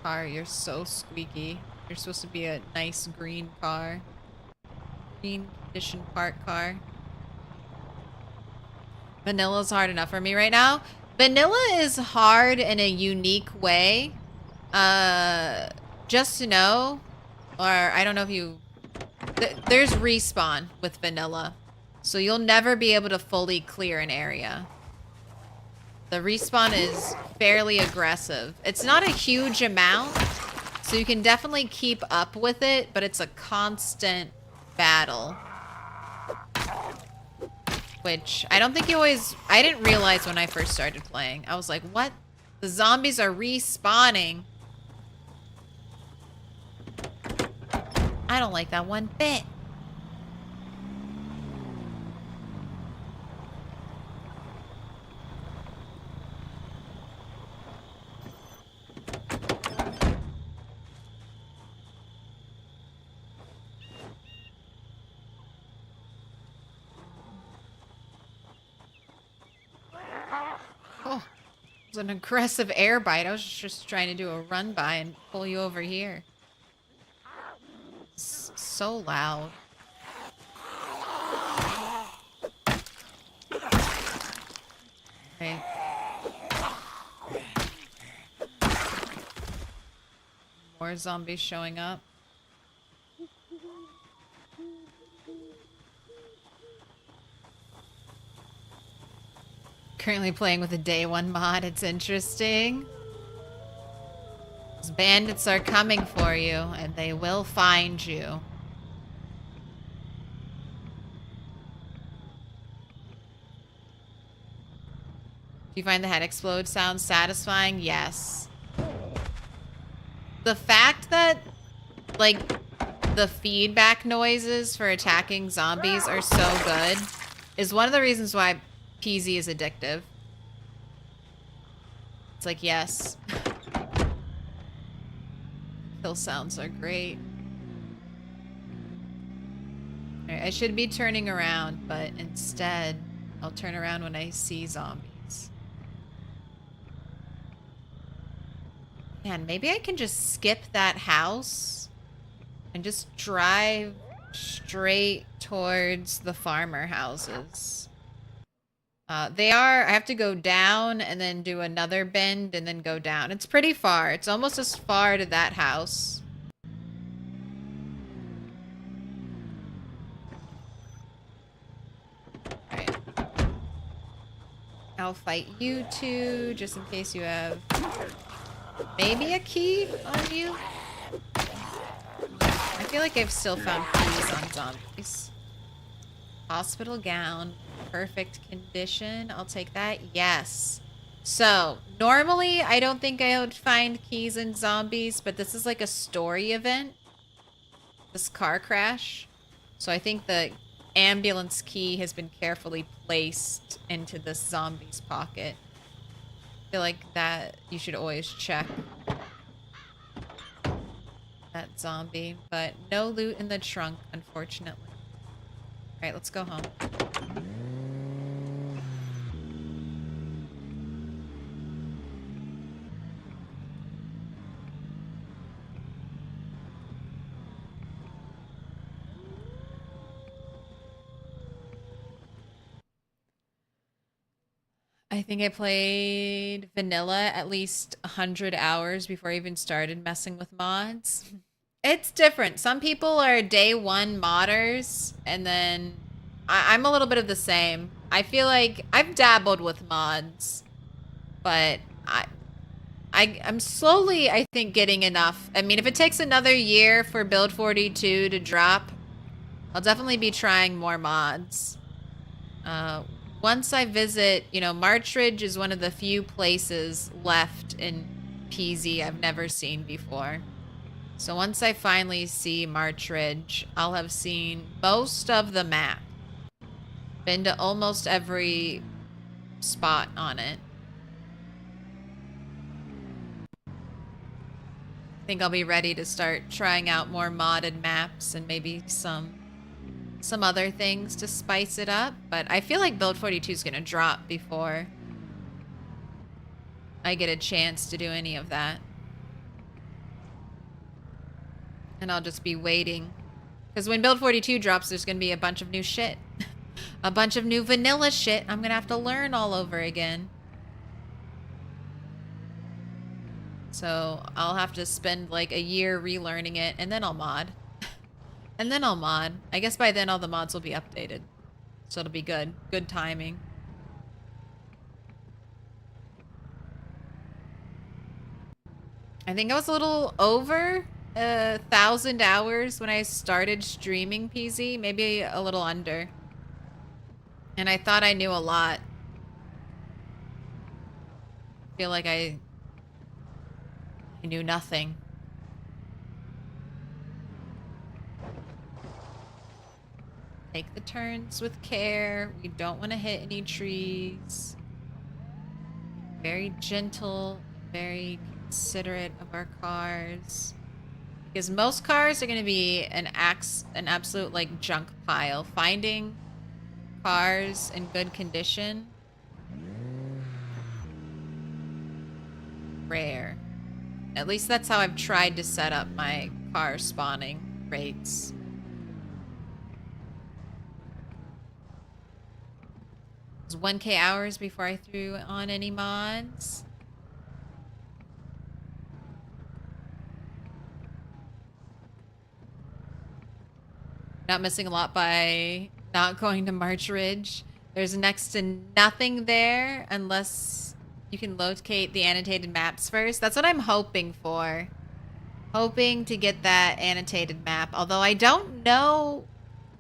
Car, you're so squeaky. There's supposed to be a nice green car. Green condition park car. Vanilla's hard enough for me right now. Vanilla is hard in a unique way. Just to know, or I don't know if you... there's respawn with vanilla. So you'll never be able to fully clear an area. The respawn is fairly aggressive. It's not a huge amount, so you can definitely keep up with it, but it's a constant battle. Which, I don't think you always... I didn't realize when I first started playing. I was like, what? The zombies are respawning. I don't like that one bit. Oh, it was an aggressive air bite. I was just trying to do a run by and pull you over here. It's so loud. Okay. More zombies showing up. Currently playing with a day one mod. It's interesting. Those bandits are coming for you, and they will find you. Do you find the head explode sound satisfying? Yes. The fact that, like, the feedback noises for attacking zombies are so good is one of the reasons why PZ is addictive. It's like, yes. Kill sounds are great. Alright, I should be turning around, but instead, I'll turn around when I see zombies. Man, maybe I can just skip that house and just drive straight towards the farmer houses. I have to go down and then do another bend and then go down. It's pretty far. It's almost as far to that house. Alright. I'll fight you two, just in case you have maybe a key on you. I feel like I've still found keys on zombies. Hospital gown. Perfect condition. I'll take that. Yes. So, normally, I don't think I would find keys in zombies, but this is like a story event. This car crash. So I think the ambulance key has been carefully placed into this zombie's pocket. I feel like that you should always check that zombie, but no loot in the trunk, unfortunately. Alright, let's go home. I think I played vanilla at least 100 hours before I even started messing with mods. It's different. Some people are day one modders, and then I'm a little bit of the same. I feel like I've dabbled with mods, but I'm slowly, I think, getting enough. I mean, if it takes another year for Build 42 to drop, I'll definitely be trying more mods. Once I visit, you know, Marchridge is one of the few places left in PZ I've never seen before. So once I finally see Marchridge, I'll have seen most of the map. Been to almost every spot on it. I think I'll be ready to start trying out more modded maps and maybe some other things to spice it up, but I feel like Build 42 is going to drop before I get a chance to do any of that. And I'll just be waiting. Because when Build 42 drops, there's going to be a bunch of new shit. A bunch of new vanilla shit I'm going to have to learn all over again. So I'll have to spend like a year relearning it, and then I'll mod. And then I'll mod. I guess by then all the mods will be updated. So it'll be good. Good timing. I think I was a little over 1,000 hours when I started streaming PZ. Maybe a little under. And I thought I knew a lot. I feel like I knew nothing. Take the turns with care. We don't want to hit any trees. Very gentle, very considerate of our cars. Because most cars are going to be an absolute like junk pile. Finding cars in good condition, rare. At least that's how I've tried to set up my car spawning rates. It was 1K hours before I threw on any mods. Not missing a lot by not going to March Ridge. There's next to nothing there unless you can locate the annotated maps first. That's what I'm hoping for. Hoping to get that annotated map. Although I don't know.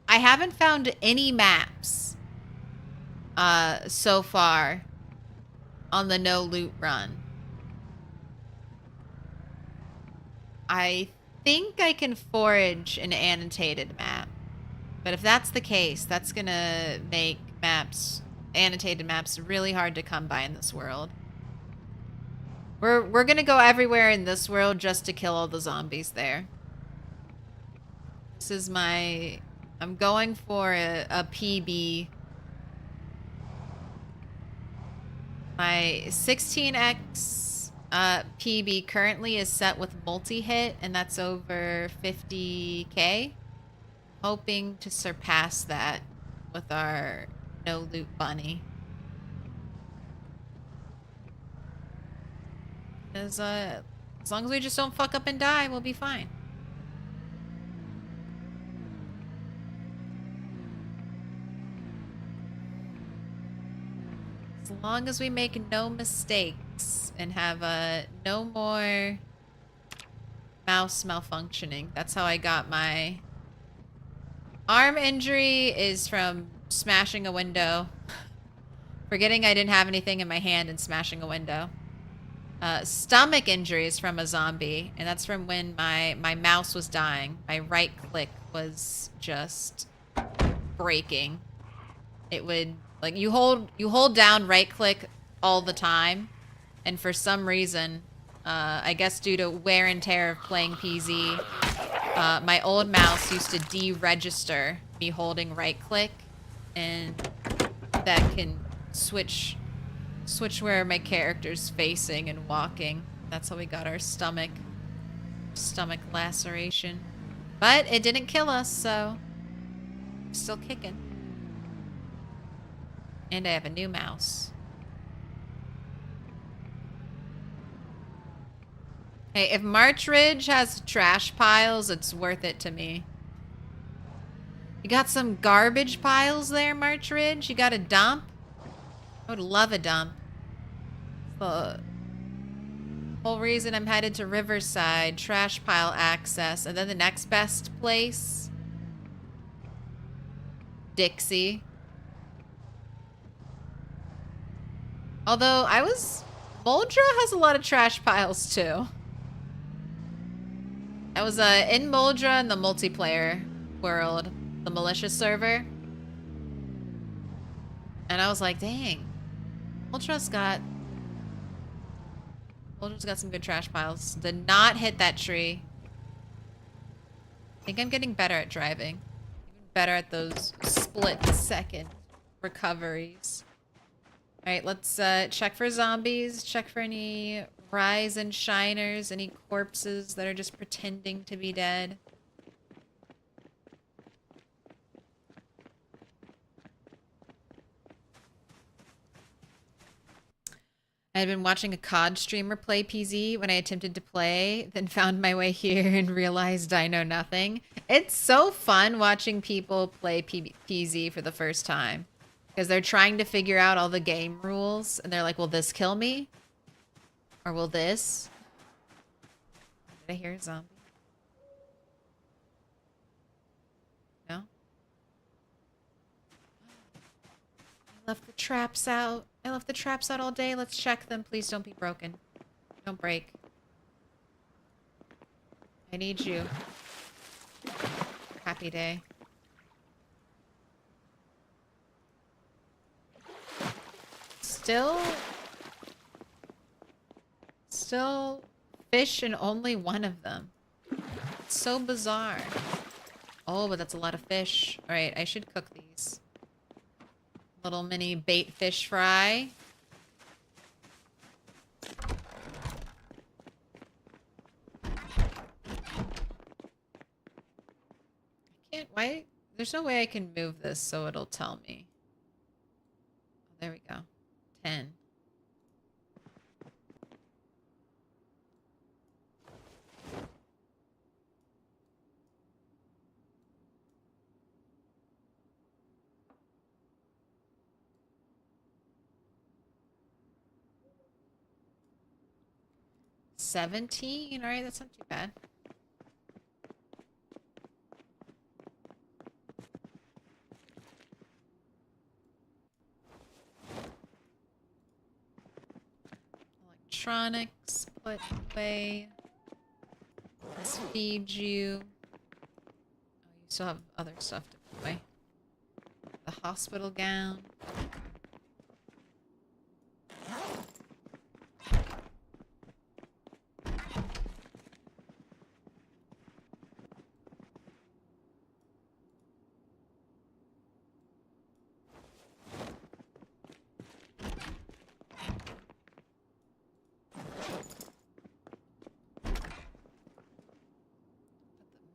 I haven't found any maps so far on the no loot run. I think I can forage an annotated map. But if that's the case, that's gonna make maps, annotated maps, really hard to come by in this world. We're gonna go everywhere in this world just to kill all the zombies there. This is my... I'm going for a PB. My 16x PB currently is set with multi-hit, and that's over 50k. Hoping to surpass that with our no loot bunny. As long as we just don't fuck up and die, we'll be fine. As long as we make no mistakes and have no more mouse malfunctioning. That's how I got my arm injury, is from smashing a window. Forgetting I didn't have anything in my hand and smashing a window. Stomach injury is from a zombie, and that's from when my mouse was dying. My right click was just breaking. It would, like, you hold down right click all the time, and for some reason, I guess due to wear and tear of playing PZ, my old mouse used to deregister me holding right click, and that can switch where my character's facing and walking. That's how we got our stomach laceration. But it didn't kill us, so we're still kicking. And I have a new mouse. Hey, if March Ridge has trash piles, it's worth it to me. You got some garbage piles there, March Ridge? You got a dump? I would love a dump. The whole reason I'm headed to Riverside, trash pile access, and then the next best place, Dixie. Although Moldra has a lot of trash piles too. I was in Moldra in the multiplayer world, the malicious server. And I was like, dang, Moldra's got some good trash piles. Did not hit that tree. I think I'm getting better at driving. Even better at those split-second recoveries. Alright, let's check for zombies, check for any rise and shiners, any corpses that are just pretending to be dead. I'd been watching a COD streamer play PZ when I attempted to play, then found my way here and realized I know nothing. It's so fun watching people play PZ for the first time. Because they're trying to figure out all the game rules, and they're like, will this kill me? Or will this? Did I hear a zombie? No? I left the traps out. I left the traps out all day. Let's check them. Please don't be broken. Don't break. I need you. Happy day. Still fish and only one of them. It's so bizarre. Oh, but that's a lot of fish. All right, I should cook these. Little mini bait fish fry. I can't, why? There's no way I can move this so it'll tell me. Oh, there we go. 10. $17. All right, that's not too bad. Electronics, put away. Let's feed you. Oh, you still have other stuff to put away. The hospital gown.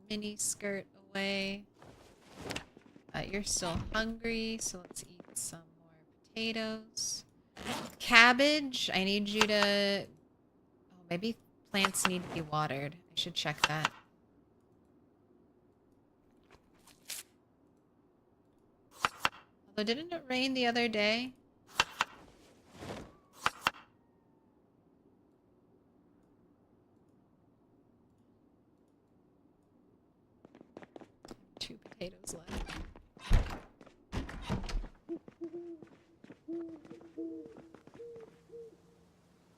Mini skirt away. You're still hungry, so let's eat some more potatoes. Cabbage, I need you to... Oh, maybe plants need to be watered. I should check that. Although, didn't it rain the other day? Two potatoes left.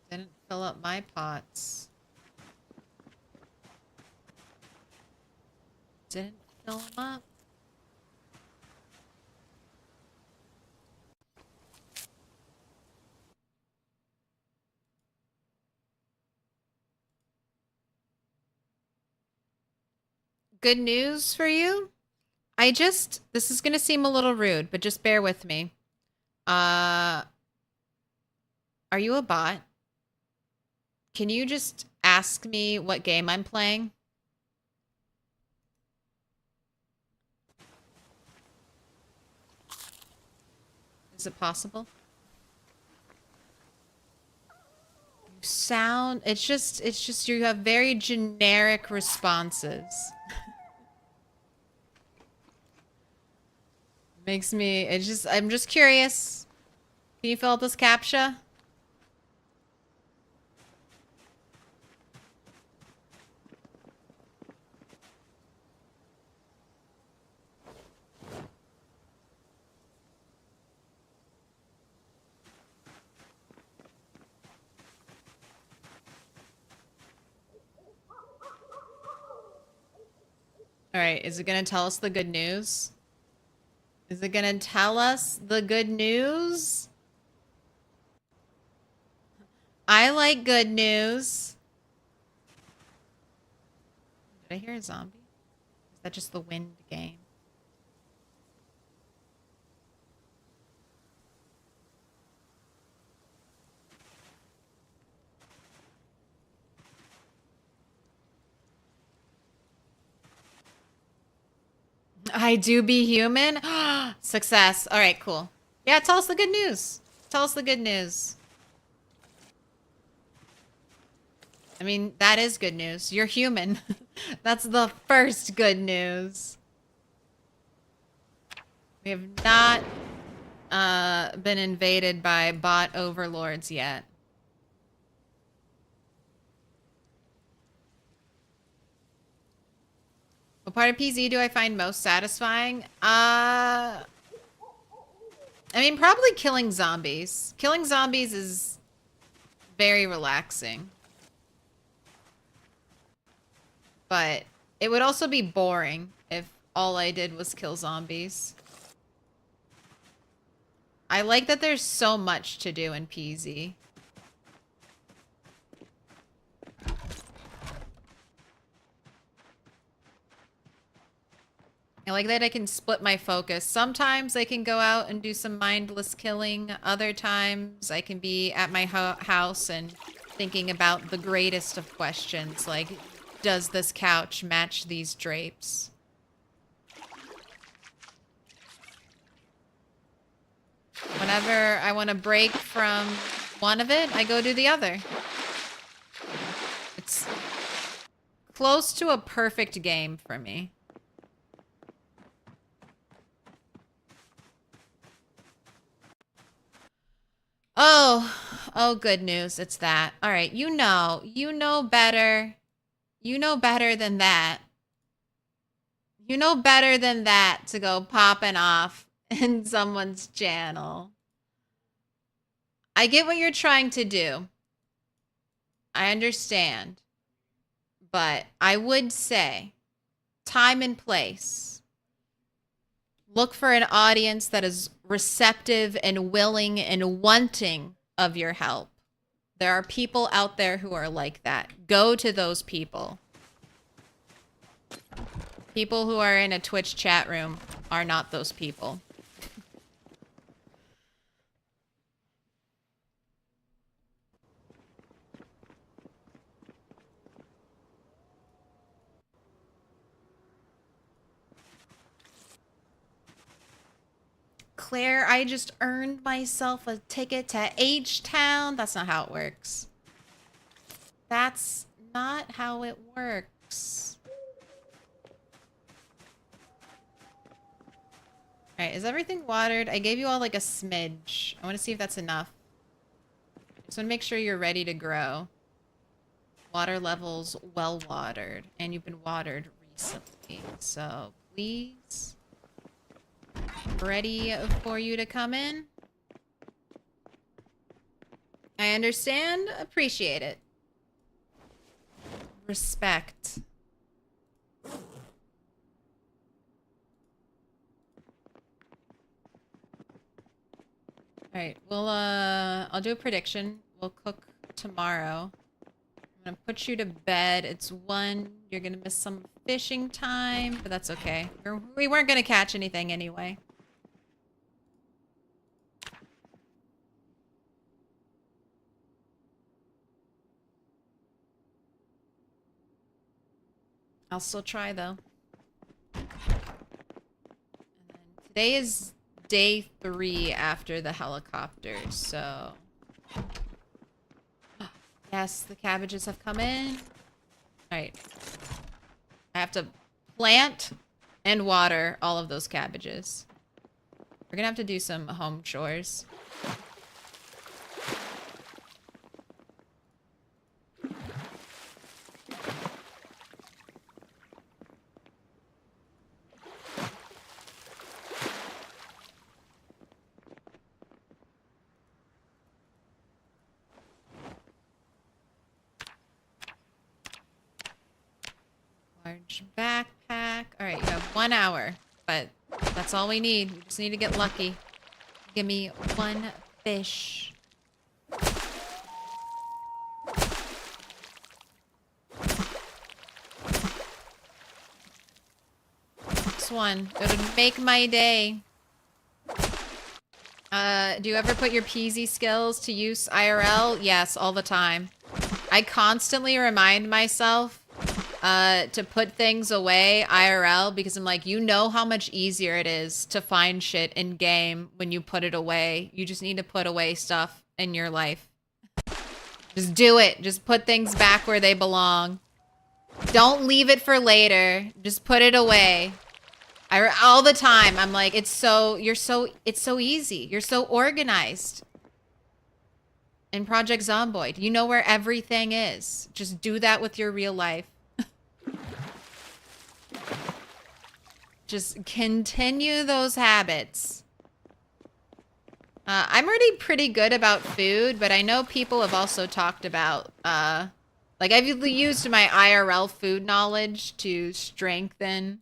Didn't fill up my pots. Didn't fill them up. Good news for you. This is going to seem a little rude, but just bear with me. Are you a bot? Can you just ask me what game I'm playing? Is it possible? You sound, it's just you have very generic responses. Makes me, I'm just curious. Can you fill out this CAPTCHA? All right, is it going to tell us the good news? Is it going to tell us the good news? I like good news. Did I hear a zombie? Is that just the wind game? I do be human? Success. All right, cool. Yeah, tell us the good news. Tell us the good news. I mean, that is good news. You're human. That's the first good news. We have not been invaded by bot overlords yet. What part of PZ do I find most satisfying? I mean, probably killing zombies. Killing zombies is very relaxing. But it would also be boring if all I did was kill zombies. I like that there's so much to do in PZ. I like that I can split my focus. Sometimes I can go out and do some mindless killing. Other times I can be at my house and thinking about the greatest of questions, like, does this couch match these drapes? Whenever I want to break from one of it, I go to the other. It's close to a perfect game for me. Oh, good news. It's that. All right, you know better. You know better than that. You know better than that to go popping off in someone's channel. I get what you're trying to do. I understand. But I would say, time and place. Look for an audience that is receptive and willing and wanting of your help. There are people out there who are like that. Go to those people. People who are in a Twitch chat room are not those people. Claire, I just earned myself a ticket to H-Town. That's not how it works. That's not how it works. All right, is everything watered? I gave you all like a smidge. I want to see if that's enough. Just want to make sure you're ready to grow. Water levels well watered, and you've been watered recently. So please, ready for you to come in. I understand, appreciate it. Respect. All right, well, I'll do a prediction. We'll cook tomorrow. I'm gonna put you to bed. It's 1. You're gonna miss some fishing time, but that's okay. We weren't gonna catch anything anyway. I'll still try, though. And then today is day 3 after the helicopters, so... Yes, the cabbages have come in. Alright. I have to plant and water all of those cabbages. We're gonna have to do some home chores. Large backpack. Alright, you have 1 hour, but that's all we need. We just need to get lucky. Give me 1 fish. This one. It would make my day. Do you ever put your PZ skills to use IRL? Yes, all the time. I constantly remind myself to put things away IRL because I'm like, you know how much easier it is to find shit in game when you put it away. You just need to put away stuff in your life. Just do it. Just put things back where they belong. Don't leave it for later. Just put it away. All the time, I'm like, it's so easy. You're so organized. In Project Zomboid, you know where everything is. Just do that with your real life. Just continue those habits. I'm already pretty good about food, but I know people have also talked about, like I've used my IRL food knowledge to strengthen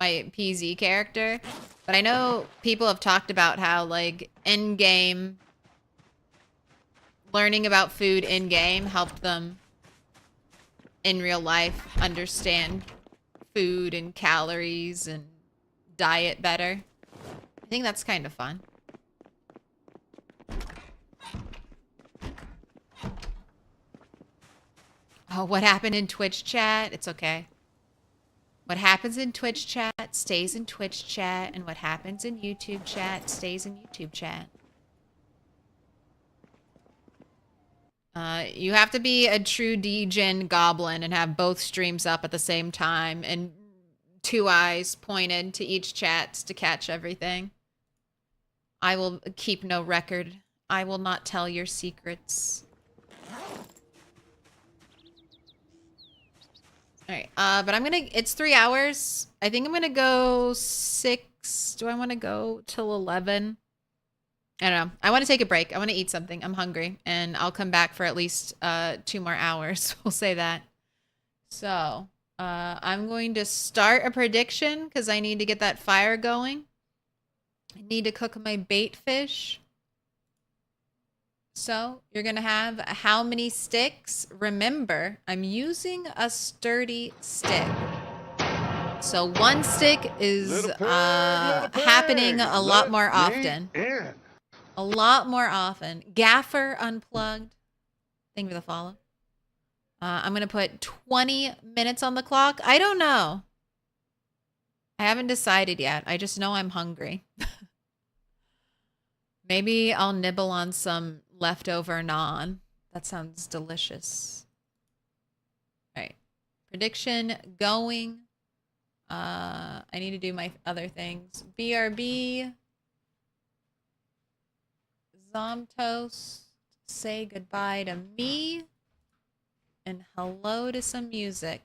my PZ character. But I know people have talked about how, like, in-game, learning about food in-game helped them in real life understand food and calories and diet better. I think that's kind of fun. Oh, what happened in Twitch chat? It's okay. What happens in Twitch chat stays in Twitch chat, and what happens in YouTube chat stays in YouTube chat. You have to be a true degen goblin and have both streams up at the same time and 2 eyes pointed to each chat to catch everything. I will keep no record. I will not tell your secrets. Alright, but it's 3 hours. I think I'm gonna go 6. Do I want to go till 11? I don't know. I want to take a break. I want to eat something. I'm hungry. And I'll come back for at least 2 more hours. We'll say that. So, I'm going to start a prediction because I need to get that fire going. I need to cook my bait fish. So, you're going to have how many sticks? Remember, I'm using a sturdy stick. So 1 stick is happening a lot more often. A lot more often. Gaffer Unplugged. Thank you for the follow. I'm going to put 20 minutes on the clock. I don't know. I haven't decided yet. I just know I'm hungry. Maybe I'll nibble on some leftover naan. That sounds delicious. All right. Prediction going. I need to do my other things. BRB. Zomtoast. Say goodbye to me. And hello to some music.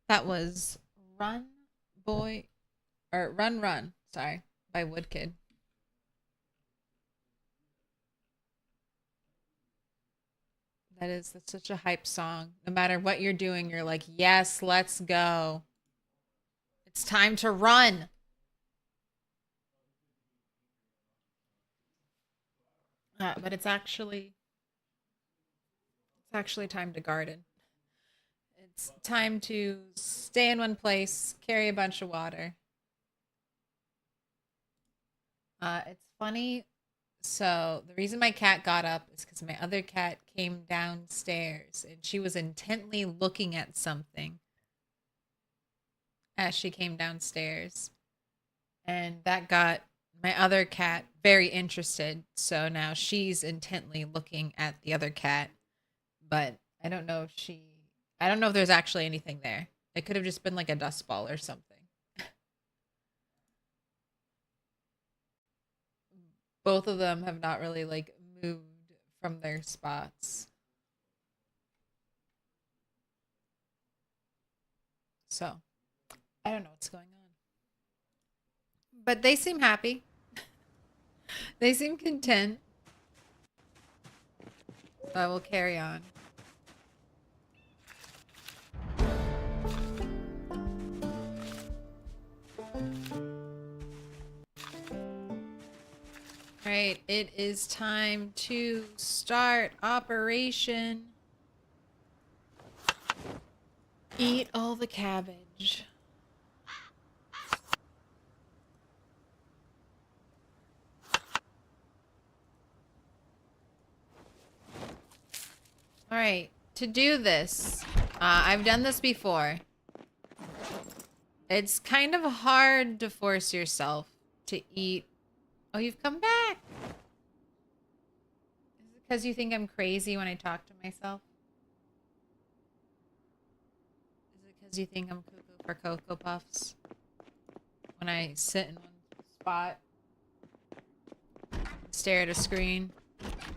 That was Run Boy, or Run Run, sorry, by Woodkid. That's such a hype song. No matter what you're doing, you're like, yes, let's go. It's time to run. But it's actually time to garden. It's time to stay in one place, carry a bunch of water. It's funny. So the reason my cat got up is because my other cat came downstairs and she was intently looking at something as she came downstairs. And that got my other cat very interested. So now she's intently looking at the other cat. But I don't know if there's actually anything there. It could have just been like a dust ball or something. Both of them have not really like moved from their spots. So, I don't know what's going on. But they seem happy. They seem content. So I will carry on. All right, it is time to start Operation Eat All the Cabbage. All right, to do this, I've done this before. It's kind of hard to force yourself to eat. Oh, you've come back. Is it because you think I'm crazy when I talk to myself? Is it because you think I'm cuckoo for Cocoa Puffs? When I sit in one spot, stare at a screen,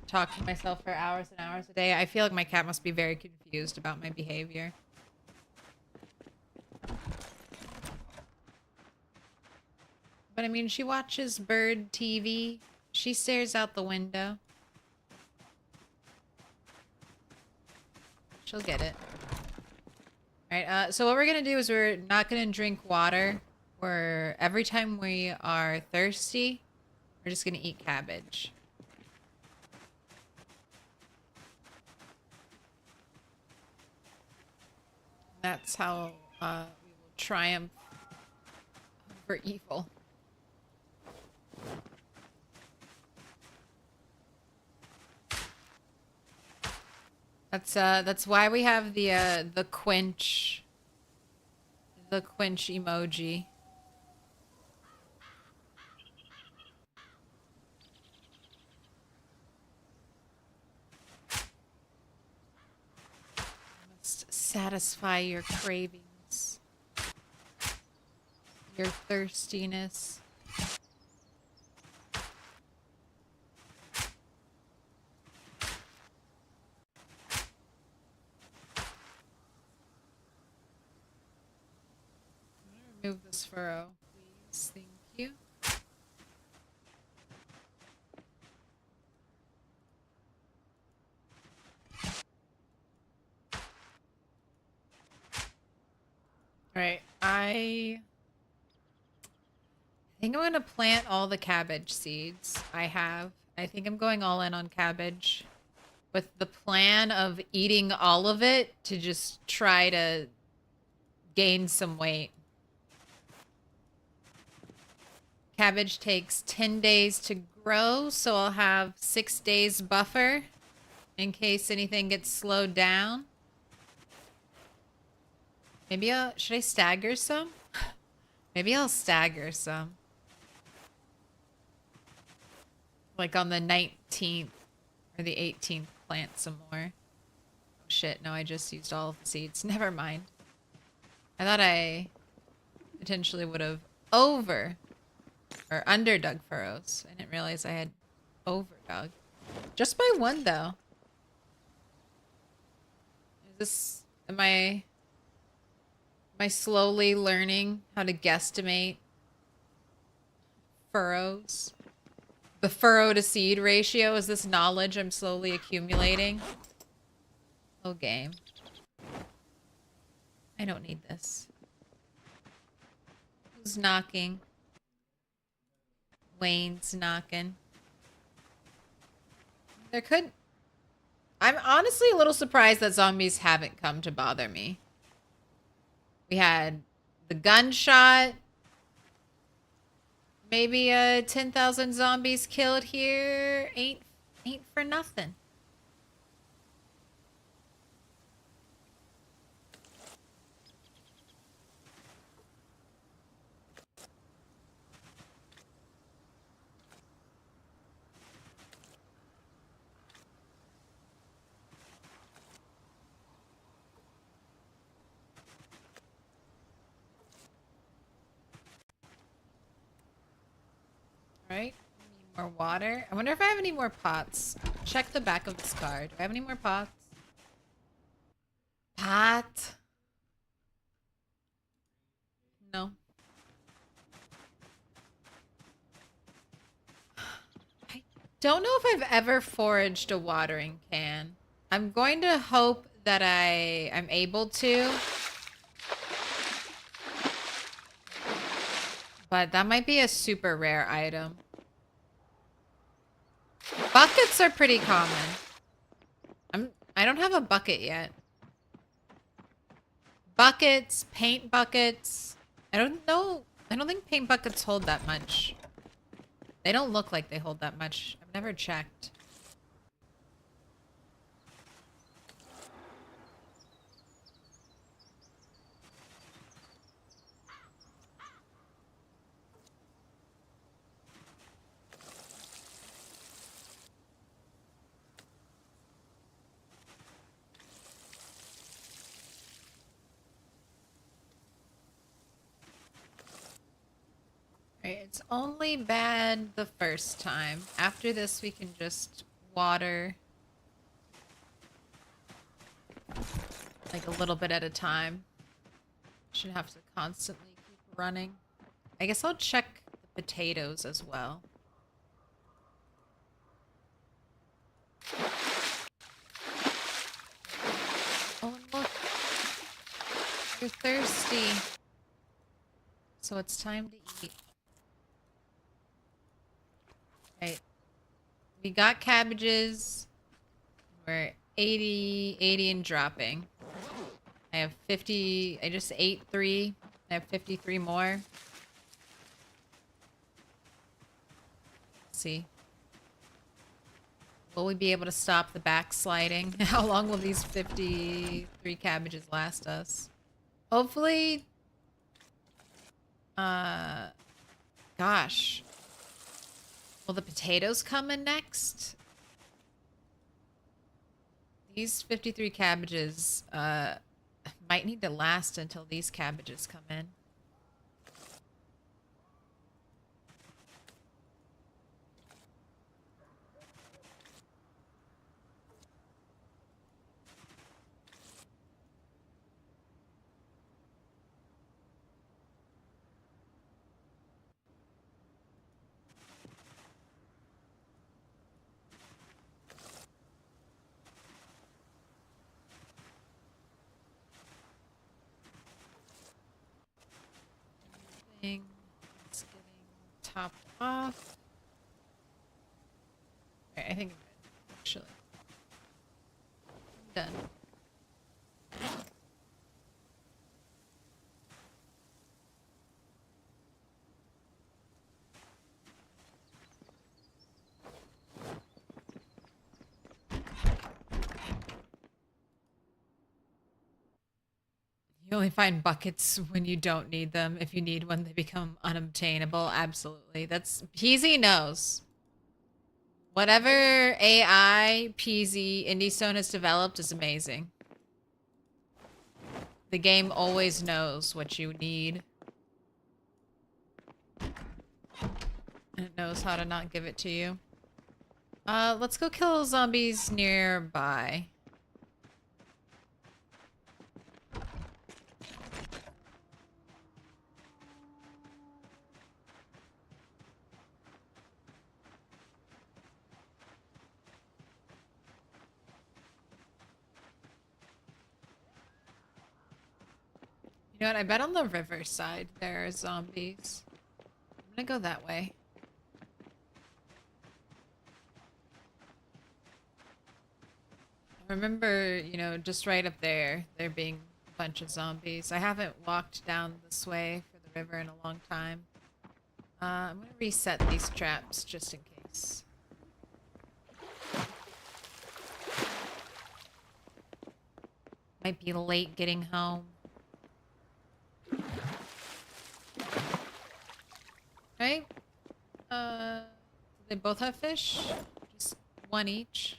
talk to myself for hours and hours a day. I feel like my cat must be very confused about my behavior. But I mean, she watches bird TV. She stares out the window. She'll get it. Alright, so what we're gonna do is we're not gonna drink water. Every time we are thirsty, we're just gonna eat cabbage. That's how we will triumph over evil. That's why we have the quench emoji. Must satisfy your cravings, your thirstiness. Remove this furrow, please. Thank you. Alright, I think I'm gonna plant all the cabbage seeds I have. I think I'm going all in on cabbage with the plan of eating all of it to just try to gain some weight. Cabbage takes 10 days to grow, so I'll have 6 days buffer in case anything gets slowed down. Maybe should I stagger some? Maybe I'll stagger some. Like on the 19th or the 18th, plant some more. Oh shit, no, I just used all of the seeds. Never mind. I thought I potentially would have underdug furrows. I didn't realize I had overdug. Just by one, though. Am I Am I slowly learning how to guesstimate furrows? The furrow to seed ratio, is this knowledge I'm slowly accumulating? Oh, game. I don't need this. Who's knocking? Wayne's knocking. There could... I'm honestly a little surprised that zombies haven't come to bother me. We had the gunshot. Maybe 10,000 zombies killed here. Ain't for nothing. Right? Need more water. I wonder if I have any more pots. Check the back of this card. Do I have any more pots? Pot? No. I don't know if I've ever foraged a watering can. I'm going to hope that I'm able to. But that might be a super rare item. Buckets are pretty common. I don't have a bucket yet. Buckets, paint buckets. I don't know. I don't think paint buckets hold that much. They don't look like they hold that much. I've never checked. Right, it's only bad the first time. After this, we can just water like a little bit at a time. Shouldn't have to constantly keep running. I guess I'll check the potatoes as well. Oh, and look. You're thirsty. So it's time to eat. Right. We got cabbages. We're 80 and dropping. I have 50. I just ate 3. I have 53 more. Let's see. Will we be able to stop the backsliding? How long will these 53 cabbages last us? Hopefully. Gosh. Will the potatoes come in next? These 53 cabbages might need to last until these cabbages come in. It's getting topped off. Okay, I think I'm good, actually. I'm done. You only find buckets when you don't need them. If you need one, they become unobtainable. Absolutely. That's... Peasy knows. Whatever AI Peasy Indie Stone has developed is amazing. The game always knows what you need. And it knows how to not give it to you. Let's go kill zombies nearby. You know what? I bet on the riverside there are zombies. I'm gonna go that way. I remember, you know, just right up there being a bunch of zombies. I haven't walked down this way for the river in a long time. I'm gonna reset these traps just in case. Might be late getting home. Right? Do they both have fish? Just one each?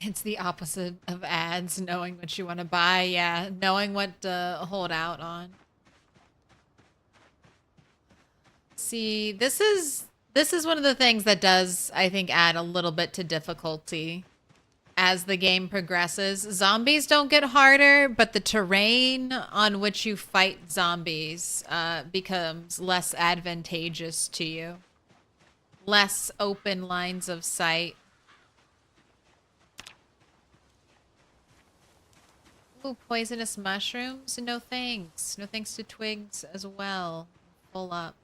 It's the opposite of ads, knowing what you want to buy. Yeah, knowing what to hold out on. See, this is one of the things that does, I think, add a little bit to difficulty as the game progresses. Zombies don't get harder, but the terrain on which you fight zombies becomes less advantageous to you. Less open lines of sight. Ooh, poisonous mushrooms? No thanks. No thanks to twigs as well. Full up.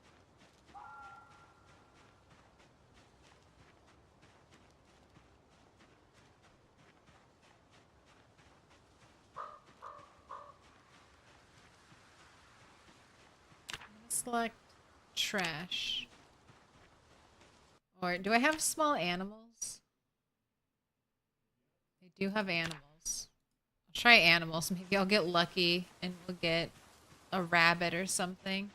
Select trash. Or do I have small animals? I do have animals. I'll try animals. Maybe I'll get lucky and we'll get a rabbit or something.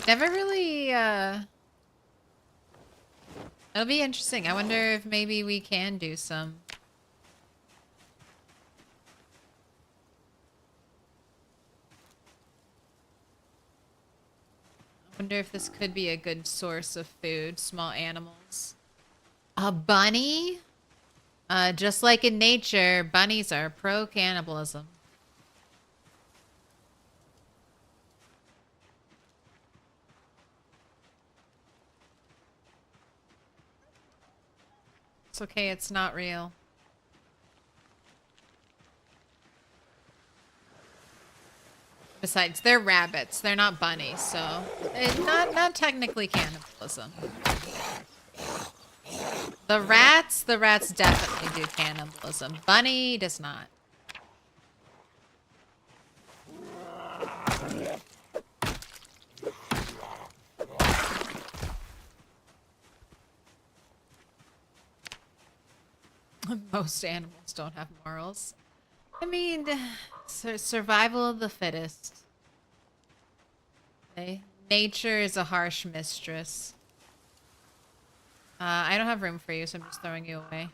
Never really, it'll be interesting. I wonder if maybe we can do some. I wonder if this could be a good source of food. Small animals. A bunny? Just like in nature, bunnies are pro-cannibalism. It's okay, it's not real. Besides, they're rabbits. They're not bunnies, so it's not technically cannibalism. The rats definitely do cannibalism. Bunny does not. Most animals don't have morals. I mean, survival of the fittest. Okay. Nature is a harsh mistress. I don't have room for you, so I'm just throwing you away.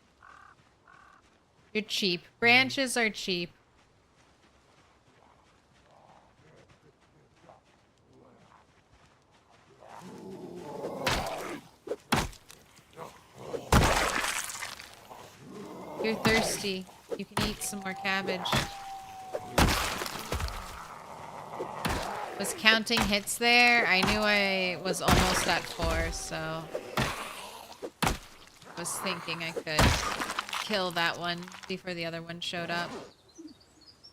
You're cheap. Branches are cheap. You're thirsty. You can eat some more cabbage. Was counting hits there? I knew I was almost at 4, so I was thinking I could kill that one before the other one showed up.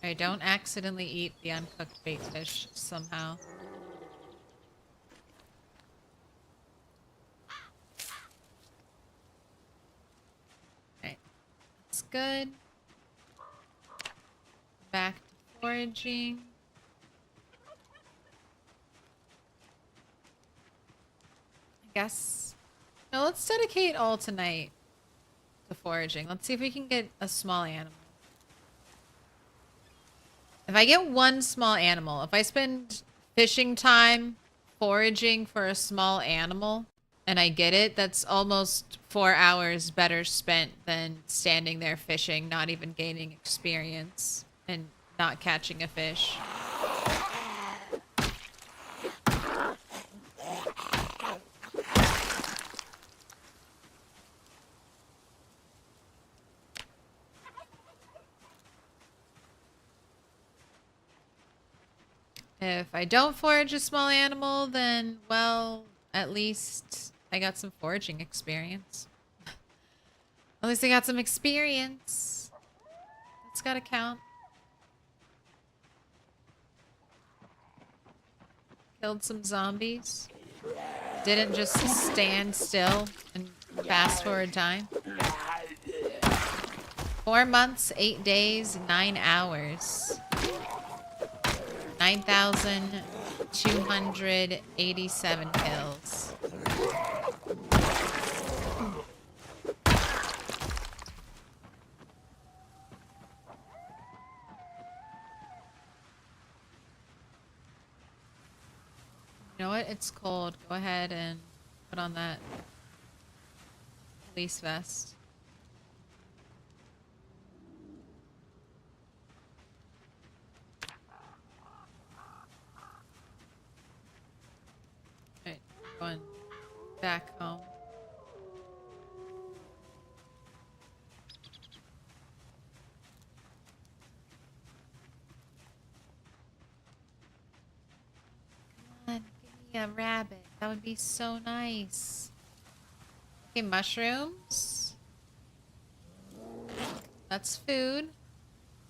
Alright, don't accidentally eat the uncooked bait fish somehow. Alright, that's good. Back to foraging. I guess. No, let's dedicate all tonight to foraging. Let's see if we can get a small animal. If I get one small animal, if I spend fishing time foraging for a small animal and I get it, that's almost 4 hours better spent than standing there fishing, not even gaining experience and not catching a fish. If I don't forage a small animal, then, well, at least I got some foraging experience. At least I got some experience. That's gotta count. Killed some zombies. Didn't just stand still and fast forward time. 4 months, 8 days, 9 hours. 9,287 kills. You know what? It's cold. Go ahead and put on that police vest. Alright, going back home. Come on, give me a rabbit. That would be so nice. Okay, mushrooms. That's food.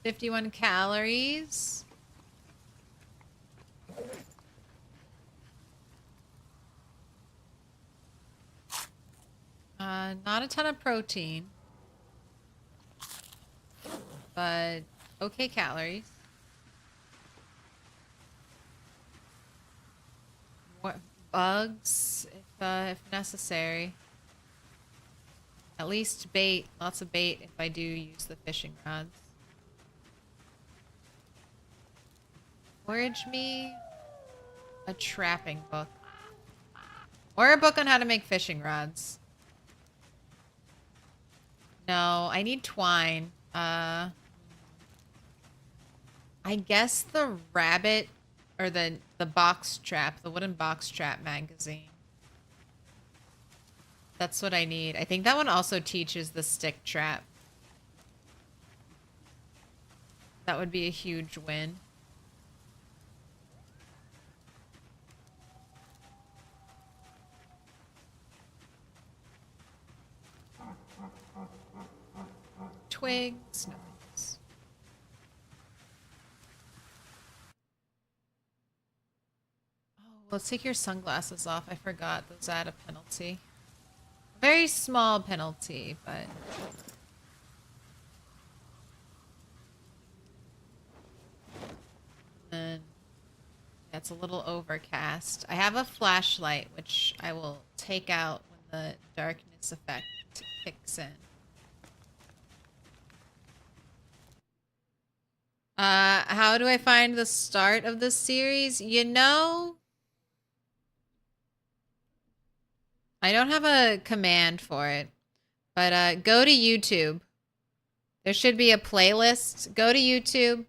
51 calories. Not a ton of protein. But okay calories. What bugs if necessary. At least bait, lots of bait if I do use the fishing rods. Forage me a trapping book. Or a book on how to make fishing rods. No, I need twine. I guess the rabbit or the box trap, the wooden box trap magazine. That's what I need. I think that one also teaches the stick trap. That would be a huge win. Twigs. Nice. Oh, let's take your sunglasses off. I forgot those add a penalty. Very small penalty, but... And yeah, it's a little overcast. I have a flashlight, which I will take out when the darkness effect kicks in. How do I find the start of this series? You know, I don't have a command for it, but go to YouTube. There should be a playlist. Go to YouTube.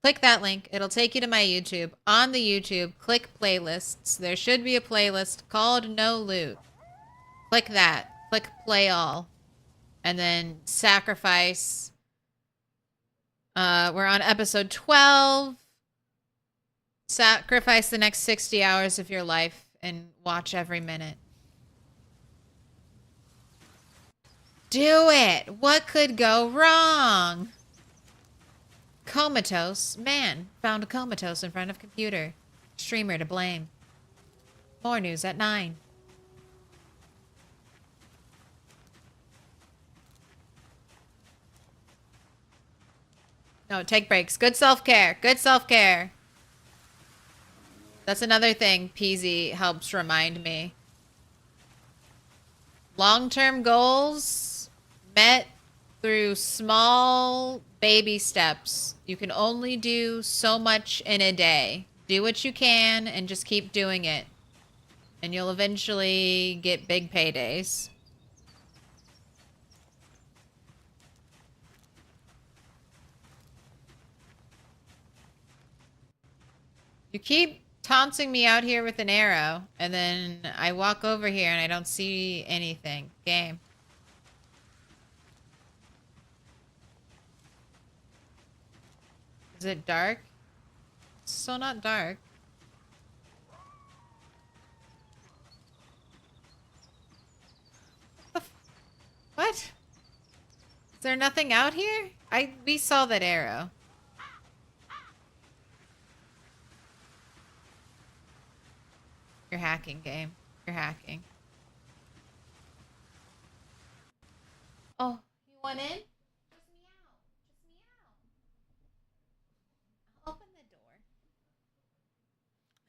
Click that link. It'll take you to my YouTube. On the YouTube, click playlists. There should be a playlist called No Loot. Click that. Click play all. And then sacrifice. We're on episode 12. Sacrifice the next 60 hours of your life and watch every minute. Do it! What could go wrong? Comatose. Man found comatose in front of computer. Streamer to blame. More news at 9. No, take breaks. Good self-care. Good self-care. That's another thing Peasy helps remind me. Long-term goals met through small baby steps. You can only do so much in a day. Do what you can and just keep doing it. And you'll eventually get big paydays. You keep taunting me out here with an arrow, and then I walk over here and I don't see anything. Game. Is it dark? It's still not dark. there nothing out here? We saw that arrow. You're hacking, game. You're hacking. Oh, you want in? Just meow. Just meow. I'll open the door.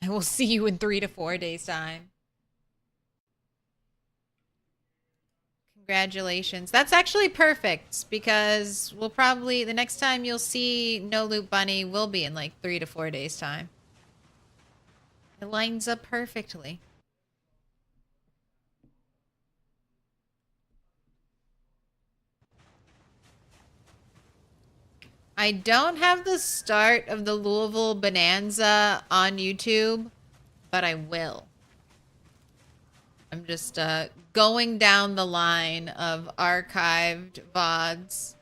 I will see you in 3 to 4 days' time. Congratulations. That's actually perfect because we'll probably, the next time you'll see No Loot Bunny will be in like 3 to 4 days' time. It lines up perfectly. I don't have the start of the Louisville Bonanza on YouTube, but I will. I'm just going down the line of archived VODs.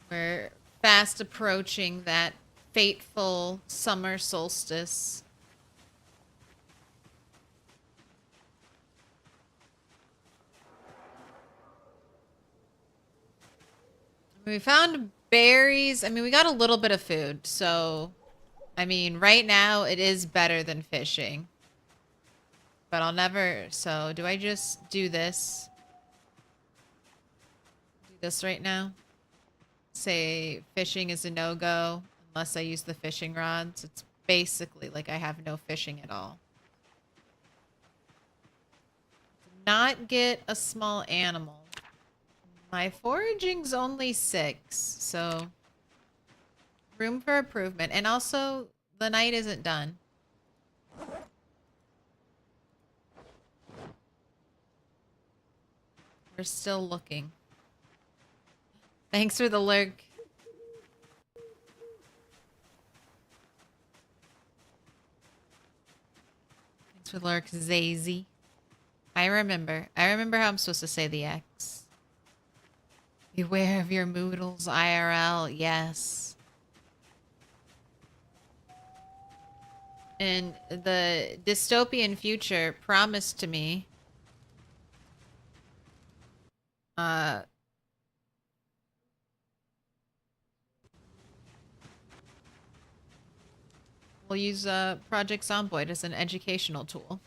We're fast approaching that fateful summer solstice. We found berries. I mean, we got a little bit of food, so I mean, right now it is better than fishing. But I'll never, so do I just do this? Do this right now? Say fishing is a no-go unless I use the fishing rods. It's basically like I have no fishing at all. Not get a small animal. My foraging's only 6, so room for improvement. And also, the night isn't done. We're still looking. Thanks for the lurk. Thanks for the lurk, Zazy. I remember. I remember how I'm supposed to say the X. Beware of your moodles, IRL. Yes. And the dystopian future promised to me we'll use Project Zomboid as an educational tool.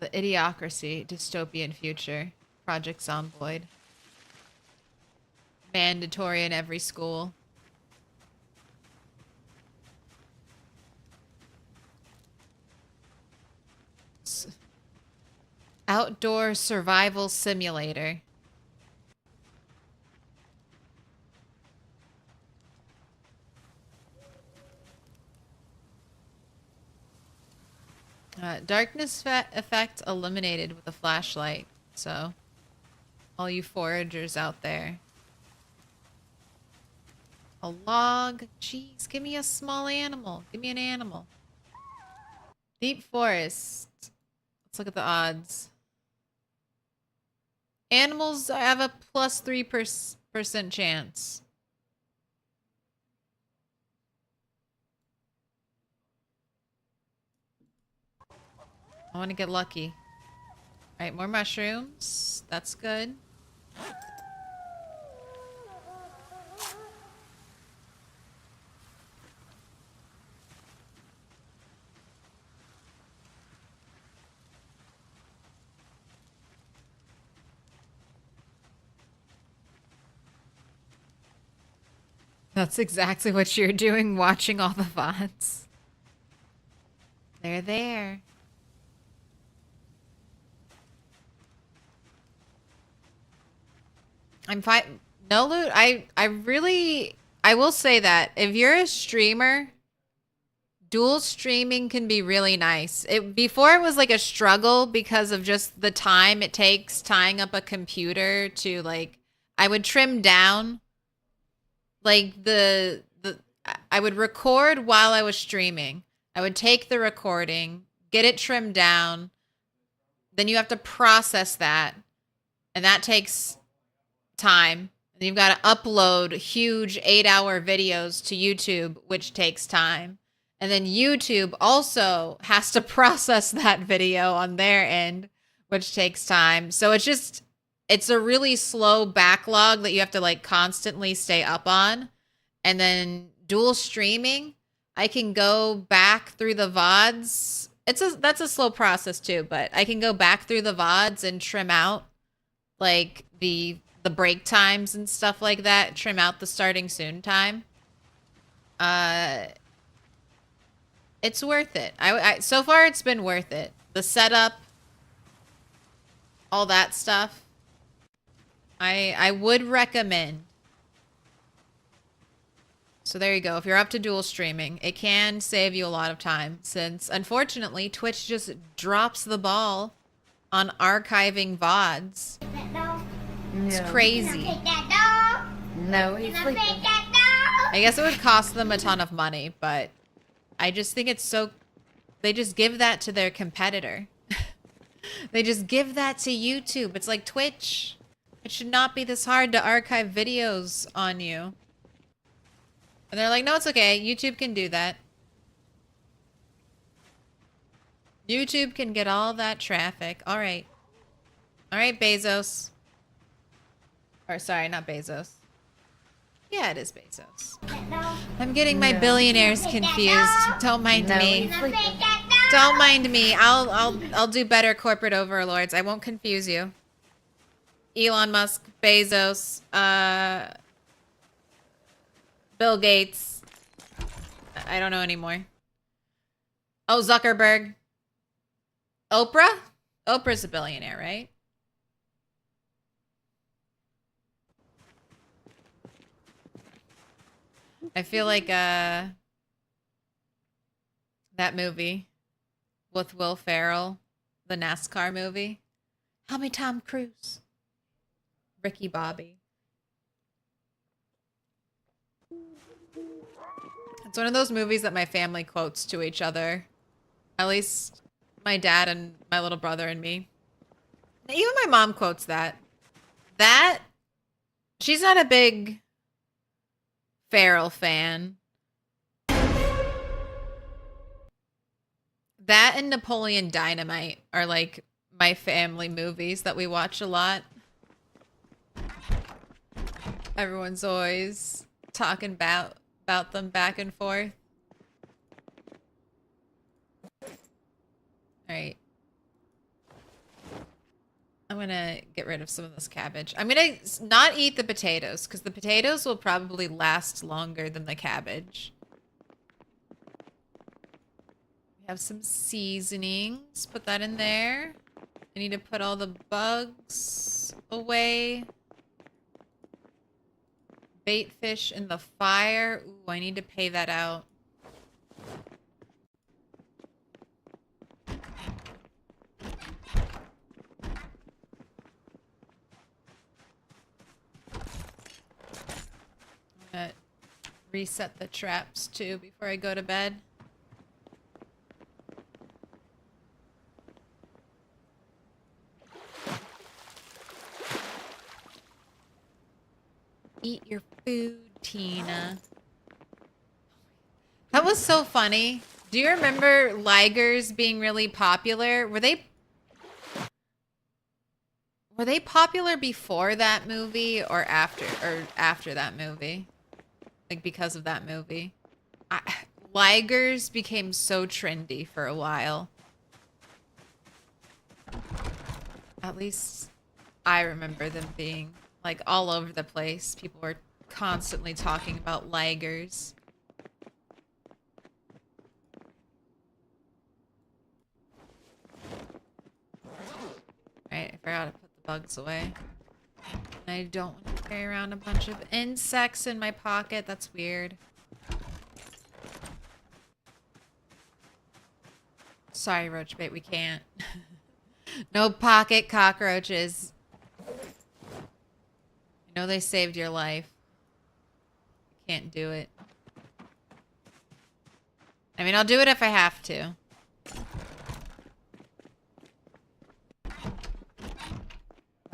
The Idiocracy dystopian future. Project Zomboid. Mandatory in every school. Outdoor survival simulator. Darkness effect eliminated with a flashlight. So, all you foragers out there. A log. Jeez, give me a small animal. Give me an animal. Deep forest. Let's look at the odds. Animals have a plus 3% chance. I want to get lucky. Alright, more mushrooms. That's good. That's exactly what you're doing, watching all the VODs. They're there. I'm fine. No loot. I will say that if you're a streamer, dual streaming can be really nice. Before it was like a struggle because of just the time it takes tying up a computer to like, I would trim down like I would record while I was streaming. I would take the recording, get it trimmed down, then you have to process that, and that takes time. And you've got to upload huge 8-hour videos to YouTube, which takes time. And then YouTube also has to process that video on their end, which takes time. So it's a really slow backlog that you have to like constantly stay up on. And then dual streaming, I can go back through the VODs. That's a slow process too, but I can go back through the VODs and trim out like the break times and stuff like that, trim out the starting soon time. It's worth it. I so far it's been worth it. The setup, all that stuff. I would recommend. So there you go. If you're up to dual streaming, it can save you a lot of time since unfortunately Twitch just drops the ball on archiving VODs. It's crazy. No, he's sleeping. I guess it would cost them a ton of money, but I just think it's so... They just give that to their competitor. They just give that to YouTube. It's like Twitch. It should not be this hard to archive videos on you. And they're like, no, it's okay. YouTube can do that. YouTube can get all that traffic. All right. All right, Bezos. Or sorry, not Bezos. Yeah, it is Bezos. I'm getting my billionaires confused. Don't mind me. Don't mind me. I'll do better, corporate overlords. I won't confuse you. Elon Musk, Bezos, Bill Gates. I don't know anymore. Oh, Zuckerberg. Oprah? Oprah's a billionaire, right? I feel like that movie with Will Ferrell, the NASCAR movie. Help me, Tom Cruise. Ricky Bobby. It's one of those movies that my family quotes to each other. At least my dad and my little brother and me. Even my mom quotes that. She's not a big Ferrell fan. That and Napoleon Dynamite are like my family movies that we watch a lot. Everyone's always talking about them back and forth. Alright. I'm gonna get rid of some of this cabbage. I'm gonna not eat the potatoes, because the potatoes will probably last longer than the cabbage. We have some seasonings. Put that in there. I need to put all the bugs away. Bait fish in the fire. Ooh, I need to pay that out. I'm gonna reset the traps too before I go to bed. Eat your food, Tina. That was so funny. Do you remember ligers being really popular? Were they popular before that movie or after that movie? Like because of that movie? Ligers became so trendy for a while. At least I remember them being like all over the place. People were constantly talking about ligers. Right, I forgot to put the bugs away. I don't want to carry around a bunch of insects in my pocket. That's weird. Sorry, Roachbait, we can't. No pocket cockroaches. I know they saved your life. Can't do it. I mean, I'll do it if I have to.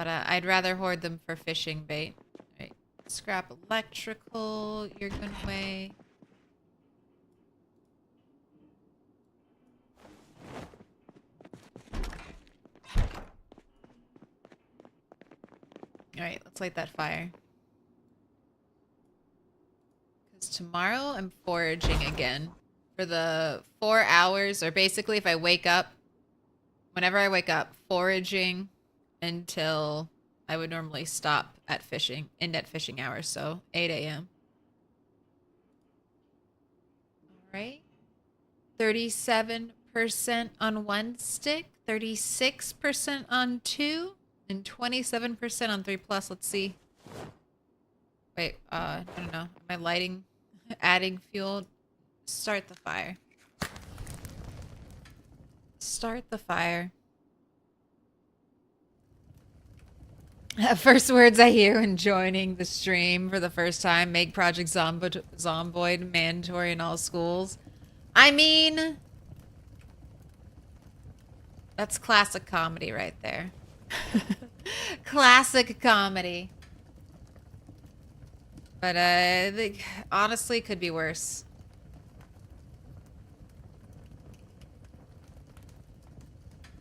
But I'd rather hoard them for fishing bait. Right. Scrap electrical, you're going away. Alright, let's light that fire. Because tomorrow I'm foraging again. For the 4 hours, or basically if I wake up, whenever I wake up, foraging until I would normally stop at fishing, end at fishing hours, so 8 a.m. Alright. 37% on one stick, 36% on two, and 27% on 3+. Let's see. Wait, I don't know. Am I lighting, adding fuel? Start the fire. Start the fire. First words I hear when joining the stream for the first time, make Project Zomboid mandatory in all schools. I mean, that's classic comedy right there. Classic comedy. But I think, honestly, it could be worse.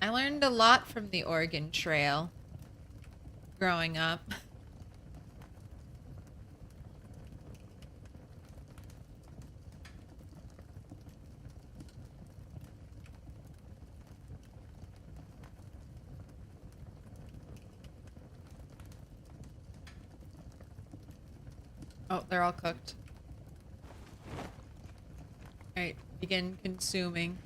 I learned a lot from the Oregon Trail growing up. Oh, they're all cooked. Alright, begin consuming.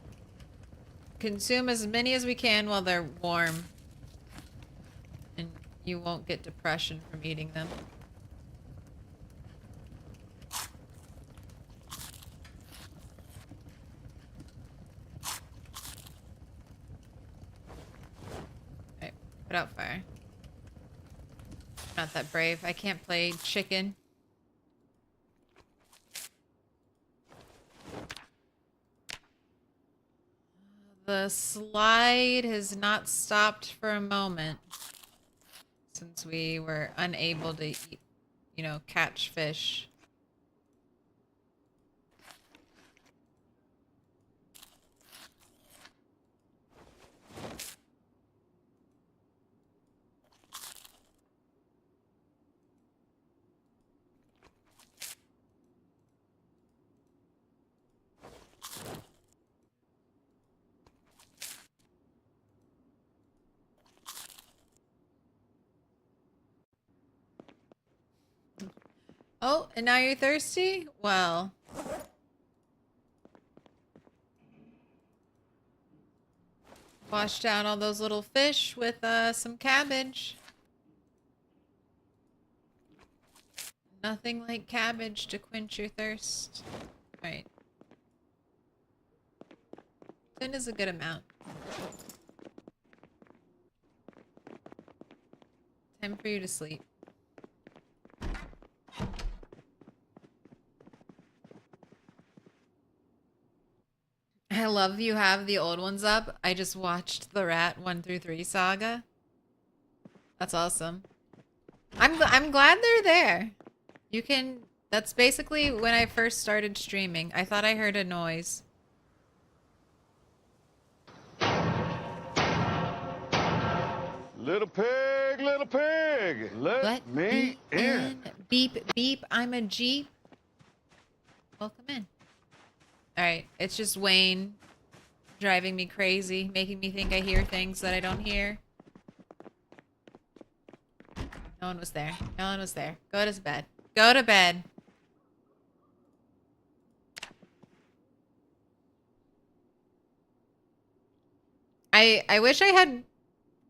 Consume as many as we can while they're warm. And you won't get depression from eating them. Alright, put out fire. Not that brave. I can't play chicken. The slide has not stopped for a moment since we were unable to eat, you know, catch fish. Oh, and now you're thirsty? Well. Wash down all those little fish with some cabbage. Nothing like cabbage to quench your thirst. Right. 10 is a good amount. Time for you to sleep. I love you have the old ones up. I just watched the Rat 1 through 3 saga. That's awesome. I'm glad they're there. You can. That's basically when I first started streaming. I thought I heard a noise. Little pig, let me in. Beep, beep, I'm a Jeep. Welcome in. Alright, it's just Wayne driving me crazy, making me think I hear things that I don't hear. No one was there. No one was there. Go to bed. Go to bed. I wish I had...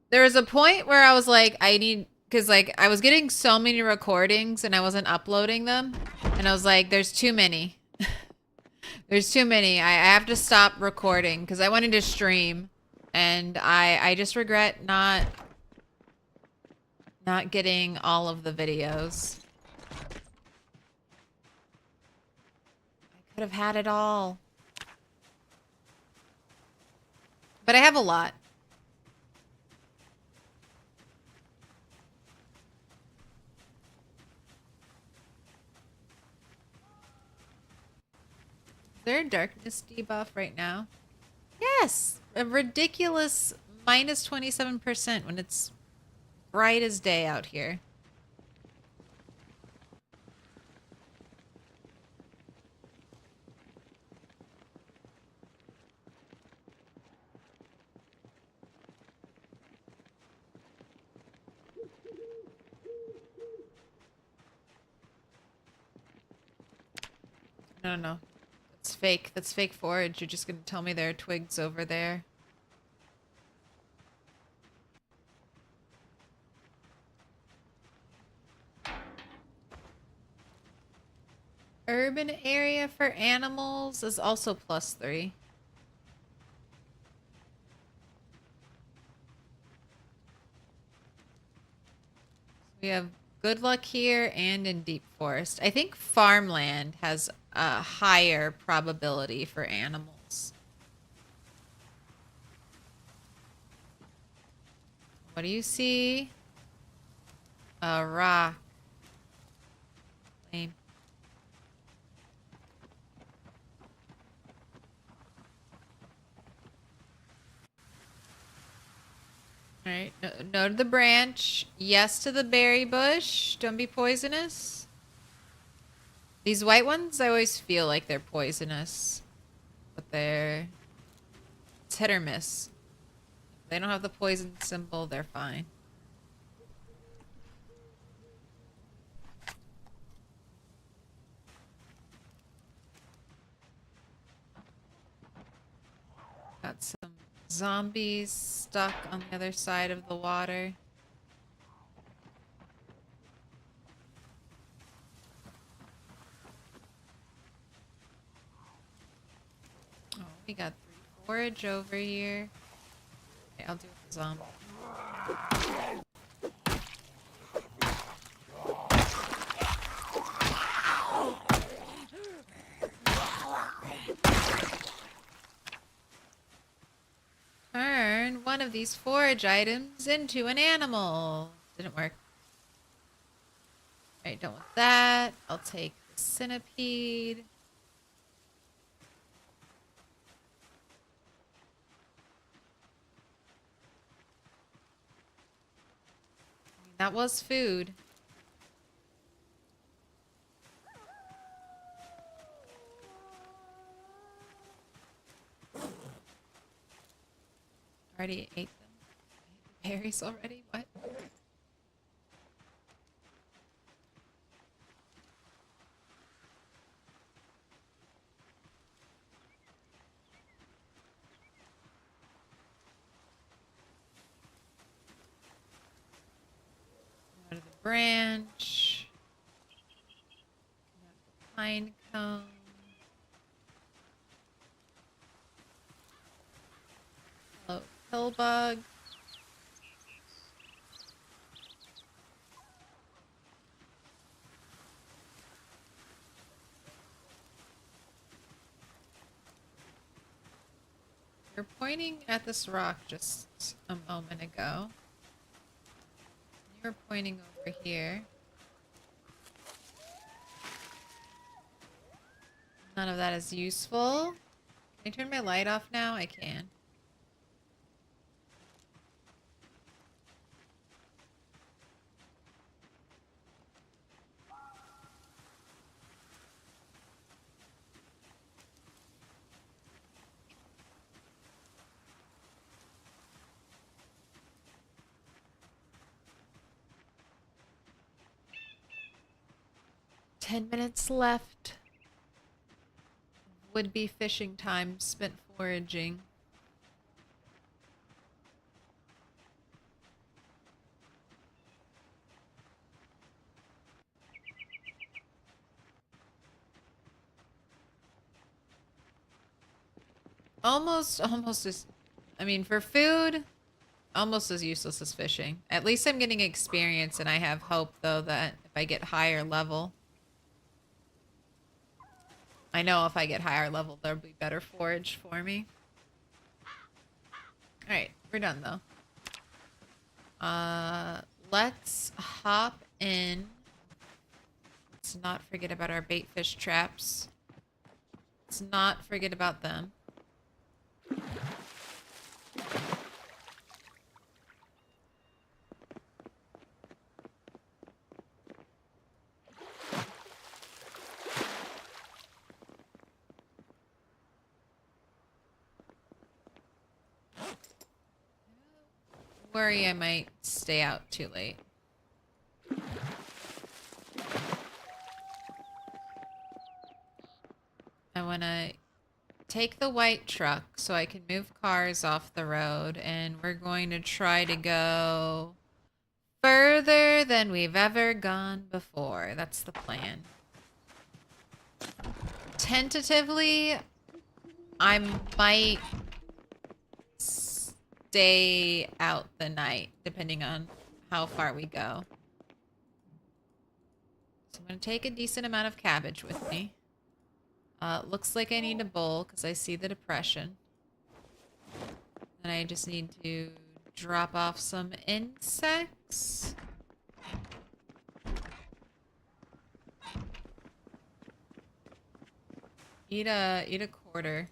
There was a point where I was like, I need... Because, like, I was getting so many recordings and I wasn't uploading them. And I was like, there's too many. There's too many. I have to stop recording because I wanted to stream. And I just regret not getting all of the videos. I could have had it all. But I have a lot. there a darkness debuff right now? Yes! A ridiculous minus 27% when it's bright as day out here. No, no. That's fake. That's fake forage. You're just gonna tell me there are twigs over there. Urban area for animals is also +3. We have good luck here and in deep forest. I think farmland has a higher probability for animals. What do you see? A rock. Lame. Alright, no to the branch. Yes to the berry bush. Don't be poisonous. These white ones, I always feel like they're poisonous. But it's hit or miss. If they don't have the poison symbol, they're fine. Got some zombies stuck on the other side of the water. Oh, we got 3 forage over here. Okay, I'll do the zombie. Turn one of these forage items into an animal. Didn't work. Alright, done with that. I'll take the centipede. That was food. Already ate them. I ate the berries already? What? Go to the branch. Pine cone. Hello, pill bug. You're pointing at this rock just a moment ago. You're pointing over here. None of that is useful. Can I turn my light off now? I can. $10 left. Would be fishing time spent foraging. Almost as, I mean, for food, almost as useless as fishing. At least I'm getting experience, and I have hope, though, that if I get higher level, I know if I get higher level, there'll be better forage for me. Alright, we're done, though. Let's hop in. Let's not forget about our bait fish traps. Let's not forget about them. Worry I might stay out too late. I want to take the white truck so I can move cars off the road, and we're going to try to go further than we've ever gone before. That's the plan. Tentatively, I might stay out the night, depending on how far we go. So I'm going to take a decent amount of cabbage with me. Looks like I need a bowl because I see the depression. And I just need to drop off some insects. Eat a quarter.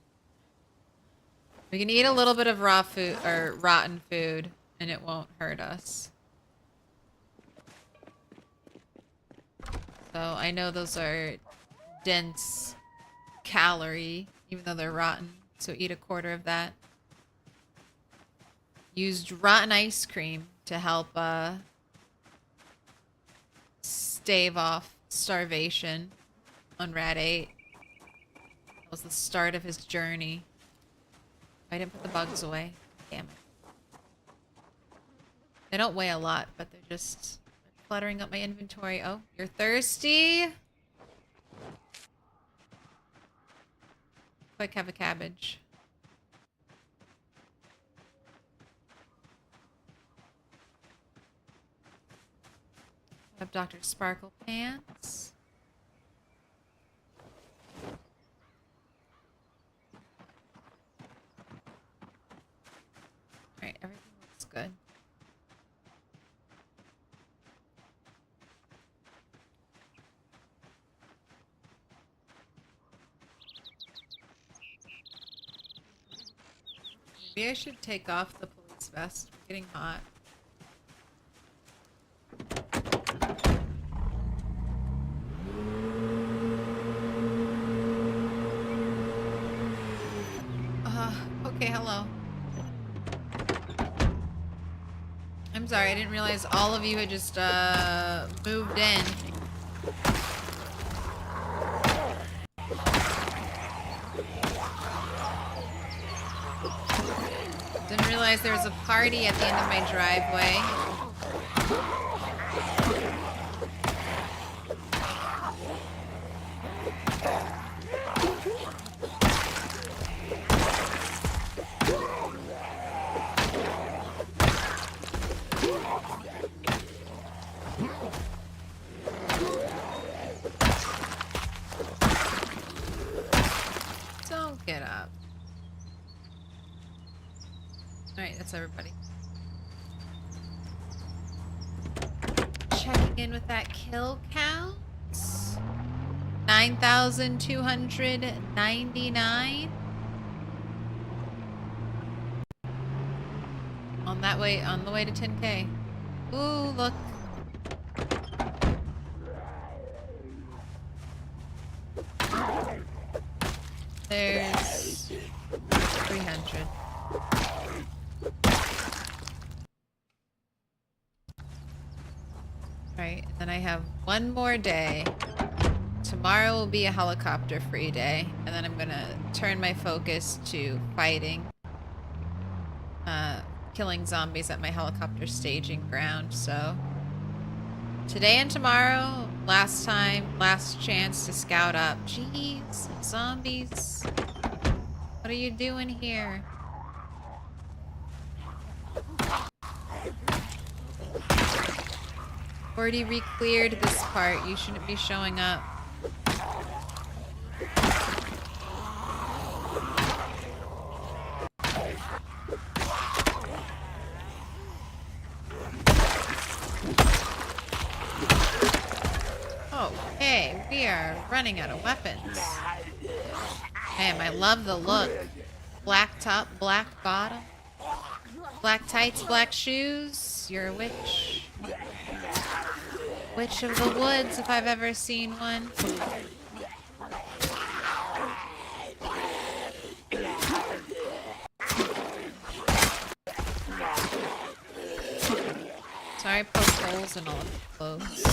We can eat a little bit of raw food or rotten food and it won't hurt us. So I know those are dense calorie, even though they're rotten. So eat a quarter of that. Used rotten ice cream to help stave off starvation on Rat 8. That was the start of his journey. I didn't put the bugs away. Damn it. They don't weigh a lot, but they're just cluttering up my inventory. Oh, you're thirsty? Quick, have a cabbage. I have Dr. Sparkle pants. Alright, everything looks good. Maybe I should take off the police vest. We're getting hot. Okay, hello. I'm sorry, I didn't realize all of you had just moved in. Didn't realize there was a party at the end of my driveway. Don't get up. Alright, that's everybody. Checking in with that kill count. 9,299. On the way to 10K. Ooh, look. There's 300. Right, and then I have one more day. Tomorrow will be a helicopter-free day, and then I'm gonna turn my focus to fighting, killing zombies at my helicopter staging ground. So today and tomorrow, last chance to scout up. Jeez, zombies. What are you doing here? Already re-cleared this part. You shouldn't be showing up. Okay, we are running out of weapons. Damn, I love the look. Black top, black bottom. Black tights, black shoes. You're a witch. Witch of the woods, if I've ever seen one. Sorry, I poked holes in all of the clothes.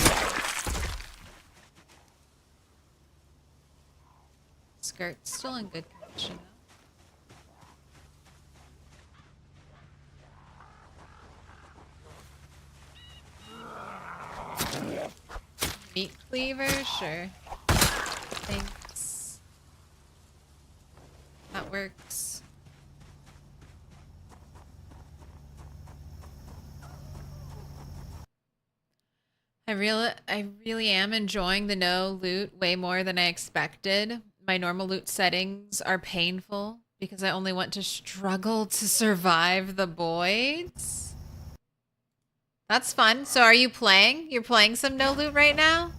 Skirt's still in good condition. Meat cleaver, sure. Thanks. That works. I really am enjoying the no loot way more than I expected. My normal loot settings are painful because I only want to struggle to survive the voids. That's fun. So are you playing? You're playing some no loot right now?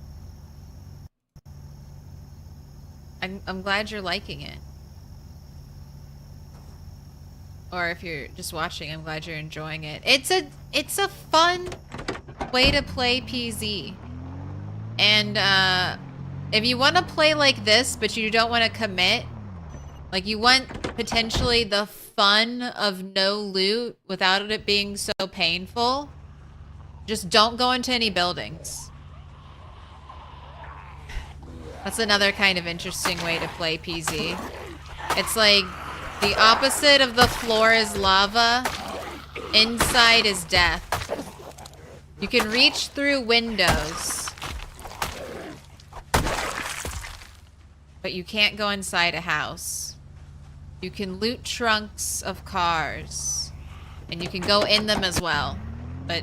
I'm glad you're liking it. Or if you're just watching, I'm glad you're enjoying it. It's a fun way to play PZ. And if you want to play like this, but you don't want to commit, like you want potentially the fun of no loot without it being so painful, just don't go into any buildings. That's another kind of interesting way to play PZ. It's like the opposite of the floor is lava, inside is death. You can reach through windows, but you can't go inside a house. You can loot trunks of cars, and you can go in them as well, but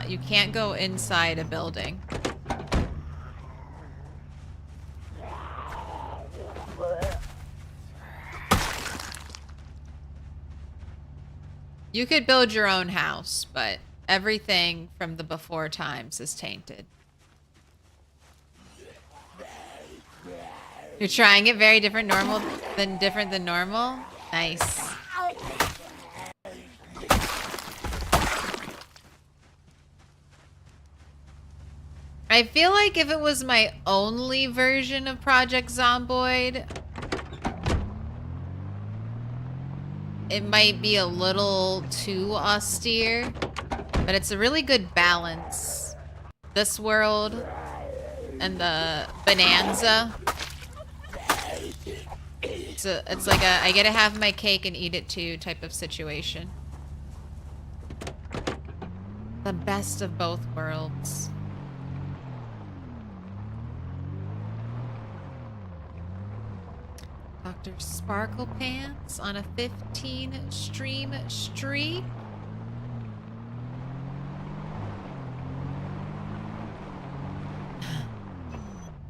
you can't go inside a building. You could build your own house, but everything from the before times is tainted. You're trying it very different than normal? Nice. I feel like if it was my only version of Project Zomboid, it might be a little too austere, but it's a really good balance. This world and the Bonanza. It's like a I get to have my cake and eat it too type of situation. The best of both worlds. Dr. Sparkle Pants on a 15 stream streak.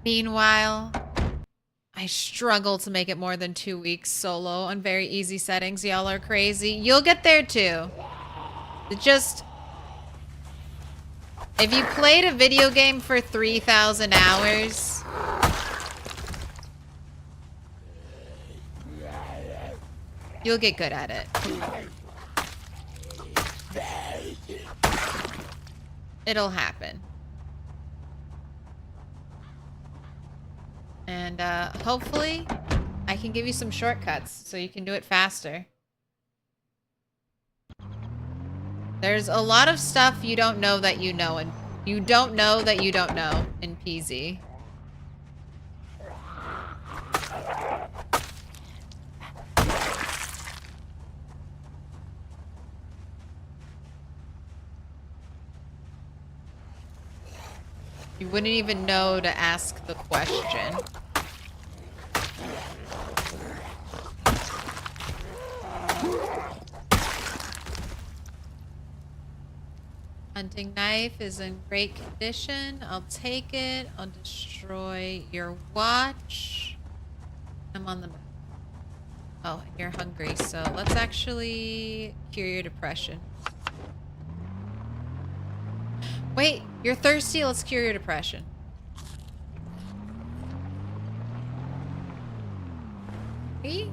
Meanwhile, I struggle to make it more than 2 weeks solo on very easy settings. Y'all are crazy. You'll get there too. If you played a video game for 3,000 hours, you'll get good at it. It'll happen. And hopefully I can give you some shortcuts so you can do it faster. There's a lot of stuff you don't know that you know, and you don't know that you don't know in PZ. You wouldn't even know to ask the question. Hunting knife is in great condition. I'll take it. I'll destroy your watch. I'm on the map. Oh, and you're hungry, so let's actually cure your depression. Wait, you're thirsty? Let's cure your depression. We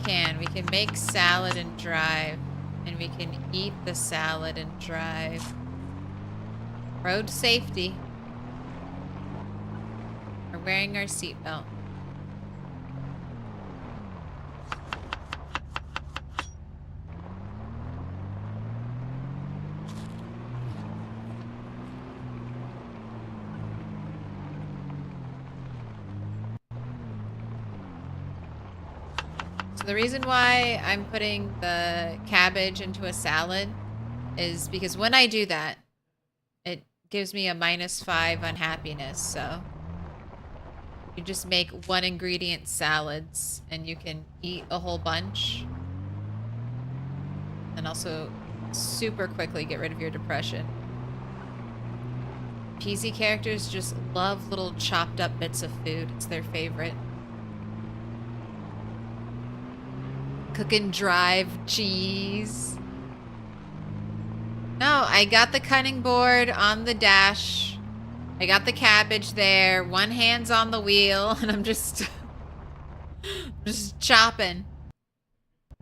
can. We can make salad and drive. And we can eat the salad and drive. Road safety. We're wearing our seatbelt. So the reason why I'm putting the cabbage into a salad is because when I do that, it gives me a -5 unhappiness. So you just make one ingredient salads and you can eat a whole bunch. And also super quickly get rid of your depression. PC characters just love little chopped up bits of food. It's their favorite. Cook and drive cheese. No, I got the cutting board on the dash. I got the cabbage there. One hand's on the wheel, and I'm just chopping.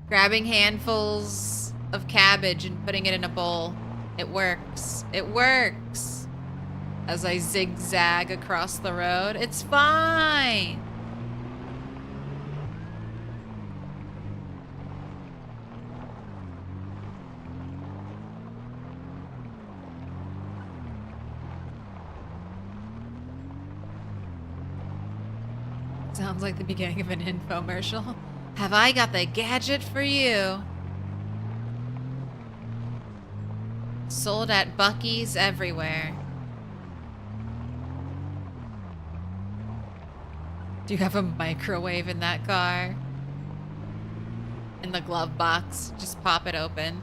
Grabbing handfuls of cabbage and putting it in a bowl. It works. It works. As I zigzag across the road. It's fine. Sounds like the beginning of an infomercial. Have I got the gadget for you? Sold at Buc-ee's everywhere. Do you have a microwave in that car? In the glove box. Just pop it open.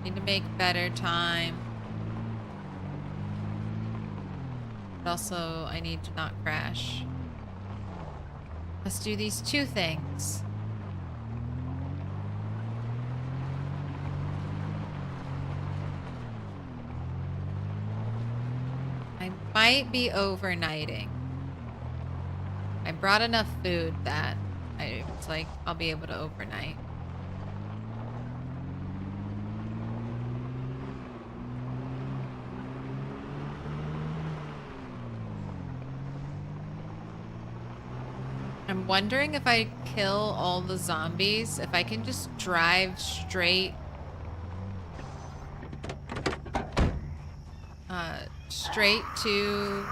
Need to make better time. But also, I need to not crash. Let's do these two things. I might be overnighting. I brought enough food that it's like I'll be able to overnight. I'm wondering if I kill all the zombies, if I can just drive straight to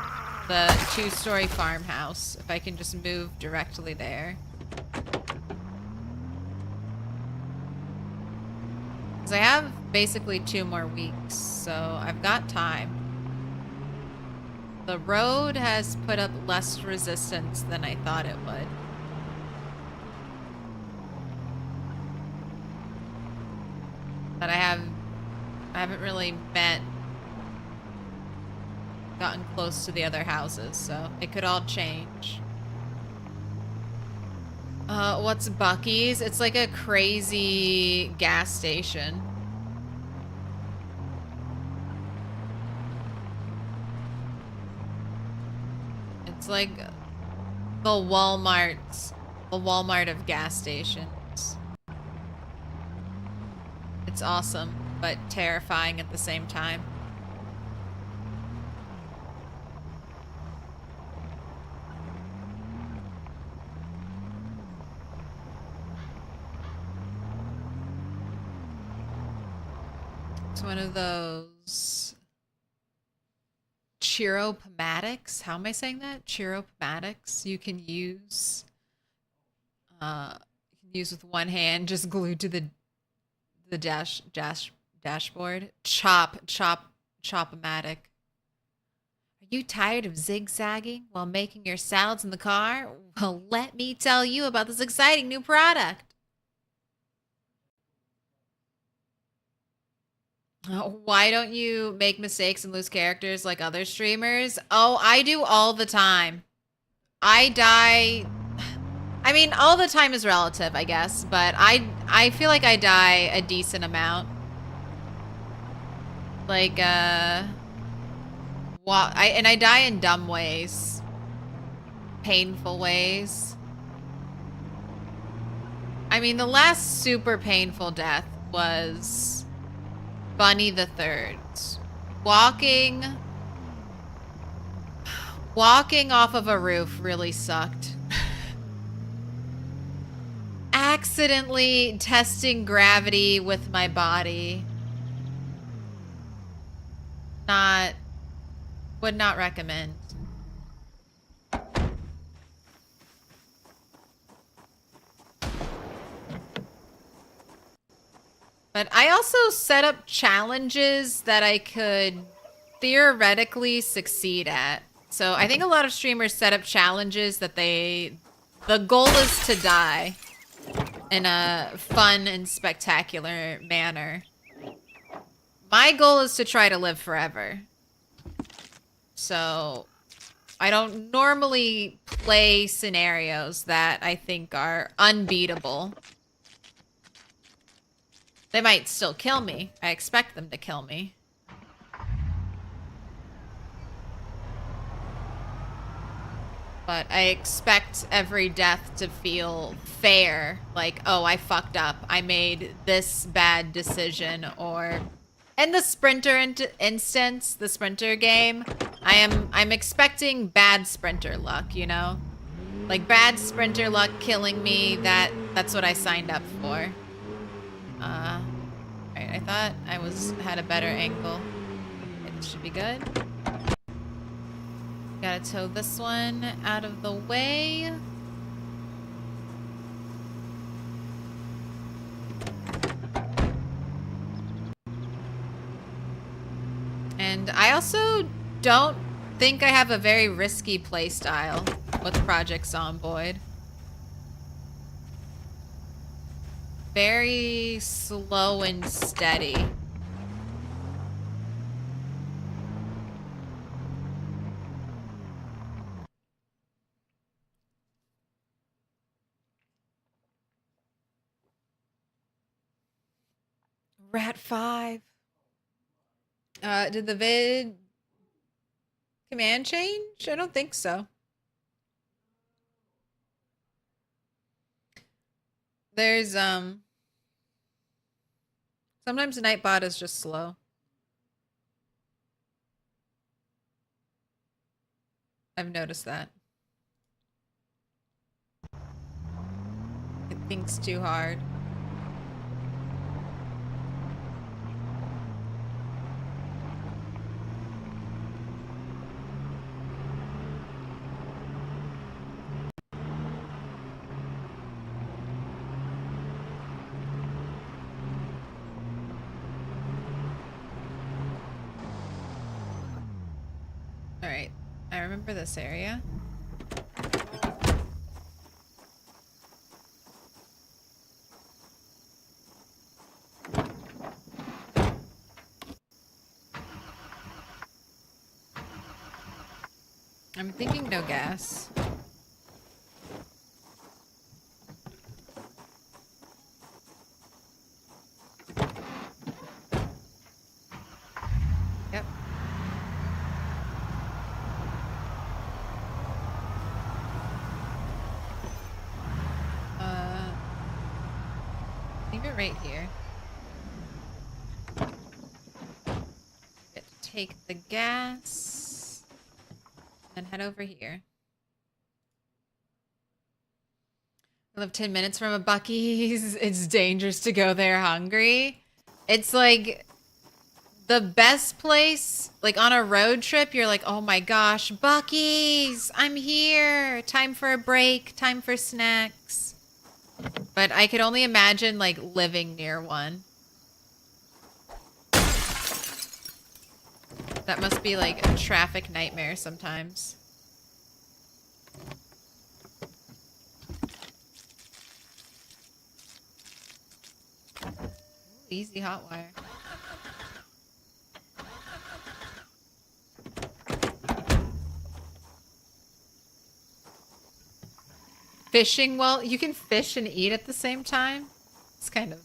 the 2-story farmhouse, if I can just move directly there. Because I have basically 2 more weeks, so I've got time. The road has put up less resistance than I thought it would. But I haven't really gotten close to the other houses, so it could all change. What's Buc-ee's? It's like a crazy gas station. It's like the Walmart of gas stations. It's awesome, but terrifying at the same time. It's one of those chiropomatics. How am I saying that? Chiropomatics. You can use with one hand, just glued to the dashboard. Chop-o-matic. Are you tired of zigzagging while making your salads in the car? Well, let me tell you about this exciting new product. Why don't you make mistakes and lose characters like other streamers? Oh, I do all the time. I die. I mean, all the time is relative, I guess, but I feel like I die a decent amount. Like, and I die in dumb ways. Painful ways. I mean, the last super painful death was Bunny the Third's. Walking off of a roof really sucked. Accidentally testing gravity with my body. Would not recommend. But I also set up challenges that I could theoretically succeed at. So I think a lot of streamers set up challenges that the goal is to die in a fun and spectacular manner. My goal is to try to live forever. So I don't normally play scenarios that I think are unbeatable. They might still kill me. I expect them to kill me. But I expect every death to feel fair. Like, oh, I fucked up. I made this bad decision. Or in the Sprinter instance, the Sprinter game, I'm expecting bad Sprinter luck, you know? Like bad Sprinter luck killing me, that's what I signed up for. Right, I thought I had a better angle. Okay, this should be good. Gotta tow this one out of the way. And I also don't think I have a very risky playstyle with Project Zomboid. Very slow and steady. Rat 5. Did the vid command change? I don't think so. There's sometimes Nightbot is just slow. I've noticed that. It thinks too hard. Alright, I remember this area. I'm thinking no gas. Yep. Leave it right here. Get to take the gas and head over here. I live 10 minutes from a Buc-ee's. It's dangerous to go there hungry. It's like the best place, like on a road trip, you're like, oh my gosh, Buc-ee's, I'm here. Time for a break, time for snacks. But I could only imagine like living near one. That must be like a traffic nightmare sometimes. Ooh, easy hot wire. Fishing, well, you can fish and eat at the same time. It's kind of...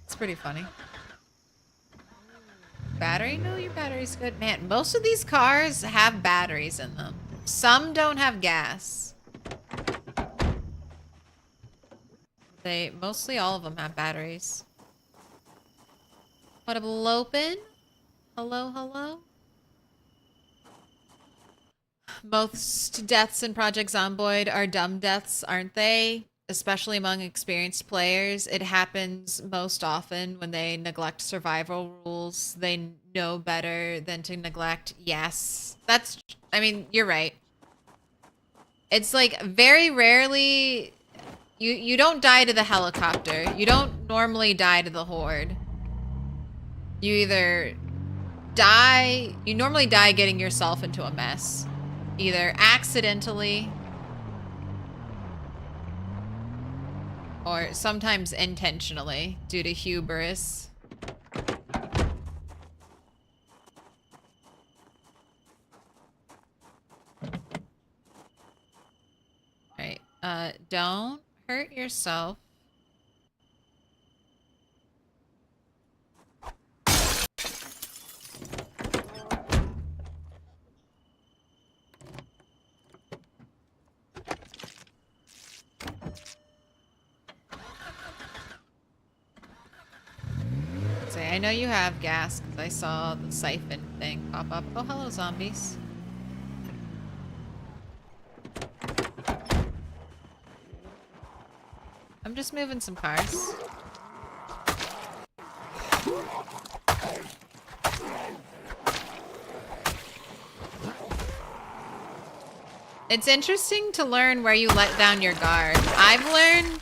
it's pretty funny. battery? No, your battery's good. Man, most of these cars have batteries in them. Some don't have gas. Mostly all of them have batteries. What a open? Hello, hello? Most deaths in Project Zomboid are dumb deaths, aren't they? Especially among experienced players. It happens most often when they neglect survival rules. They know better than to neglect. Yes. I mean, you're right. It's like very rarely you don't die to the helicopter. You don't normally die to the horde. You either you normally die getting yourself into a mess. Either accidentally or sometimes intentionally due to hubris. Right. Don't hurt yourself. I know you have gas because I saw the siphon thing pop up. Oh, hello, zombies. I'm just moving some cars. It's interesting to learn where you let down your guard. I've learned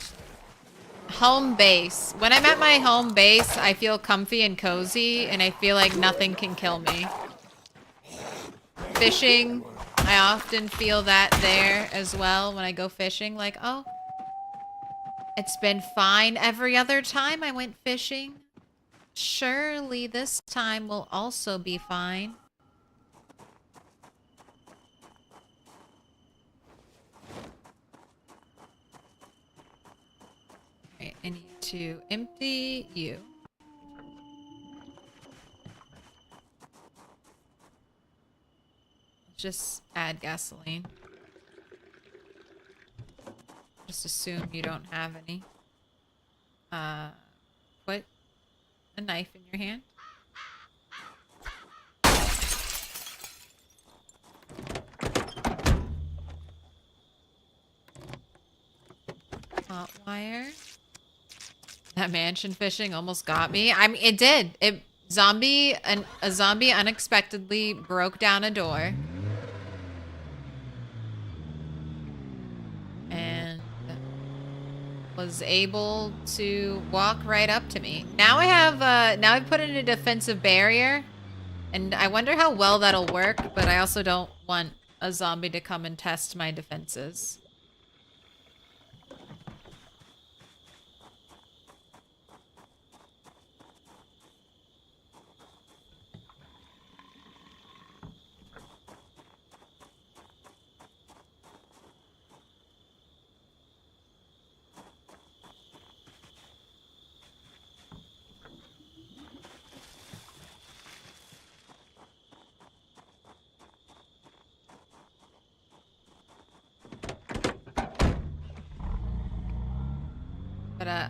home base. When I'm at my home base, I feel comfy and cozy, and I feel like nothing can kill me. Fishing, I often feel that there as well when I go fishing. Like, oh, it's been fine every other time I went fishing. Surely this time will also be fine. Alright, I need to empty you. Just add gasoline. Just assume you don't have any. Put a knife in your hand. Hot wire. That mansion fishing almost got me. I mean, it did. A zombie unexpectedly broke down a door. And was able to walk right up to me. Now I have, now I've put in a defensive barrier. And I wonder how well that'll work, but I also don't want a zombie to come and test my defenses.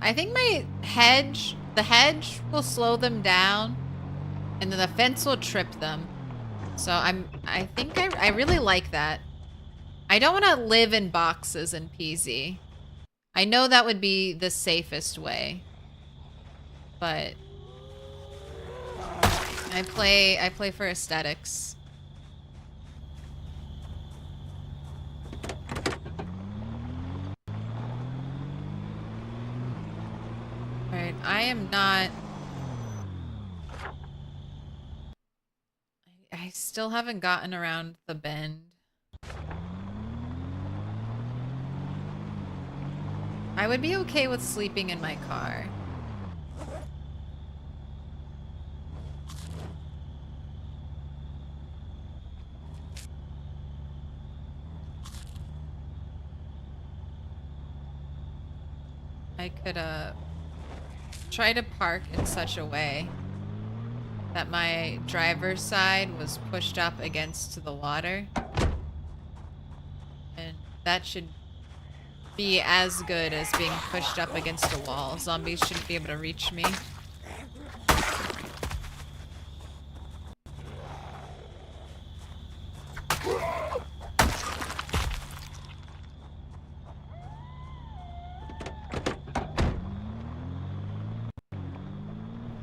I think the hedge will slow them down, and then the fence will trip them. So I think I really like that. I don't want to live in boxes in PZ. I know that would be the safest way, but I play for aesthetics. Alright, I am not... I still haven't gotten around the bend. I would be okay with sleeping in my car. I could, try to park in such a way that my driver's side was pushed up against the water. And that should be as good as being pushed up against a wall. Zombies shouldn't be able to reach me.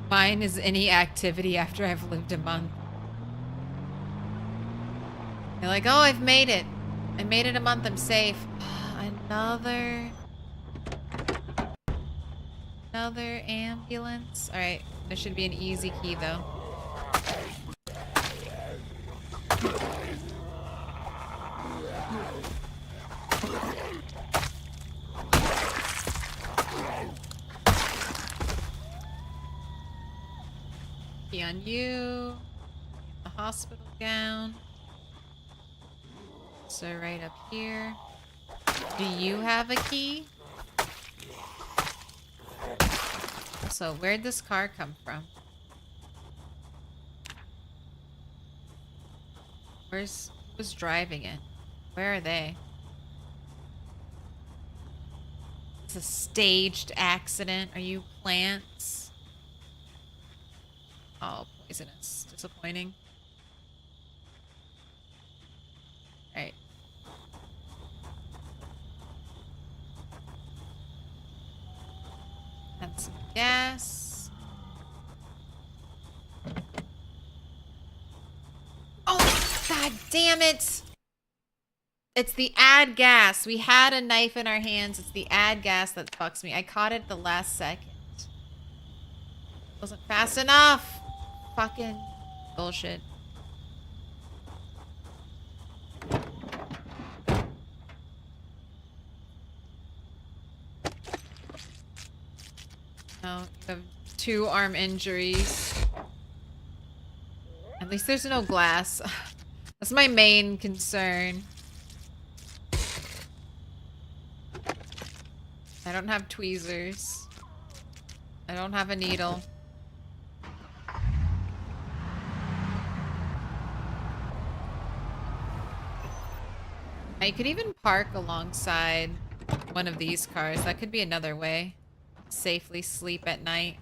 Mine is any activity after I've lived a month. You're like, oh, I've made it. I made it a month, I'm safe. Another ambulance. Alright, there should be an easy key though. Key on you. The hospital gown. So right up here. Do you have a key? So where'd this car come from? Who's driving it? Where are they? It's a staged accident. Are you plants? Oh, poisonous. Disappointing. Alright. Add some gas. Oh, god damn it! It's the add gas. We had a knife in our hands. It's the add gas that fucks me. I caught it at the last second. Wasn't fast enough. Fucking bullshit. No, you have 2 arm injuries. At least there's no glass. That's my main concern. I don't have tweezers. I don't have a needle. I could even park alongside one of these cars. That could be another way. Safely sleep at night.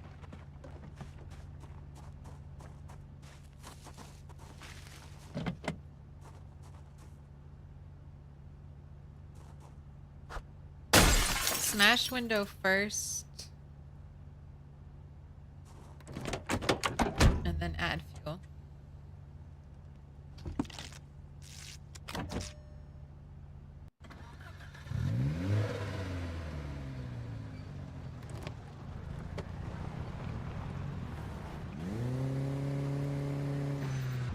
Smash window first. And then add fuel.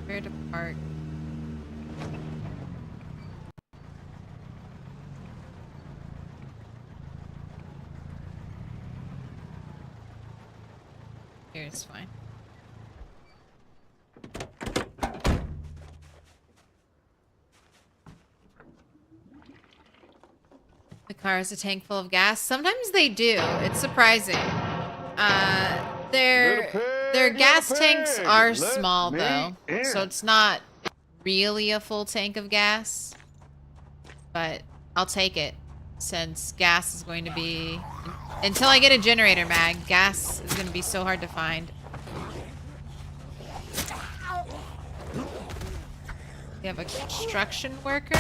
Where to park? Here's fine. The car has a tank full of gas. Sometimes they do. It's surprising. Their gas tanks are small though, so it's not really a full tank of gas. But I'll take it since gas is going to be, until I get a generator mag, gas is going to be so hard to find. We have a construction worker.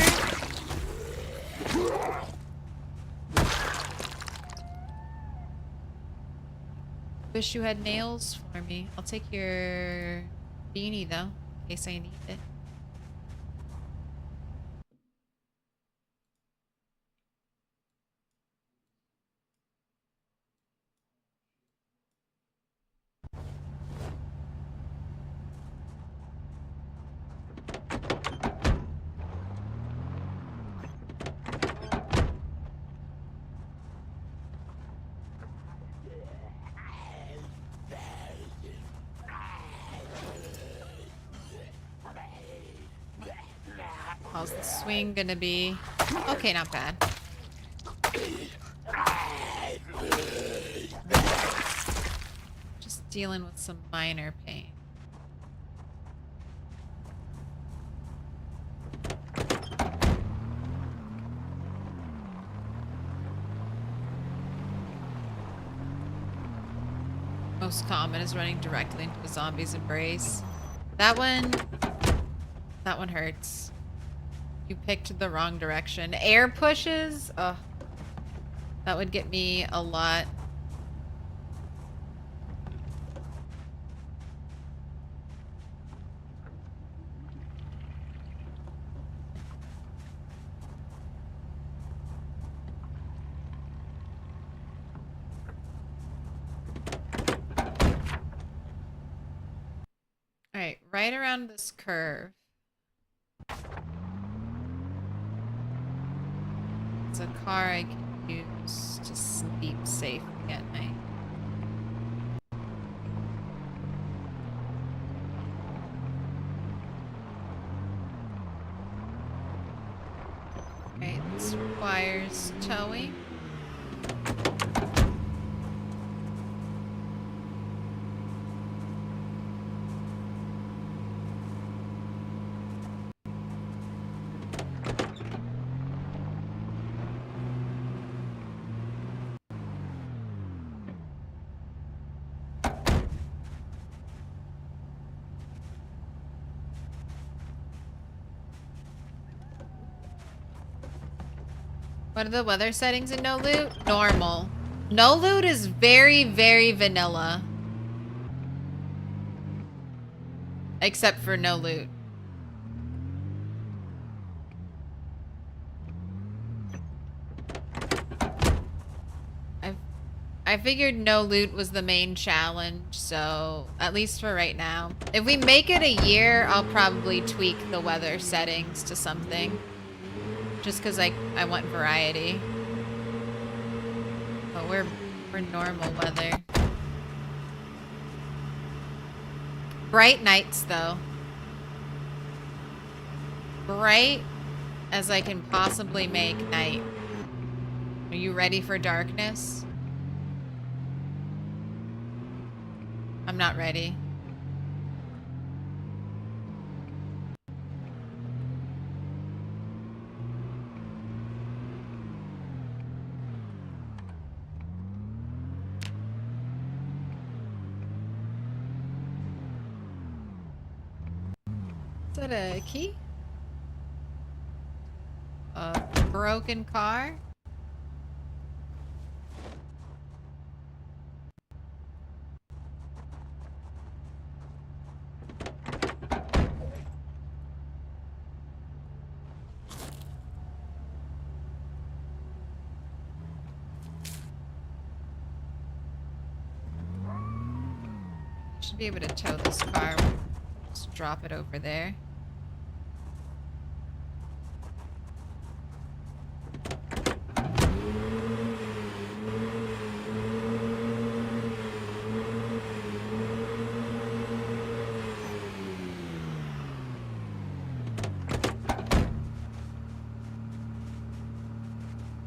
Wish you had nails for me. I'll take your beanie though, in case I need it. How's the swing gonna be? Okay, not bad. Just dealing with some minor pain. Most common is running directly into a zombie's embrace. That one hurts. You picked the wrong direction. Air pushes? Ugh. That would get me a lot. Alright, right around this curve. It's a car I can use to sleep safely at night. Alright, this requires towing. What are the weather settings in no loot? Normal. No loot is very, very vanilla. Except for no loot. I figured no loot was the main challenge, so at least for right now. If we make it a year, I'll probably tweak the weather settings to something. Just because I want variety. But we're normal weather. Bright nights, though. Bright as I can possibly make night. Are you ready for darkness? I'm not ready. Is that a key? A broken car? Should be able to tow this car. Just drop it over there.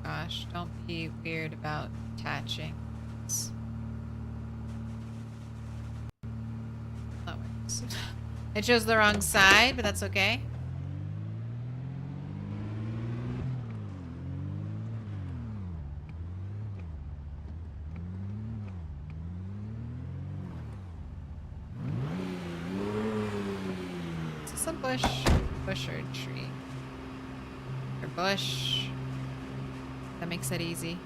Gosh, don't be weird about attaching. That works. I chose the wrong side, but that's okay. Is this a bush? Bush or a tree? Or bush? That makes it easy.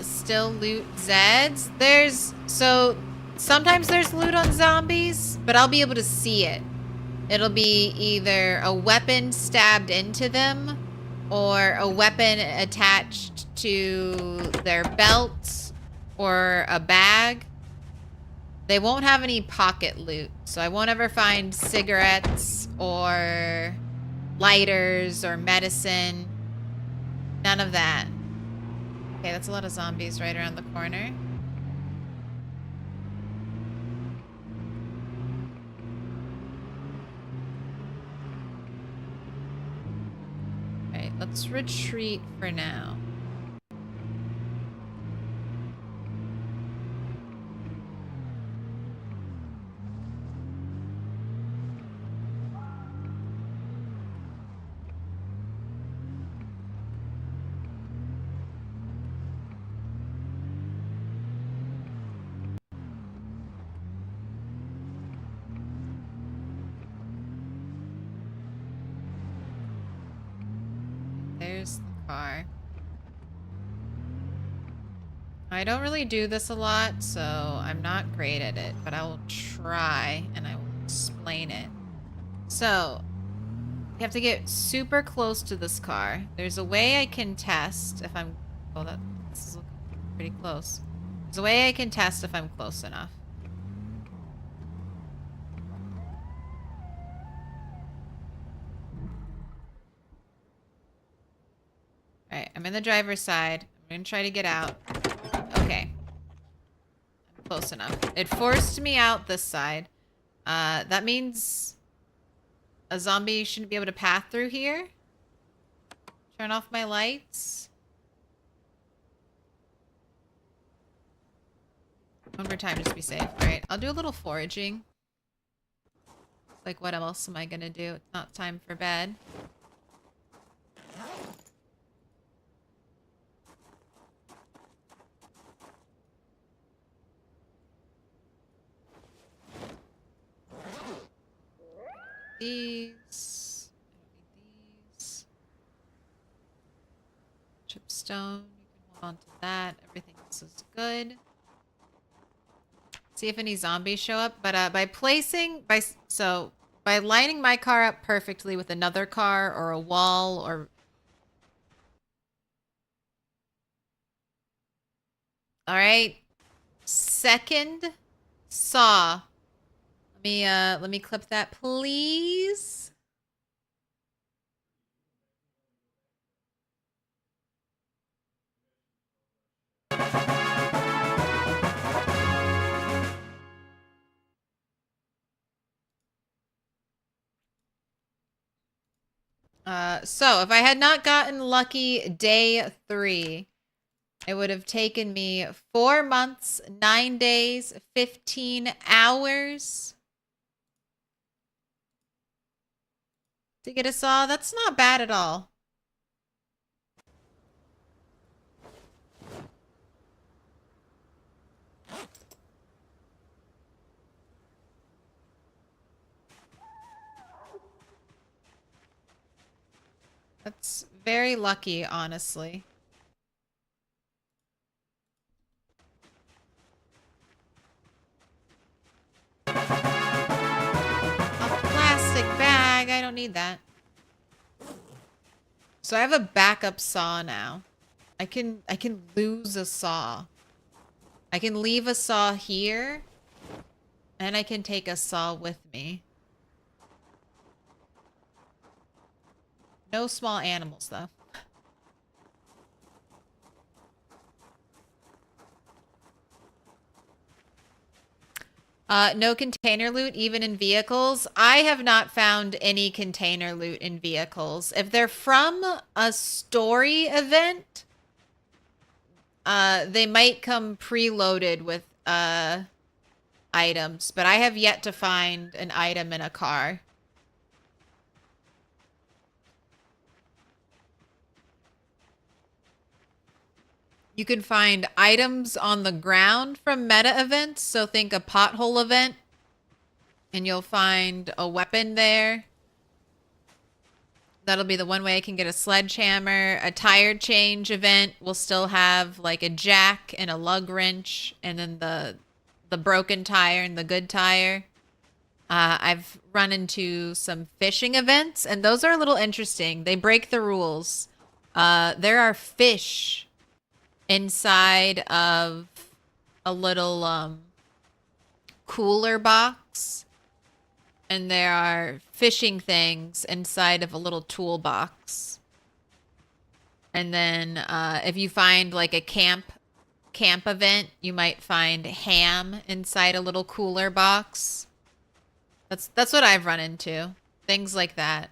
Still loot Zeds. Sometimes there's loot on zombies, but I'll be able to see it. It'll be either a weapon stabbed into them or a weapon attached to their belt or a bag. They won't have any pocket loot, so I won't ever find cigarettes or lighters or medicine. None of that. Okay, that's a lot of zombies right around the corner. Alright, let's retreat for now. car. I don't really do this a lot, so I'm not great at it, but I will try and I will explain it. So, you have to get super close to this car. There's a way I can test if I'm... Oh, this is looking pretty close. There's a way I can test if I'm close enough. Alright, I'm in the driver's side. I'm gonna try to get out. Okay. I'm close enough. It forced me out this side. That means a zombie shouldn't be able to path through here. Turn off my lights. One more time just to be safe. Alright, I'll do a little foraging. Like, what else am I gonna do? It's not time for bed. These. I don't need these. Chipstone. You can hold on to that. Everything else is good. See if any zombies show up. But by lining my car up perfectly with another car or a wall or... Alright. Second saw. Let me clip that, please. So if I had not gotten lucky day 3, it would have taken me 4 months, 9 days, 15 hours to get a saw. That's not bad at all. That's very lucky, honestly. A plastic bag. I don't need that. So I have a backup saw now. I can lose a saw. I can leave a saw here, and I can take a saw with me. No small animals, though. No container loot, even in vehicles. I have not found any container loot in vehicles. If they're from a story event, they might come preloaded with items, but I have yet to find an item in a car. You can find items on the ground from meta events. So think a pothole event. And you'll find a weapon there. That'll be the one way I can get a sledgehammer. A tire change event will still have like a jack and a lug wrench. And then the broken tire and the good tire. I've run into some fishing events. And those are a little interesting. They break the rules. There are fish inside of a little cooler box, and there are fishing things inside of a little toolbox. And then if you find like a camp event, you might find ham inside a little cooler box. That's what I've run into. Things like that.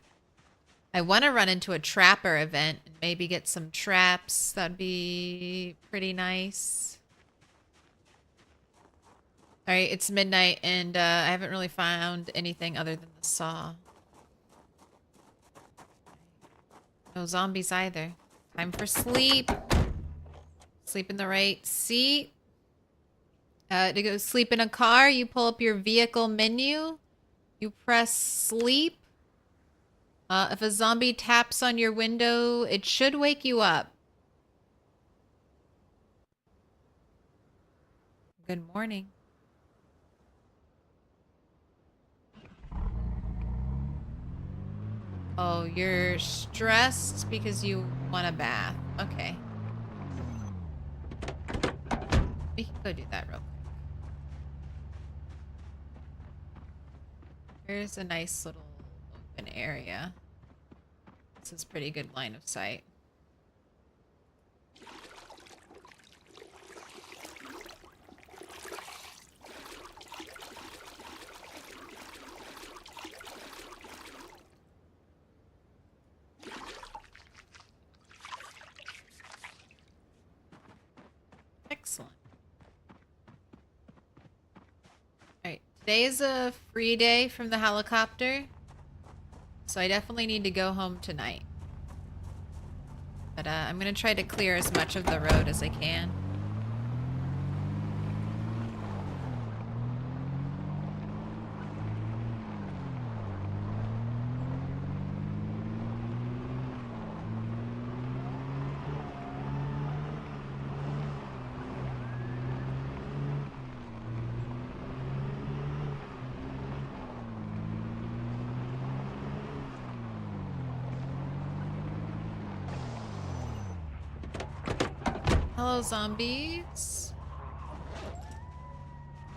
I want to run into a trapper event and maybe get some traps. That'd be pretty nice. All right, it's midnight and I haven't really found anything other than the saw. No zombies either. Time for sleep. Sleep in the right seat. To go sleep in a car, you pull up your vehicle menu. You press sleep. If a zombie taps on your window, it should wake you up. Good morning. Oh, you're stressed because you want a bath. Okay. We can go do that real quick. Here's a nice little open area. This is pretty good line of sight. Excellent. Alright, today is a free day from the helicopter, so I definitely need to go home tonight. But I'm gonna try to clear as much of the road as I can. Hello, zombies.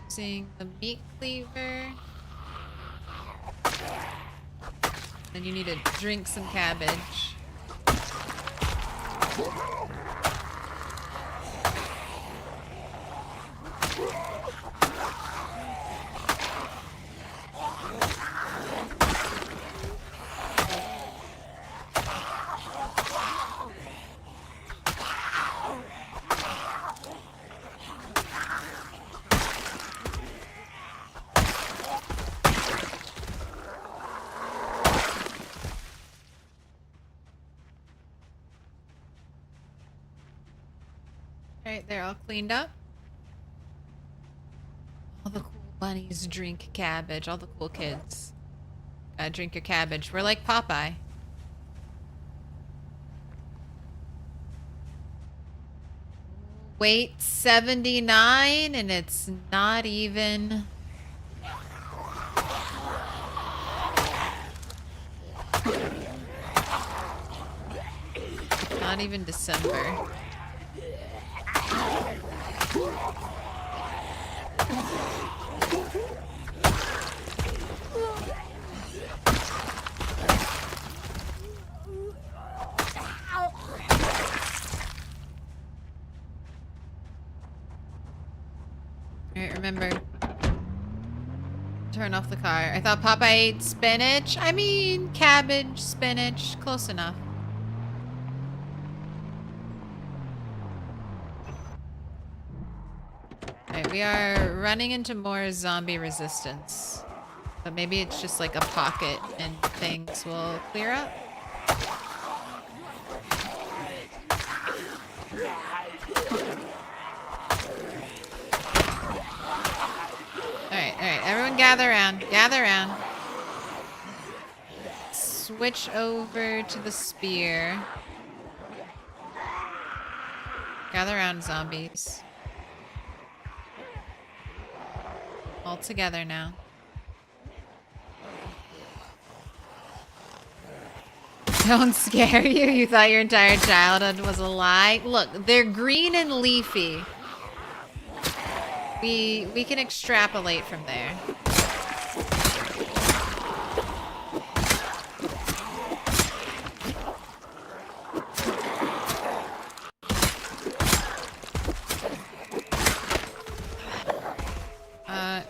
Using the meat cleaver. Then you need to drink some cabbage. Alright, they're all cleaned up. All the cool bunnies drink cabbage. All the cool kids. Drink your cabbage. We're like Popeye. Weight 79 and it's not even... Not even December. Alright, remember. Turn off the car. I thought Popeye ate spinach. I mean, cabbage, spinach. Close enough. Alright, we are running into more zombie resistance. But maybe it's just like a pocket and things will clear up. Alright, everyone gather around. Gather around. Switch over to the spear. Gather around, zombies. All together now. Don't scare you? You thought your entire childhood was a lie? Look, they're green and leafy. We can extrapolate from there.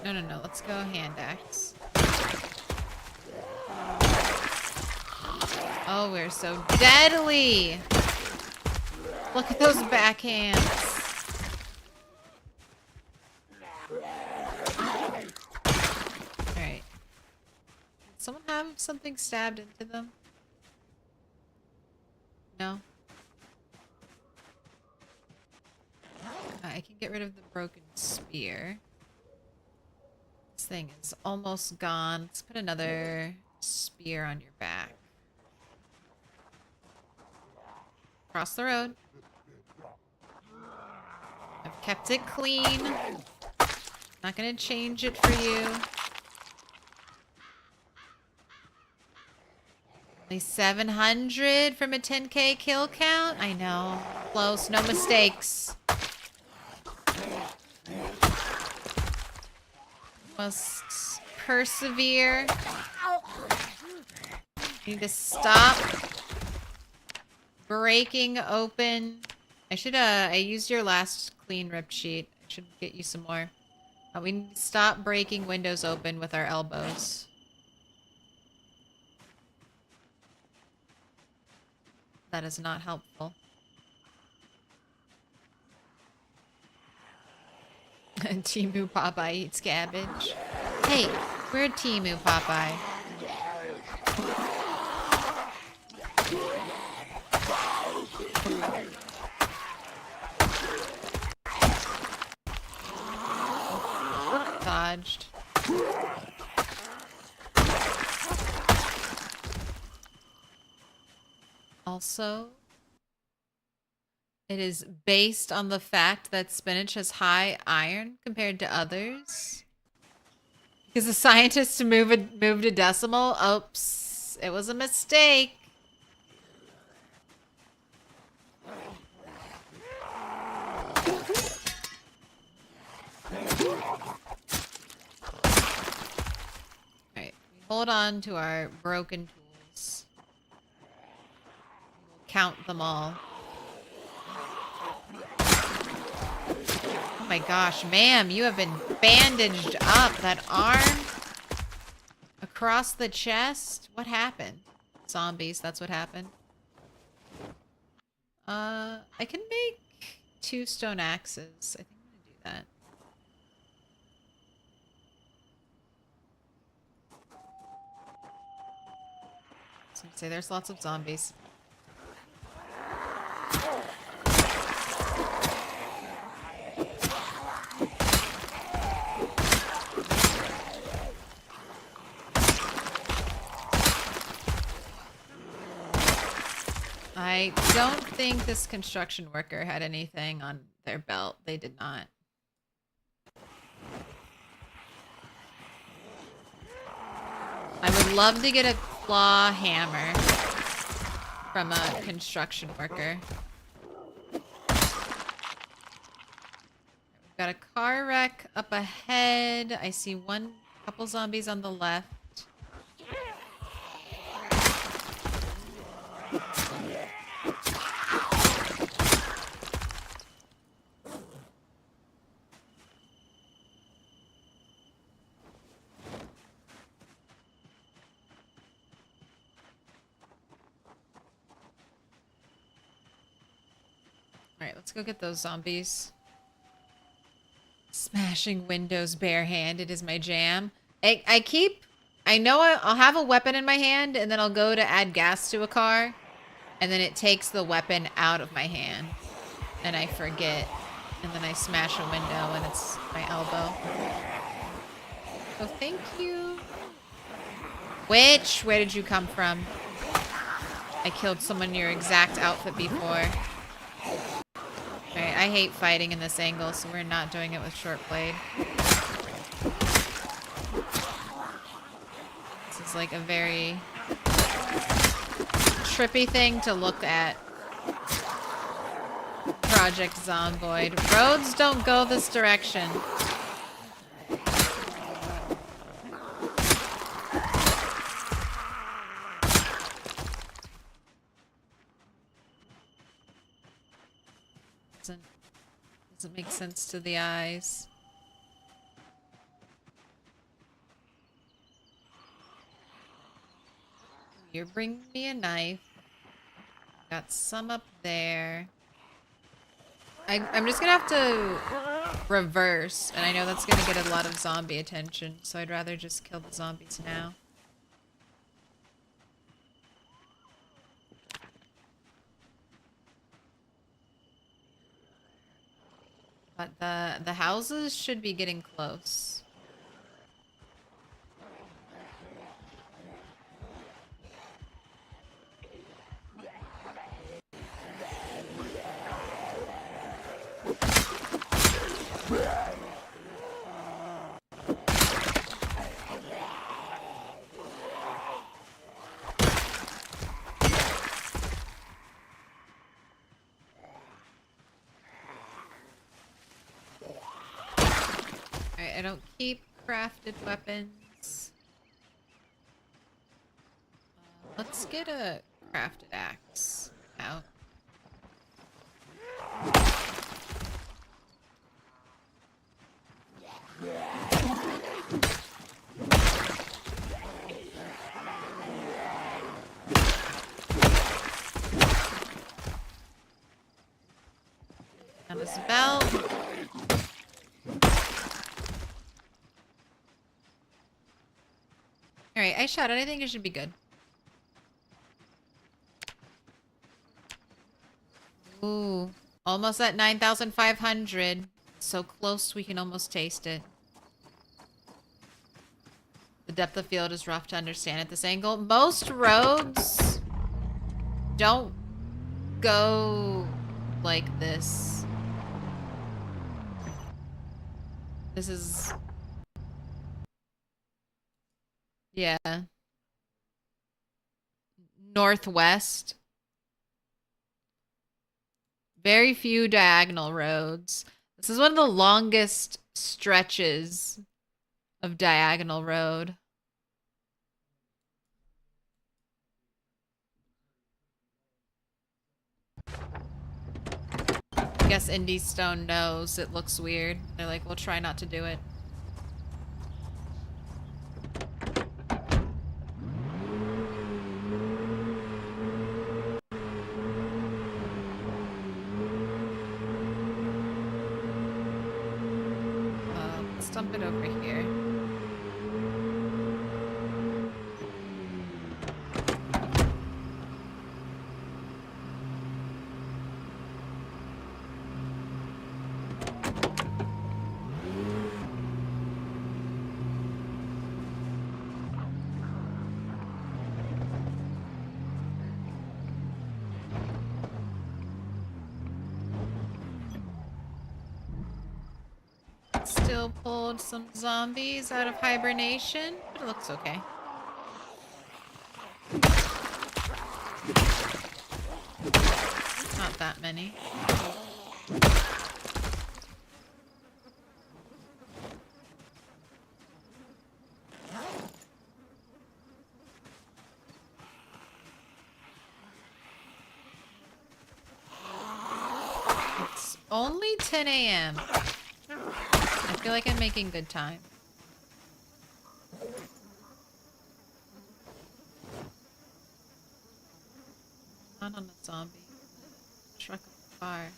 No. Let's go hand axe. Oh, we're so deadly. Look at those backhands. Alright. Did someone have something stabbed into them? No? I can get rid of the broken spear. This thing is almost gone. Let's put another spear on your back. Cross the road. I've kept it clean. Not gonna change it for you. Only 700 from a 10k kill count? I know. Close. No mistakes. Must persevere. Need to stop breaking open. I used your last clean rip sheet. I should get you some more. We need to stop breaking windows open with our elbows. That is not helpful. Timu Popeye eats cabbage. Hey, we're Timu Popeye. Dodged. Also, it is based on the fact that spinach has high iron compared to others. Because the scientists moved a decimal. Oops, it was a mistake. Alright, hold on to our broken tools. We'll count them all. Oh my gosh, ma'am, you have been bandaged up. That arm across the chest? What happened? Zombies, that's what happened. I can make 2 stone axes. I think I'm gonna do that. I was gonna say there's lots of zombies. I don't think this construction worker had anything on their belt. They did not. I would love to get a claw hammer from a construction worker. We've got a car wreck up ahead. I see couple zombies on the left. Alright, let's go get those zombies. Smashing windows barehanded is my jam. I know I'll have a weapon in my hand, and then I'll go to add gas to a car, and then it takes the weapon out of my hand, and I forget, and then I smash a window, and it's my elbow. So thank you. Where did you come from? I killed someone in your exact outfit before. Alright, I hate fighting in this angle, so we're not doing it with short blade. This is like a very trippy thing to look at. Project Zomboid. Roads don't go this direction. Doesn't make sense to the eyes. You're bringing me a knife. Got some up there. I'm just gonna have to reverse, and I know that's gonna get a lot of zombie attention, so I'd rather just kill the zombies now. But the houses should be getting close. I don't keep crafted weapons. Let's get a crafted axe out. Now this belt. Alright, I shot it. I think it should be good. Ooh, almost at 9,500. So close we can almost taste it. The depth of field is rough to understand at this angle. Most roads don't go like this. This is... yeah. Northwest. Very few diagonal roads. This is one of the longest stretches of diagonal road. I guess Indie Stone knows it looks weird. They're like, we'll try not to do it. Let's dump it over here. Still pulled some zombies out of hibernation, but it looks okay. Not that many. It's only 10 a.m. I feel like I'm making good time. Not on a zombie. Truck of fire.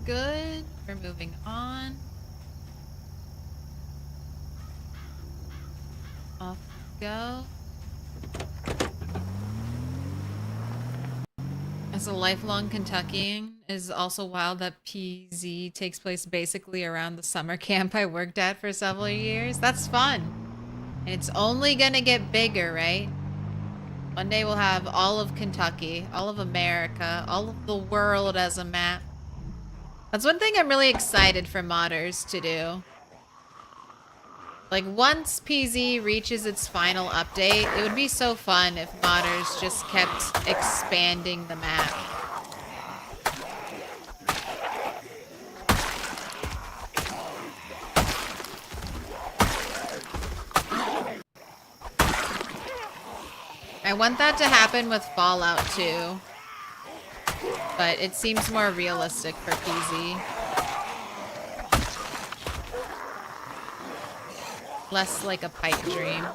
Good. We're moving on. Off we go. As a lifelong Kentuckian, it is also wild that PZ takes place basically around the summer camp I worked at for several years. That's fun. And it's only gonna get bigger, right? One day we'll have all of Kentucky, all of America, all of the world as a map. That's one thing I'm really excited for modders to do. Like, once PZ reaches its final update, it would be so fun if modders just kept expanding the map. I want that to happen with Fallout 2. But it seems more realistic for PZ. Less like a pipe dream.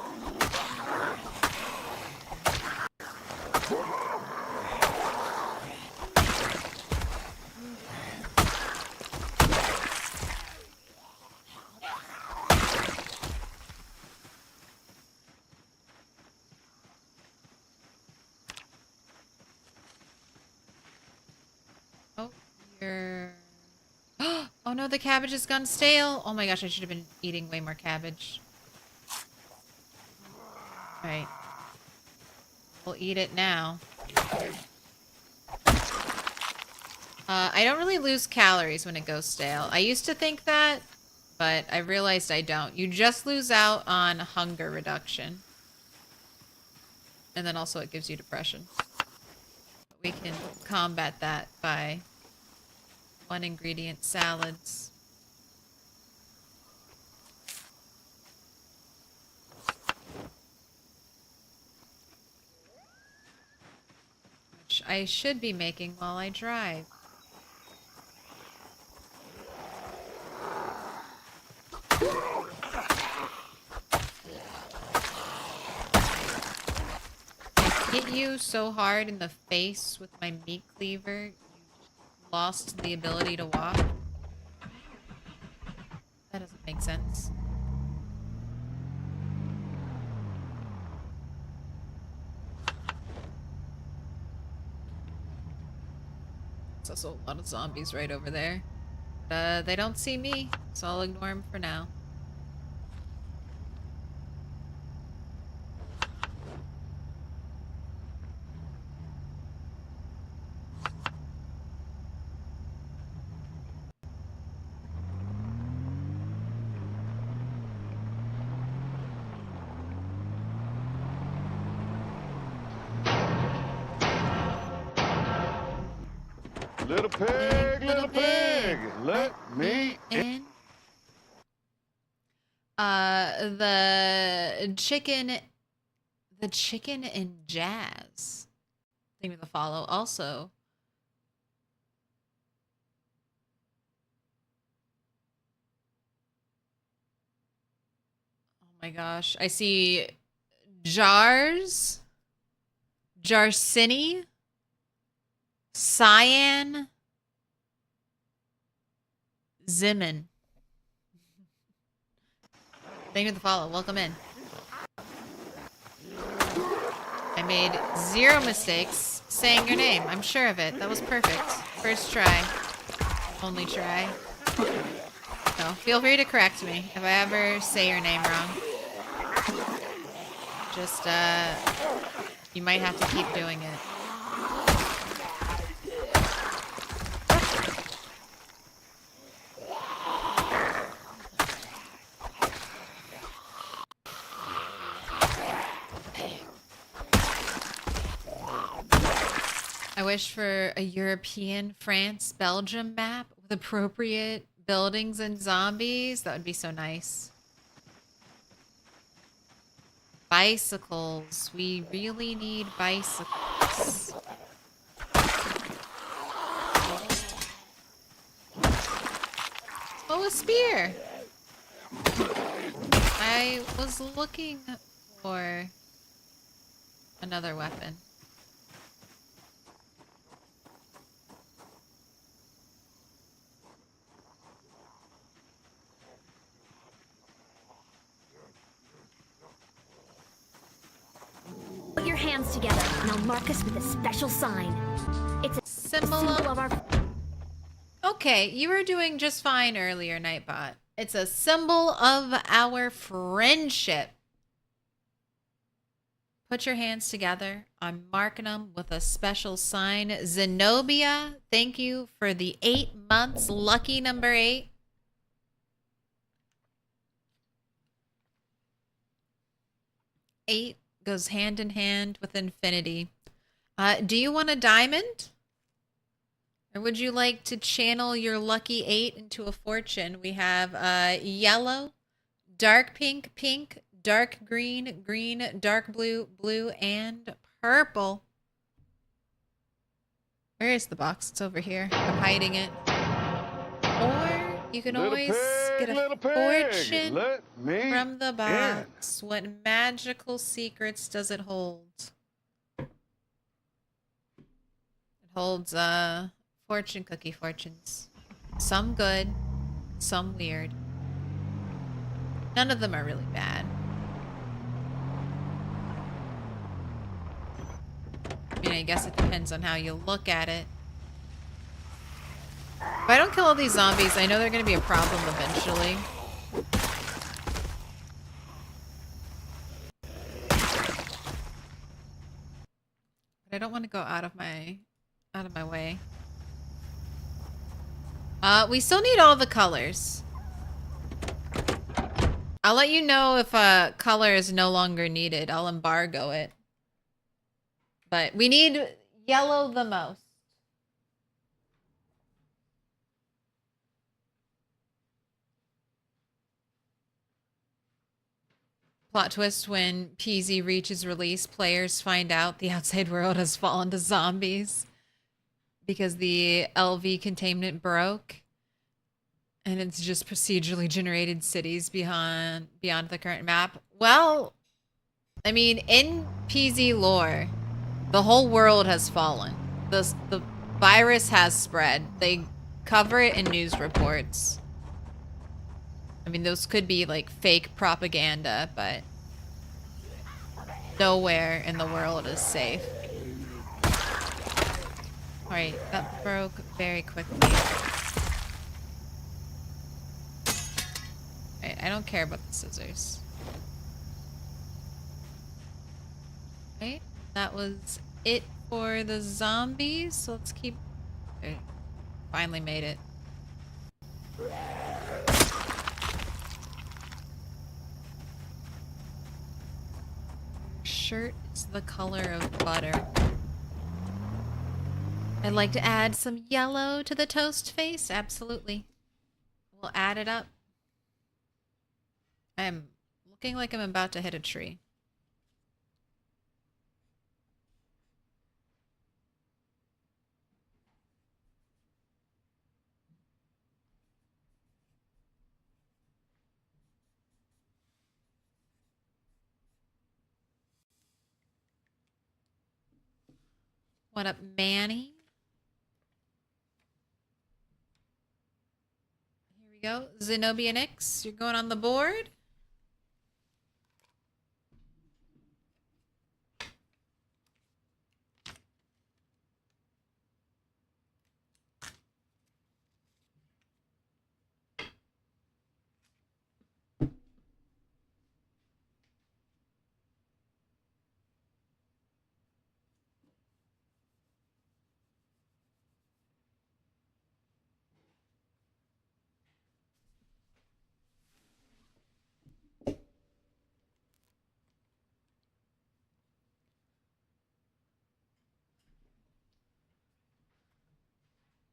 Oh no, the cabbage has gone stale. Oh my gosh, I should have been eating way more cabbage. Alright. We'll eat it now. I don't really lose calories when it goes stale. I used to think that, but I realized I don't. You just lose out on hunger reduction. And then also it gives you depression. But we can combat that by one ingredient salads. Which I should be making while I drive. I hit you so hard in the face with my meat cleaver, you lost the ability to walk. That doesn't make sense. There's also a lot of zombies right over there. They don't see me, so I'll ignore them for now. Little pig, let me in. The chicken and jazz. Thank you for the follow. Also, oh my gosh, I see Jarsini, Cyan, Zimin. Thank you for the follow. Welcome in. I made 0 mistakes saying your name. I'm sure of it. That was perfect. First try. Only try. So feel free to correct me if I ever say your name wrong. Just, you might have to keep doing it. I wish for a European France Belgium map with appropriate buildings and zombies. That would be so nice. Bicycles. We really need bicycles. Oh, a spear! I was looking for another weapon. Put your hands together, and I'll mark us with a special sign. It's a symbol of our... Okay, you were doing just fine earlier, Nightbot. It's a symbol of our friendship. Put your hands together. I'm marking them with a special sign. Zenobia, thank you for the 8 months. Lucky number 8. Eight goes hand in hand with infinity. Do you want a diamond? Or would you like to channel your lucky 8 into a fortune? We have yellow, dark pink, pink, dark green, green, dark blue, blue, and purple. Where is the box? It's over here. I'm hiding it. Or you can always get a fortune from the box. What magical secrets does it hold? It holds fortune cookie fortunes. Some good, some weird. None of them are really bad. I mean, I guess it depends on how you look at it. If I don't kill all these zombies, I know they're going to be a problem eventually. But I don't want to go out of my way. We still need all the colors. I'll let you know if a color is no longer needed. I'll embargo it. But we need yellow the most. Plot twist: when PZ reaches release, players find out the outside world has fallen to zombies because the LV containment broke. And it's just procedurally generated cities beyond the current map. Well, I mean, in PZ lore, the whole world has fallen. The virus has spread. They cover it in news reports. I mean, those could be like fake propaganda, but nowhere in the world is safe. Alright, that broke very quickly. I don't care about the scissors. Right, that was it for the zombies. So let's keep... Okay, finally made it. Shirt is the color of butter. I'd like to add some yellow to the toast face. Absolutely. We'll add it up. I'm looking like I'm about to hit a tree. What up, Manny? Here we go. Zenobia Nix, you're going on the board.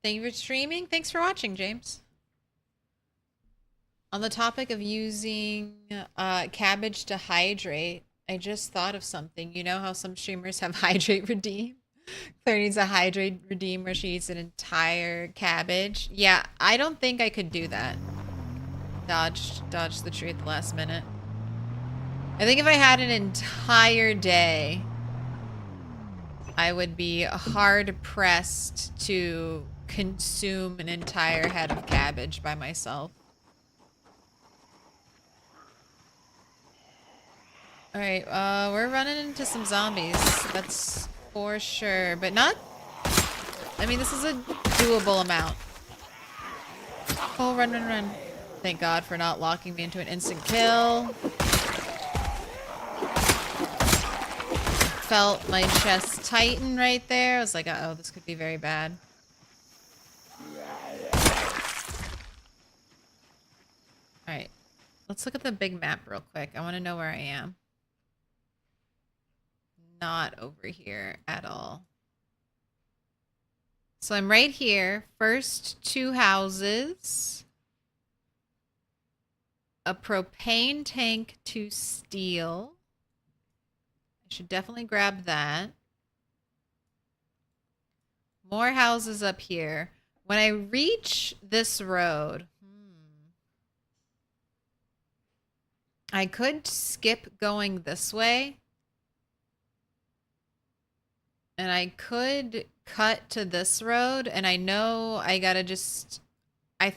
Thank you for streaming. Thanks for watching, James. On the topic of using cabbage to hydrate, I just thought of something. You know how some streamers have hydrate redeem? Claire needs a hydrate redeem where she eats an entire cabbage. Yeah, I don't think I could do that. Dodged the tree at the last minute. I think if I had an entire day, I would be hard pressed to consume an entire head of cabbage by myself. Alright, we're running into some zombies. That's for sure. But not... I mean, this is a doable amount. Oh, run, run, run. Thank God for not locking me into an instant kill. Felt my chest tighten right there. I was like, uh-oh, this could be very bad. Alright. Let's look at the big map real quick. I want to know where I am. Not over here at all. So I'm right here. First two houses. A propane tank to steal. I should definitely grab that. More houses up here. When I reach this road, I could skip going this way. And I could cut to this road, and I know I gotta just... I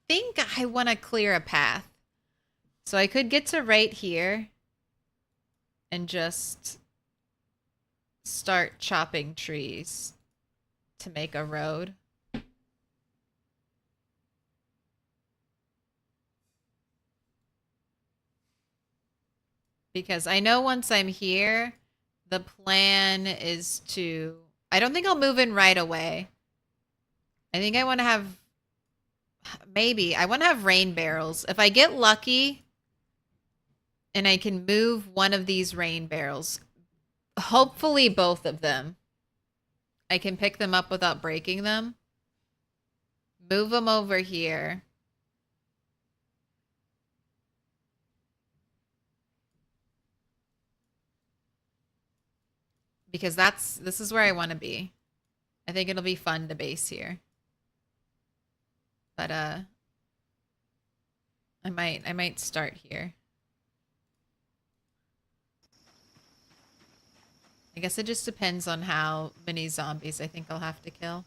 think I want to clear a path. So I could get to right here and just start chopping trees to make a road. Because I know once I'm here, the plan is to... I don't think I'll move in right away. I think I want to have Maybe. I want to have rain barrels. If I get lucky and I can move one of these rain barrels, hopefully both of them, I can pick them up without breaking them. Move them over here. Because this is where I want to be. I think it'll be fun to base here. But I might start here. I guess it just depends on how many zombies I think I'll have to kill.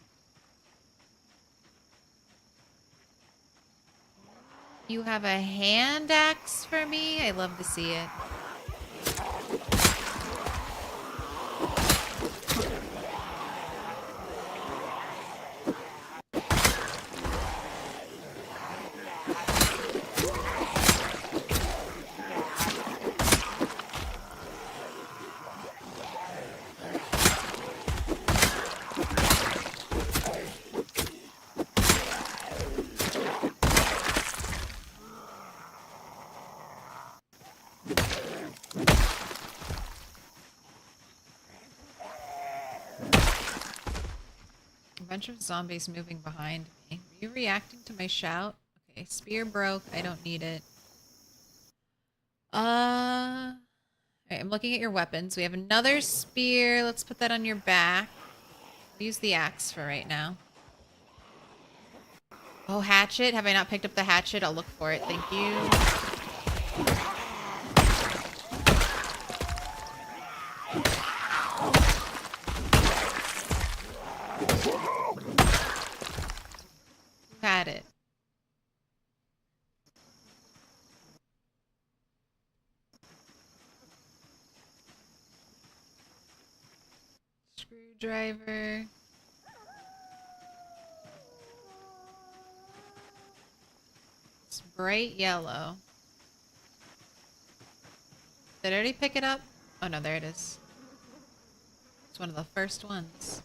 You have a hand axe for me? I love to see it. Bunch of zombies moving behind me. Are you reacting to my shout? Okay, spear broke. I don't need it. Alright, I'm looking at your weapons. We have another spear. Let's put that on your back. I'll use the axe for right now. Oh, hatchet. Have I not picked up the hatchet? I'll look for it. Thank you. Had it. Screwdriver. It's bright yellow. Did I already pick it up? Oh no, there it is. It's one of the first ones.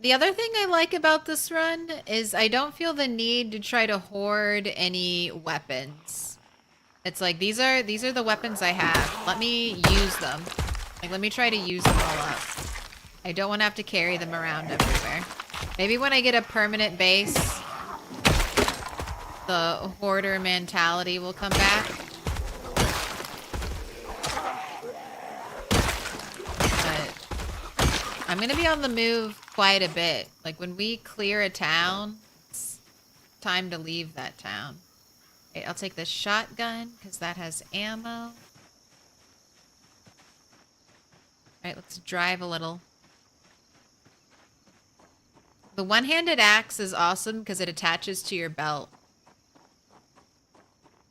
The other thing I like about this run is I don't feel the need to try to hoard any weapons. It's like these are the weapons I have. Let me use them. Like let me try to use them all up. I don't want to have to carry them around everywhere. Maybe when I get a permanent base, the hoarder mentality will come back. But I'm gonna be on the move quite a bit. Like when we clear a town, it's time to leave that town. Okay, I'll take the shotgun because that has ammo. Alright, let's drive a little. The one-handed axe is awesome because it attaches to your belt.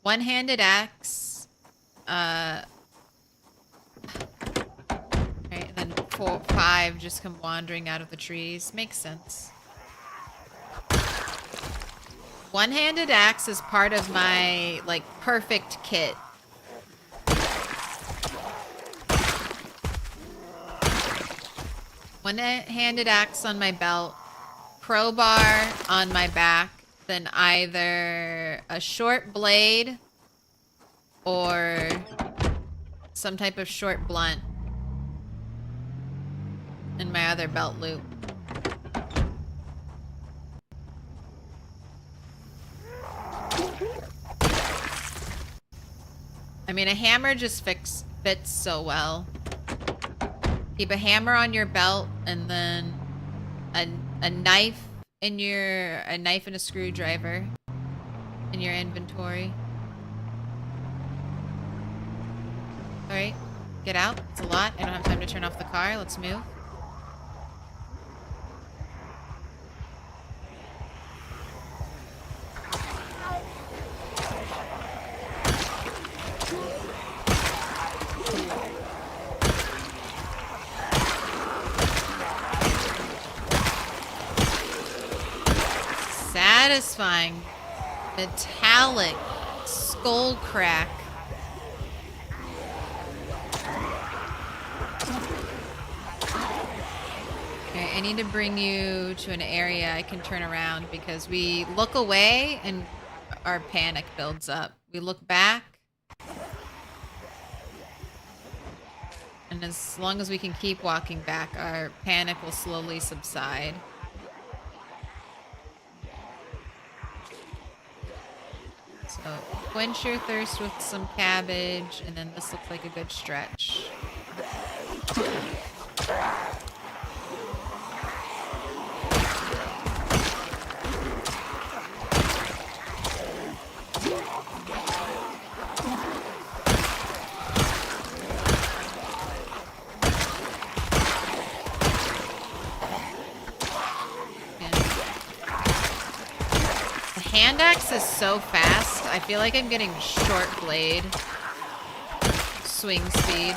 One-handed axe. Right, and then 4, 5 just come wandering out of the trees. Makes sense. One-handed axe is part of my, like, perfect kit. One-handed axe on my belt. Crowbar on my back. Then either a short blade or some type of short blunt in my other belt loop. I mean, a hammer just fits so well. Keep a hammer on your belt and then a knife in a knife and a screwdriver in your inventory. All right, get out. It's a lot. I don't have time to turn off the car. Let's move. satisfying metallic skull crack. Okay, I need to bring you to an area I can turn around because we look away and our panic builds up. We look back. And as long as we can keep walking back, our panic will slowly subside. So quench your thirst with some cabbage, and then this looks like a good stretch. Hand axe is so fast. I feel like I'm getting short blade swing speed.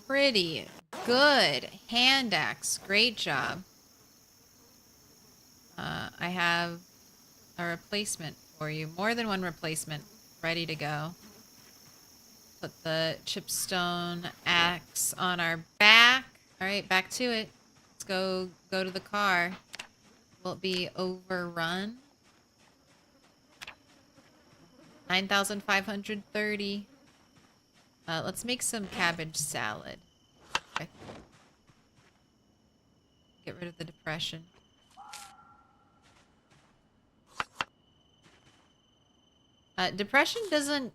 Pretty good hand axe. Great job. I have a replacement for you. More than one replacement ready to go. Put the chipstone axe on our back. All right, back to it. Let's go to the car. Will it be overrun? 9,530. Let's make some cabbage salad. Okay. Get rid of the depression. Depression doesn't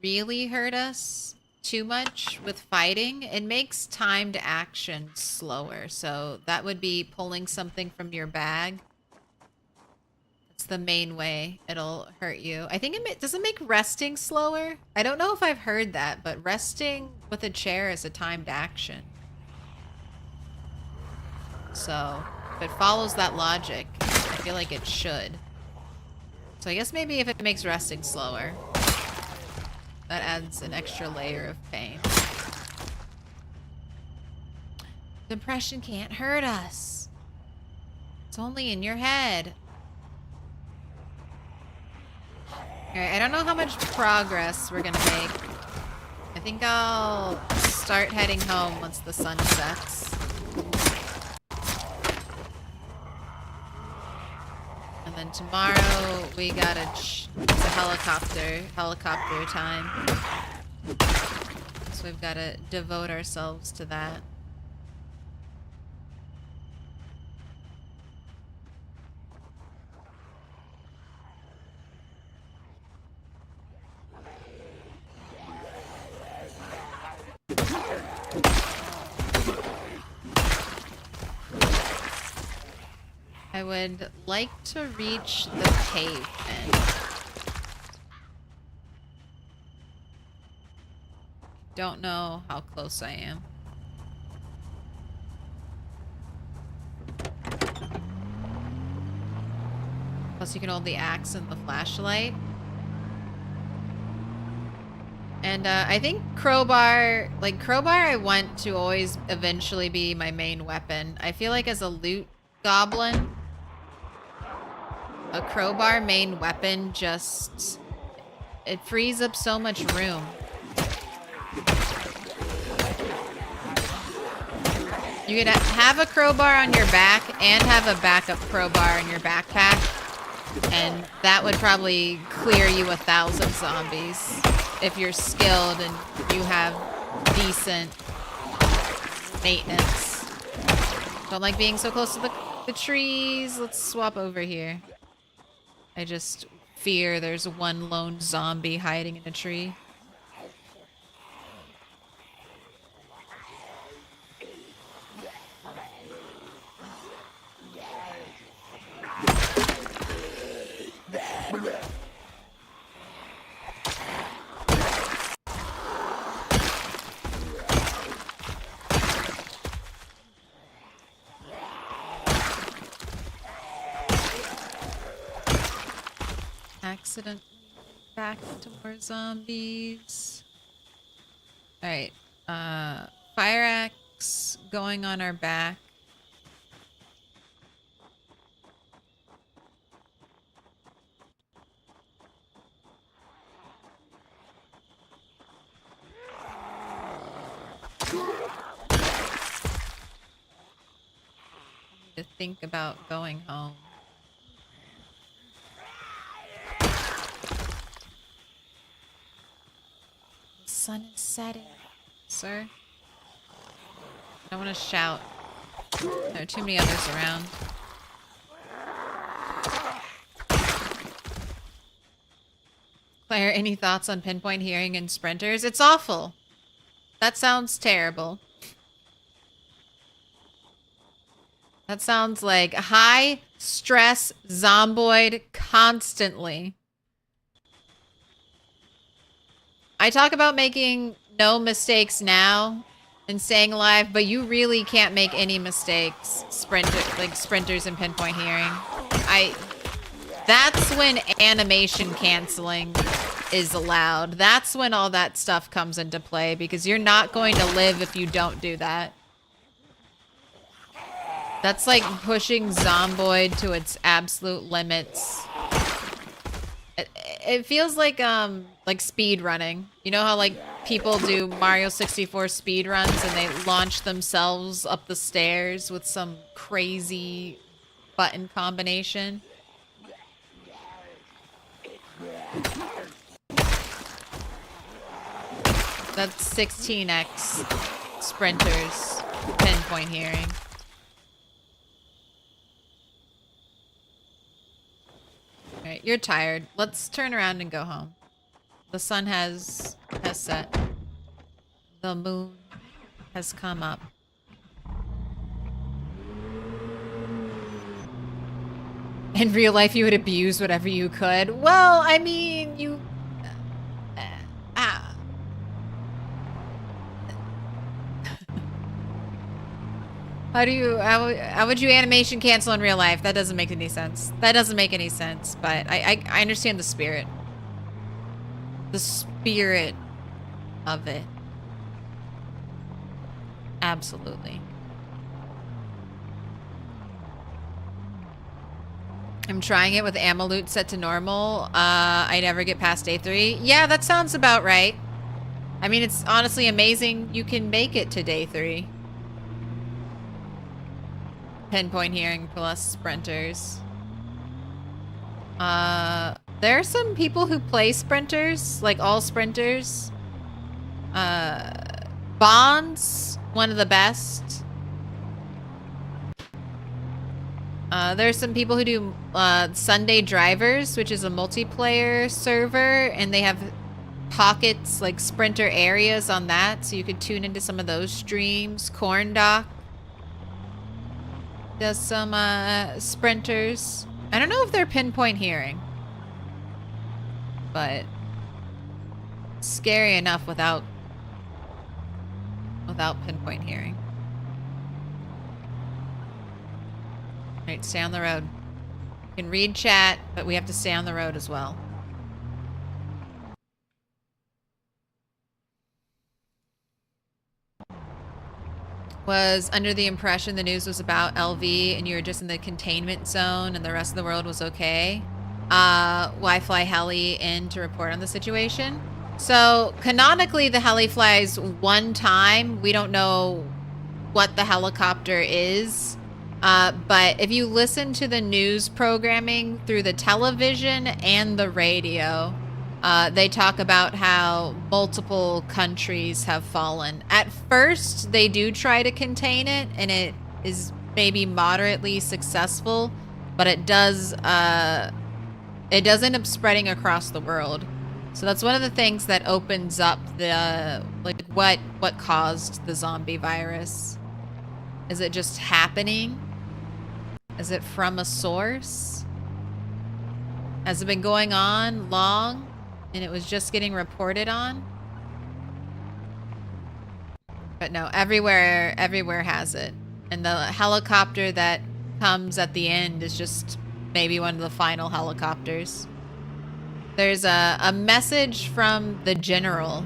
really hurt us too much with fighting. It makes timed action slower. So that would be pulling something from your bag. That's the main way it'll hurt you. I think does it make resting slower? I don't know if I've heard that, but resting with a chair is a timed action. So if it follows that logic, I feel like it should. So I guess maybe if it makes resting slower, that adds an extra layer of pain. Depression can't hurt us. It's only in your head. Alright, I don't know how much progress we're gonna make. I think I'll start heading home once the sun sets. And then tomorrow we gotta it's a helicopter time. So we've gotta devote ourselves to that. I would like to reach the pavement. Don't know how close I am. Plus you can hold the axe and the flashlight. And I think crowbar I want to always eventually be my main weapon. I feel like as a loot goblin, a crowbar main weapon it frees up so much room. You could have a crowbar on your back and have a backup crowbar in your backpack, and that would probably clear you 1,000 zombies if you're skilled and you have decent maintenance. Don't like being so close to the trees. Let's swap over here. I just fear there's one lone zombie hiding in a tree. accidentally back into more zombies. Alright. Fire axe going on our back. To think about going home. The sun is setting, sir. I don't want to shout. There are too many others around. Claire, any thoughts on pinpoint hearing and sprinters? It's awful. That sounds terrible. That sounds like high stress zomboid constantly. I talk about making no mistakes now and staying alive, but you really can't make any mistakes. Sprinters and pinpoint hearing. That's when animation canceling is allowed. That's when all that stuff comes into play, because you're not going to live if you don't do that. That's like pushing Zomboid to its absolute limits. It feels like speed running. You know how like people do Mario 64 speed runs and they launch themselves up the stairs with some crazy button combination? That's 16x sprinters pinpoint hearing. Alright, you're tired. Let's turn around and go home. The sun has set. The moon has come up. In real life, you would abuse whatever you could. Well, I mean, you... How would you animation cancel in real life? That doesn't make any sense. That doesn't make any sense, but I understand the spirit. The spirit of it. Absolutely. I'm trying it with ammo loot set to normal. I never get past day 3. Yeah, that sounds about right. I mean, it's honestly amazing you can make it to day 3. Pinpoint hearing plus sprinters. There are some people who play sprinters, like all sprinters. Bond's one of the best. There's some people who do Sunday Drivers, which is a multiplayer server, and they have pockets, like sprinter areas on that, so you could tune into some of those streams. Corndock does some sprinters. I don't know if they're pinpoint hearing, but scary enough without pinpoint hearing. Alright, stay on the road. You can read chat, but we have to stay on the road as well. Was under the impression the news was about LV and you were just in the containment zone and the rest of the world was okay. Why fly heli in to report on the situation? So canonically the heli flies one time. We don't know what the helicopter is. But if you listen to the news programming through the television and the radio, they talk about how multiple countries have fallen. At first, they do try to contain it, and it is maybe moderately successful, but it does end up spreading across the world. So that's one of the things that opens up the, like, what caused the zombie virus. Is it just happening? Is it from a source? Has it been going on long and it was just getting reported on? But no, everywhere has it. And the helicopter that comes at the end is just maybe one of the final helicopters. There's a message from the general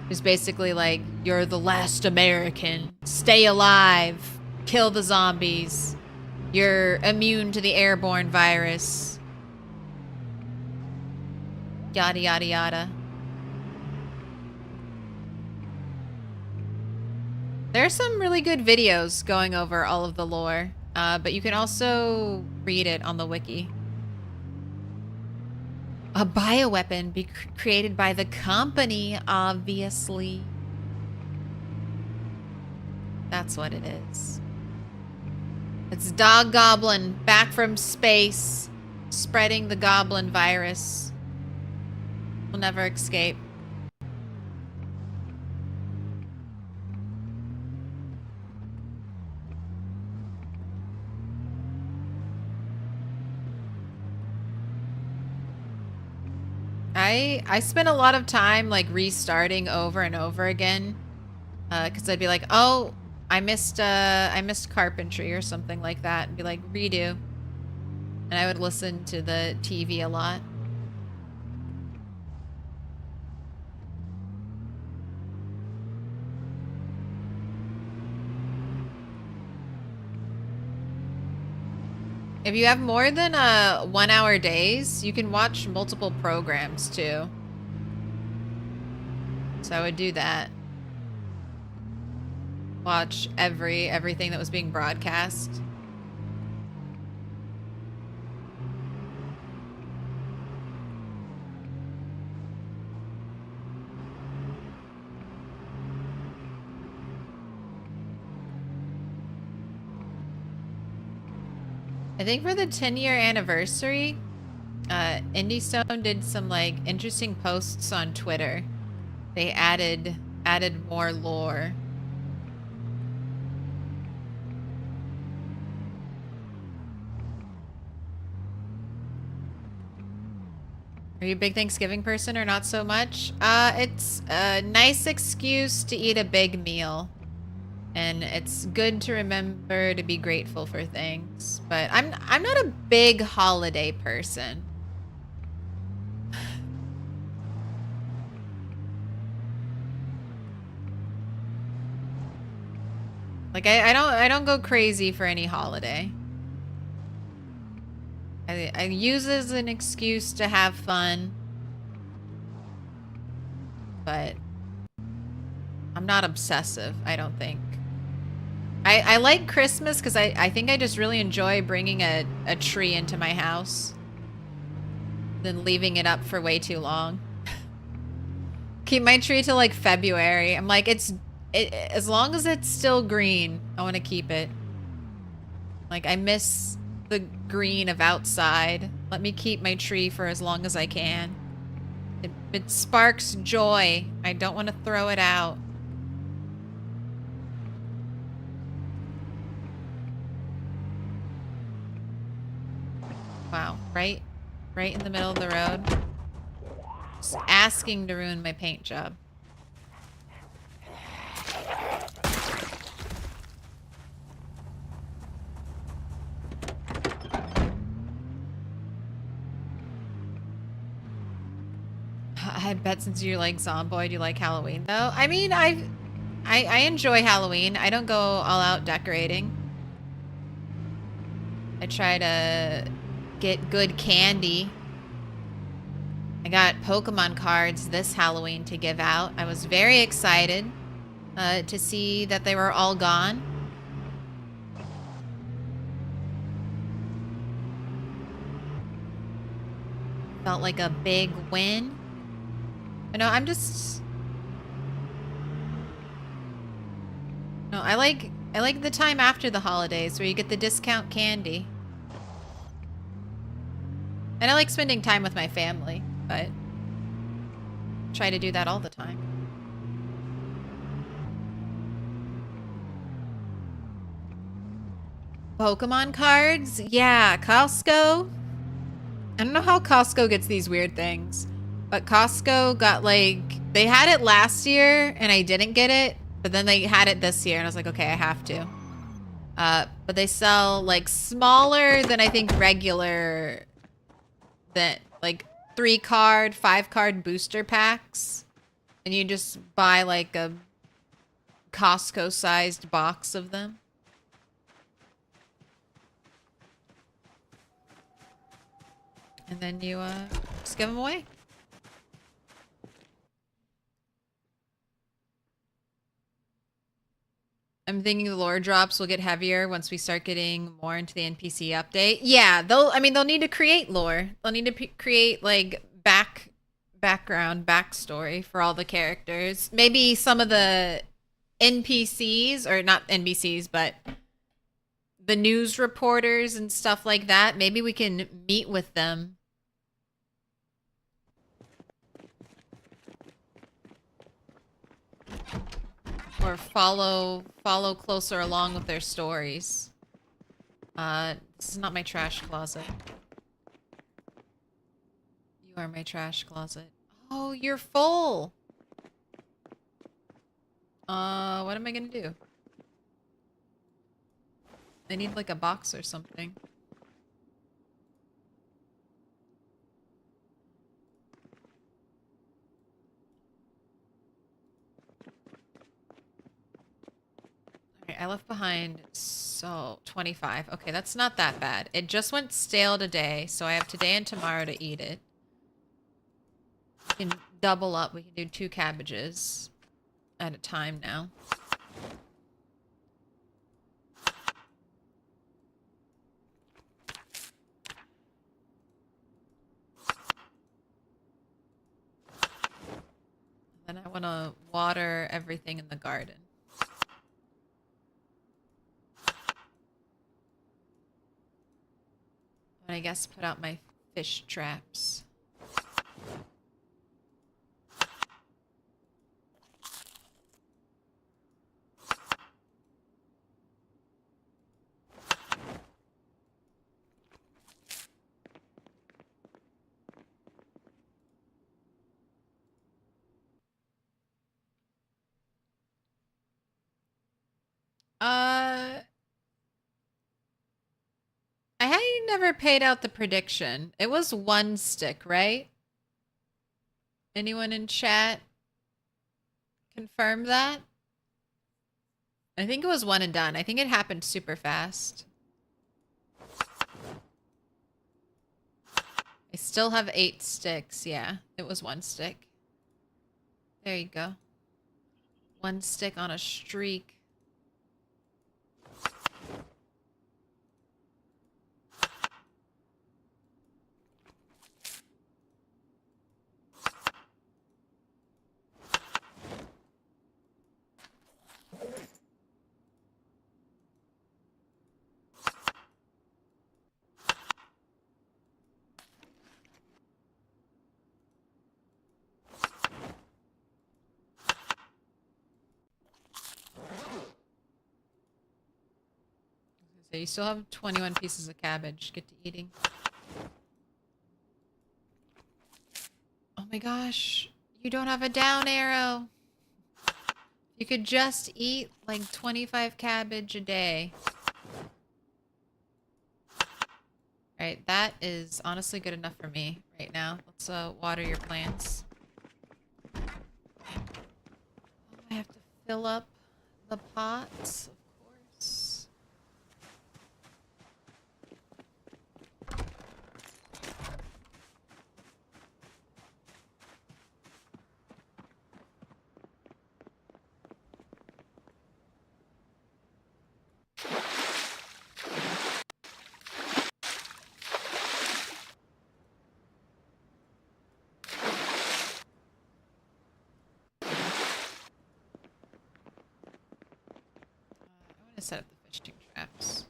who's basically like, you're the last American. Stay alive. Kill the zombies. You're immune to the airborne virus. Yada, yada, yada. There are some really good videos going over all of the lore, but you can also read it on the wiki. A bioweapon created by the company, obviously. That's what it is. It's Dog Goblin back from space, spreading the goblin virus. Will never escape. I spent a lot of time like restarting over and over again, because I'd be like, oh, I missed carpentry or something like that, and be like, redo. And I would listen to the TV a lot. If you have more than 1 hour days, you can watch multiple programs too. So I would do that. Watch everything that was being broadcast. I think for the 10-year anniversary, Indie Stone did some like interesting posts on Twitter. They added more lore. Are you a big Thanksgiving person or not so much? It's a nice excuse to eat a big meal. And it's good to remember to be grateful for things. But I'm not a big holiday person. Like I don't go crazy for any holiday. I use it as an excuse to have fun. But I'm not obsessive, I don't think. I like Christmas because I think I just really enjoy bringing a tree into my house. Then leaving it up for way too long. Keep my tree till like February. I'm like, as long as it's still green, I want to keep it. Like, I miss the green of outside. Let me keep my tree for as long as I can. It sparks joy. I don't want to throw it out. Wow, right in the middle of the road. Just asking to ruin my paint job. I bet since you like Zomboid, you like Halloween though. I mean, I enjoy Halloween. I don't go all out decorating. I try to get good candy. I got Pokemon cards this Halloween to give out. I was very excited to see that they were all gone. Felt like a big win. But no, I'm just... No, I like the time after the holidays where you get the discount candy. And I like spending time with my family, but try to do that all the time. Pokemon cards? Yeah, Costco. I don't know how Costco gets these weird things, but Costco got like, they had it last year and I didn't get it, but then they had it this year and I was like, okay, I have to. But they sell like smaller than I think regular, that like 3-card, 5-card booster packs. And you just buy like a Costco-sized box of them. And then you just give them away. I'm thinking the lore drops will get heavier once we start getting more into the NPC update. Yeah, they'll need to create lore. They'll need to create like background, backstory for all the characters. Maybe some of the NPCs, or not NPCs, but the news reporters and stuff like that. Maybe we can meet with them. Or follow closer along with their stories. This is not my trash closet. You are my trash closet. Oh, you're full. What am I gonna do? I need like a box or something. I left behind, so 25. Okay, that's not that bad. It just went stale today, so I have today and tomorrow to eat it. We can double up. We can do 2 cabbages at a time now. And then I want to water everything in the garden. And I guess put out my fish traps. I never paid out the prediction. It was 1 stick, right? Anyone in chat confirm that? I think it was 1 and done. I think it happened super fast. I still have 8 sticks. Yeah, it was 1 stick. There you go. 1 stick on a streak. So you still have 21 pieces of cabbage. Get to eating. Oh my gosh. You don't have a down arrow. You could just eat like 25 cabbage a day. Alright, that is honestly good enough for me right now. Let's water your plants. Oh, I have to fill up the pots, of course. Set up the fishing traps.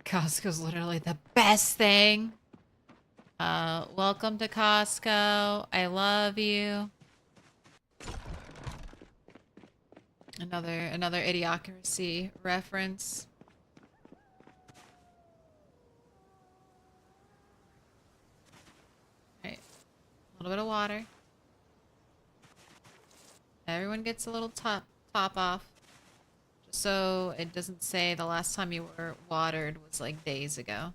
Costco's literally the best thing. Welcome to Costco. I love you. Another Idiocracy reference. A little bit of water. Everyone gets a little top off. Just so it doesn't say the last time you were watered was like days ago.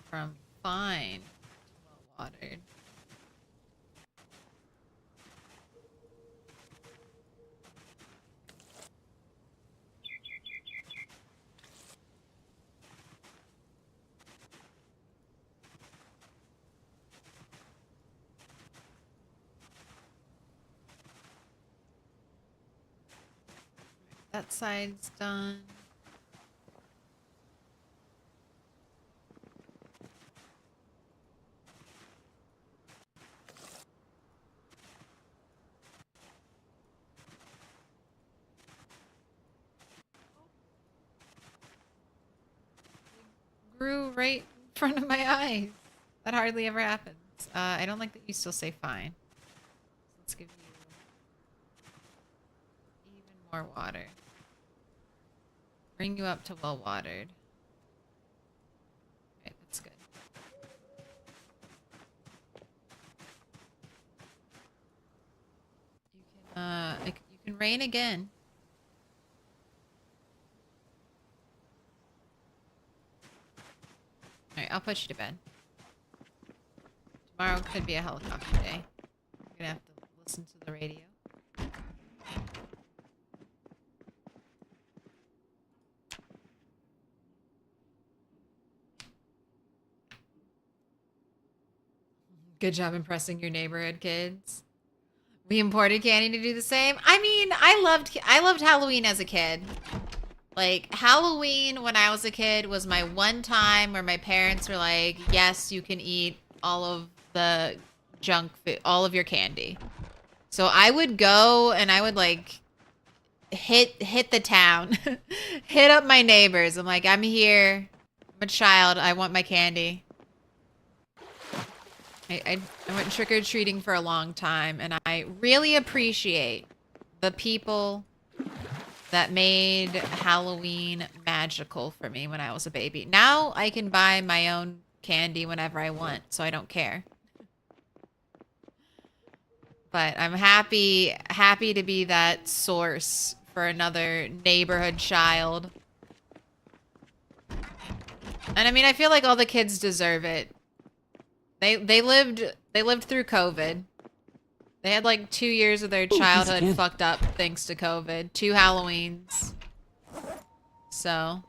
From fine to well watered. That side's done. Grew right in front of my eyes. That hardly ever happens. I don't like that you still say fine. So let's give you even more water. Bring you up to well watered. Okay, that's good. You can rain again. Alright, I'll put you to bed. Tomorrow could be a helicopter day. You're gonna have to listen to the radio. Good job impressing your neighborhood kids. We imported candy to do the same. I mean, I loved Halloween as a kid. Like, Halloween when I was a kid was my one time where my parents were like, yes, you can eat all of the junk food, all of your candy. So I would go and I would like hit the town, hit up my neighbors. I'm like, I'm here. I'm a child. I want my candy. I went trick-or-treating for a long time, and I really appreciate the people that made Halloween magical for me when I was a baby. Now I can buy my own candy whenever I want, so I don't care. But I'm happy to be that source for another neighborhood child. And I mean, I feel like all the kids deserve it. They lived through COVID. They had like 2 years of their childhood fucked up thanks to COVID. 2 Halloweens. So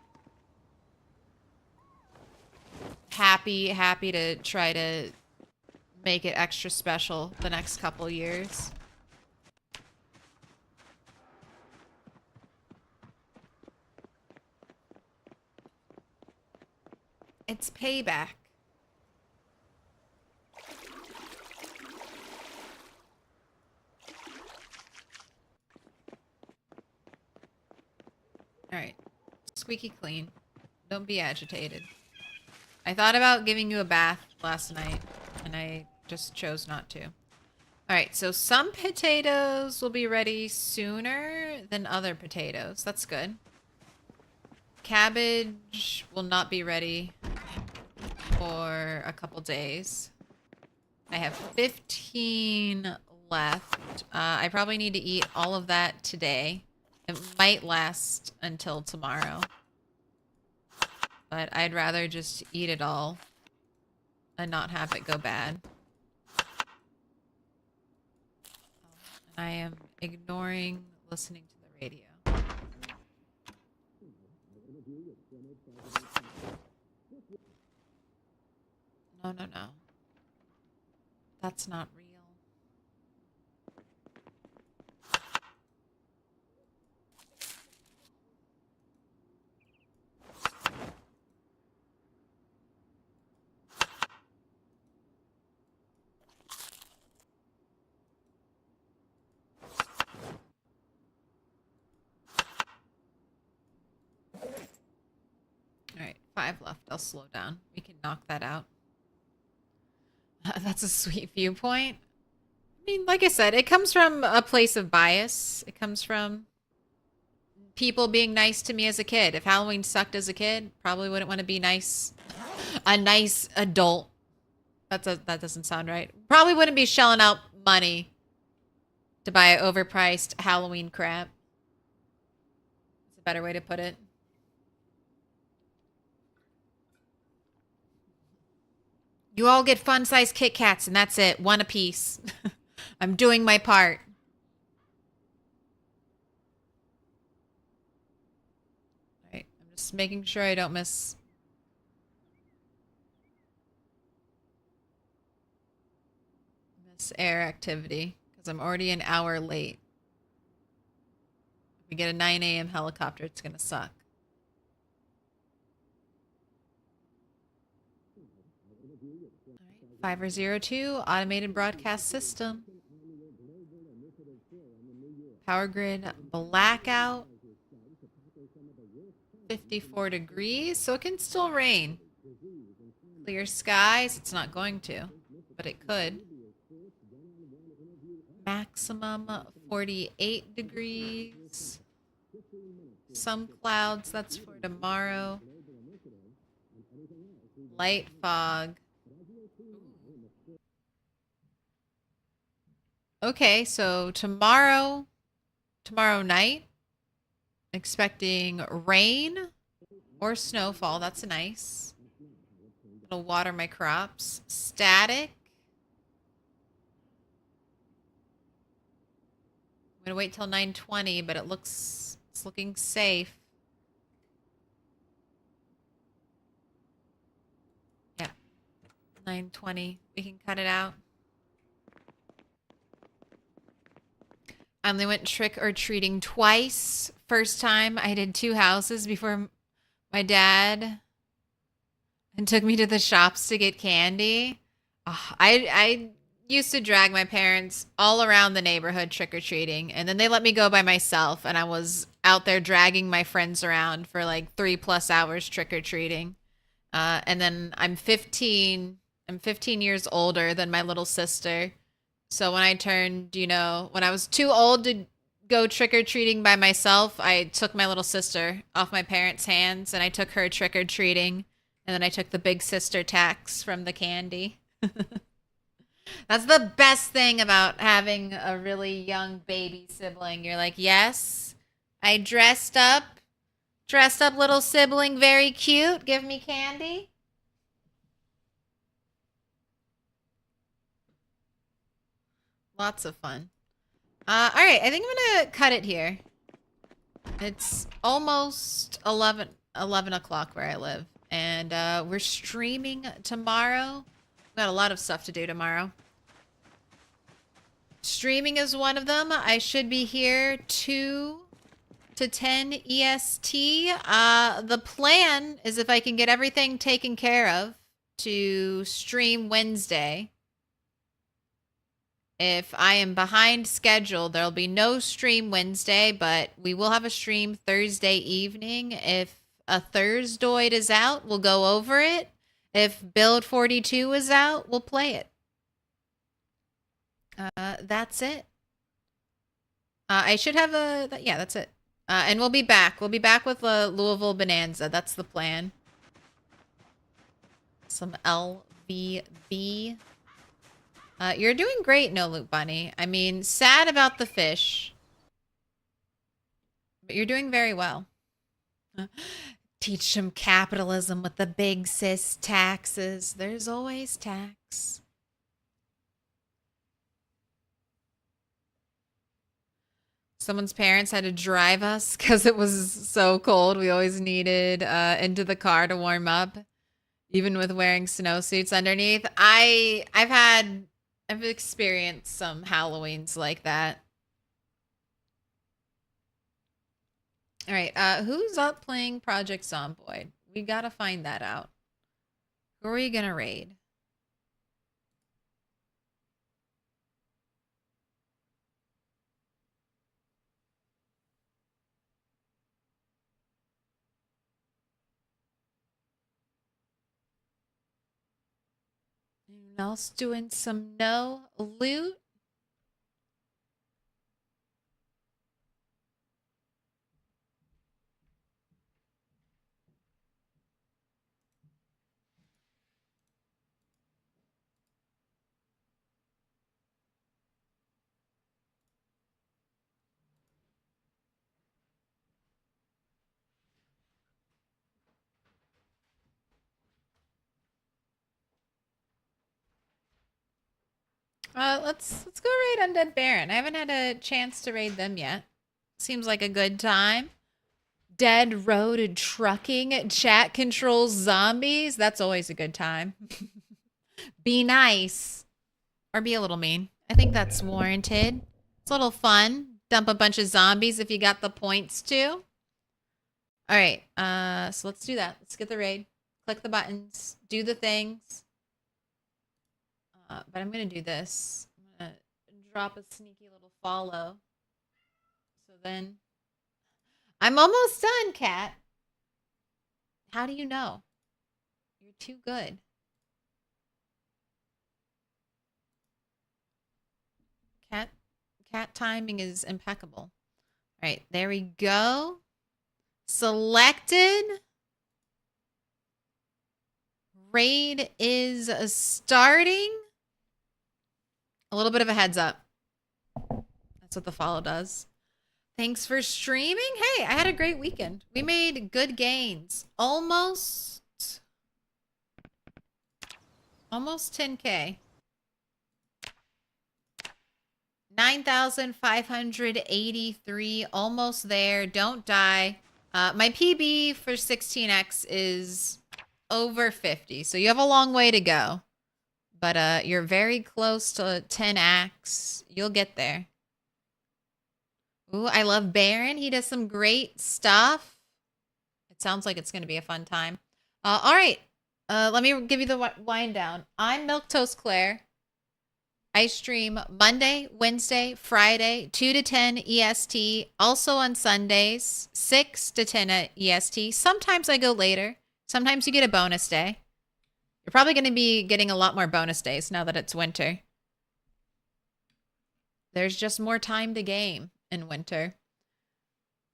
happy to try to make it extra special the next couple years. It's payback. Alright. Squeaky clean. Don't be agitated. I thought about giving you a bath last night, and I just chose not to. Alright, so some potatoes will be ready sooner than other potatoes. That's good. Cabbage will not be ready for a couple days. I have 15 left. I probably need to eat all of that today. It might last until tomorrow. But I'd rather just eat it all and not have it go bad. I am ignoring listening to the radio. No. That's not real. Alright, 5 left. I'll slow down. We can knock that out. That's a sweet viewpoint. I mean, like I said, it comes from a place of bias. It comes from people being nice to me as a kid. If Halloween sucked as a kid, probably wouldn't want to be nice. A nice adult. That doesn't sound right. Probably wouldn't be shelling out money to buy overpriced Halloween crap. That's a better way to put it. You all get fun-sized Kit Kats, and that's it. One apiece. I'm doing my part. All right, I'm just making sure I don't miss air activity because I'm already an hour late. If we get a 9 a.m. helicopter, it's gonna suck. All right, 5002 automated broadcast system. Power grid blackout. 54 degrees, so it can still rain. Clear skies, it's not going to, but it could. Maximum 48 degrees. Some clouds, that's for tomorrow. Light fog. Okay, so tomorrow night, expecting rain or snowfall. That's nice. It'll water my crops. Static. I'm gonna wait till 9:20, but it's looking safe. Yeah, 9:20. We can cut it out. I only went trick-or-treating twice. First time, I did 2 houses before my dad and took me to the shops to get candy. Oh, I used to drag my parents all around the neighborhood trick-or-treating, and then they let me go by myself, and I was out there dragging my friends around for like 3+ hours trick-or-treating. And then I'm 15 years older than my little sister. So when I turned, when I was too old to go trick-or-treating by myself, I took my little sister off my parents' hands and I took her trick-or-treating. And then I took the big sister tax from the candy. That's the best thing about having a really young baby sibling. You're like, yes, I dressed up little sibling, very cute. Give me candy. Lots of fun. All right, I think I'm going to cut it here. It's almost 11 o'clock where I live. And we're streaming tomorrow. We've got a lot of stuff to do tomorrow. Streaming is one of them. I should be here 2 to 10 EST. The plan is if I can get everything taken care of to stream Wednesday. If I am behind schedule, there'll be no stream Wednesday, but we will have a stream Thursday evening. If a Thursdoid is out, we'll go over it. If Build 42 is out, we'll play it. That's it. I should have yeah, that's it. And we'll be back. We'll be back with a Louisville Bonanza. That's the plan. Some LVB. You're doing great, No Loot Bunny. I mean, sad about the fish. But you're doing very well. Teach them capitalism with the big sis taxes. There's always tax. Someone's parents had to drive us because it was so cold. We always needed into the car to warm up, even with wearing snowsuits underneath. I've experienced some Halloweens like that. All right, who's up playing Project Zomboid? We gotta find that out. Who are we gonna raid? Anyone else doing some no loot? Let's go raid Undead Baron. I haven't had a chance to raid them yet. Seems like a good time. Dead Road Trucking. Chat controls zombies. That's always a good time. Be nice. Or be a little mean. I think that's warranted. It's a little fun. Dump a bunch of zombies if you got the points to. Alright, so let's do that. Let's get the raid. Click the buttons. Do the things. But I'm going to do this. I'm going to drop a sneaky little follow. So then... I'm almost done, Cat. How do you know? You're too good. Cat timing is impeccable. All right, there we go. Selected. Raid is starting. A little bit of a heads up. That's what the follow does. Thanks for streaming. Hey, I had a great weekend. We made good gains. Almost 10K. 9,583. Almost there. Don't die. My PB for 16x is over 50. So you have a long way to go. But you're very close to 10x. You'll get there. Ooh, I love Baron. He does some great stuff. It sounds like it's going to be a fun time. All right. Let me give you the wind down. I'm Milquetoast Claire. I stream Monday, Wednesday, Friday, 2 to 10 EST. Also on Sundays, 6 to 10 EST. Sometimes I go later. Sometimes you get a bonus day. You're probably going to be getting a lot more bonus days now that it's winter. There's just more time to game in winter.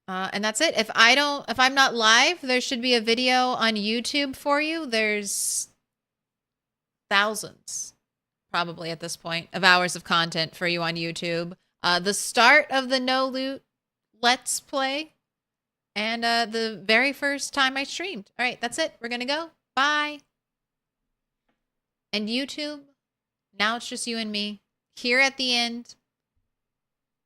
And that's it. If I'm not live, there should be a video on YouTube for you. There's thousands, probably at this point, of hours of content for you on YouTube. The start of the No Loot Let's Play. And the very first time I streamed. All right, that's it. We're going to go. Bye. And YouTube, now it's just you and me. Here at the end.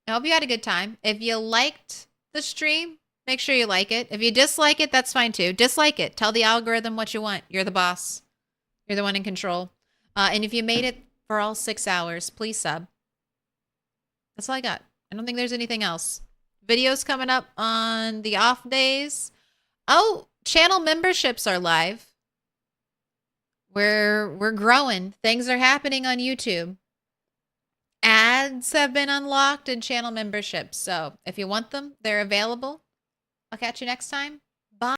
I hope you had a good time. If you liked the stream, make sure you like it. If you dislike it, that's fine too. Dislike it. Tell the algorithm what you want. You're the boss. You're the one in control. And if you made it for all 6 hours, please sub. That's all I got. I don't think there's anything else. Videos coming up on the off days. Oh, channel memberships are live. We're growing. Things are happening on YouTube. Ads have been unlocked and channel memberships. So if you want them, they're available. I'll catch you next time.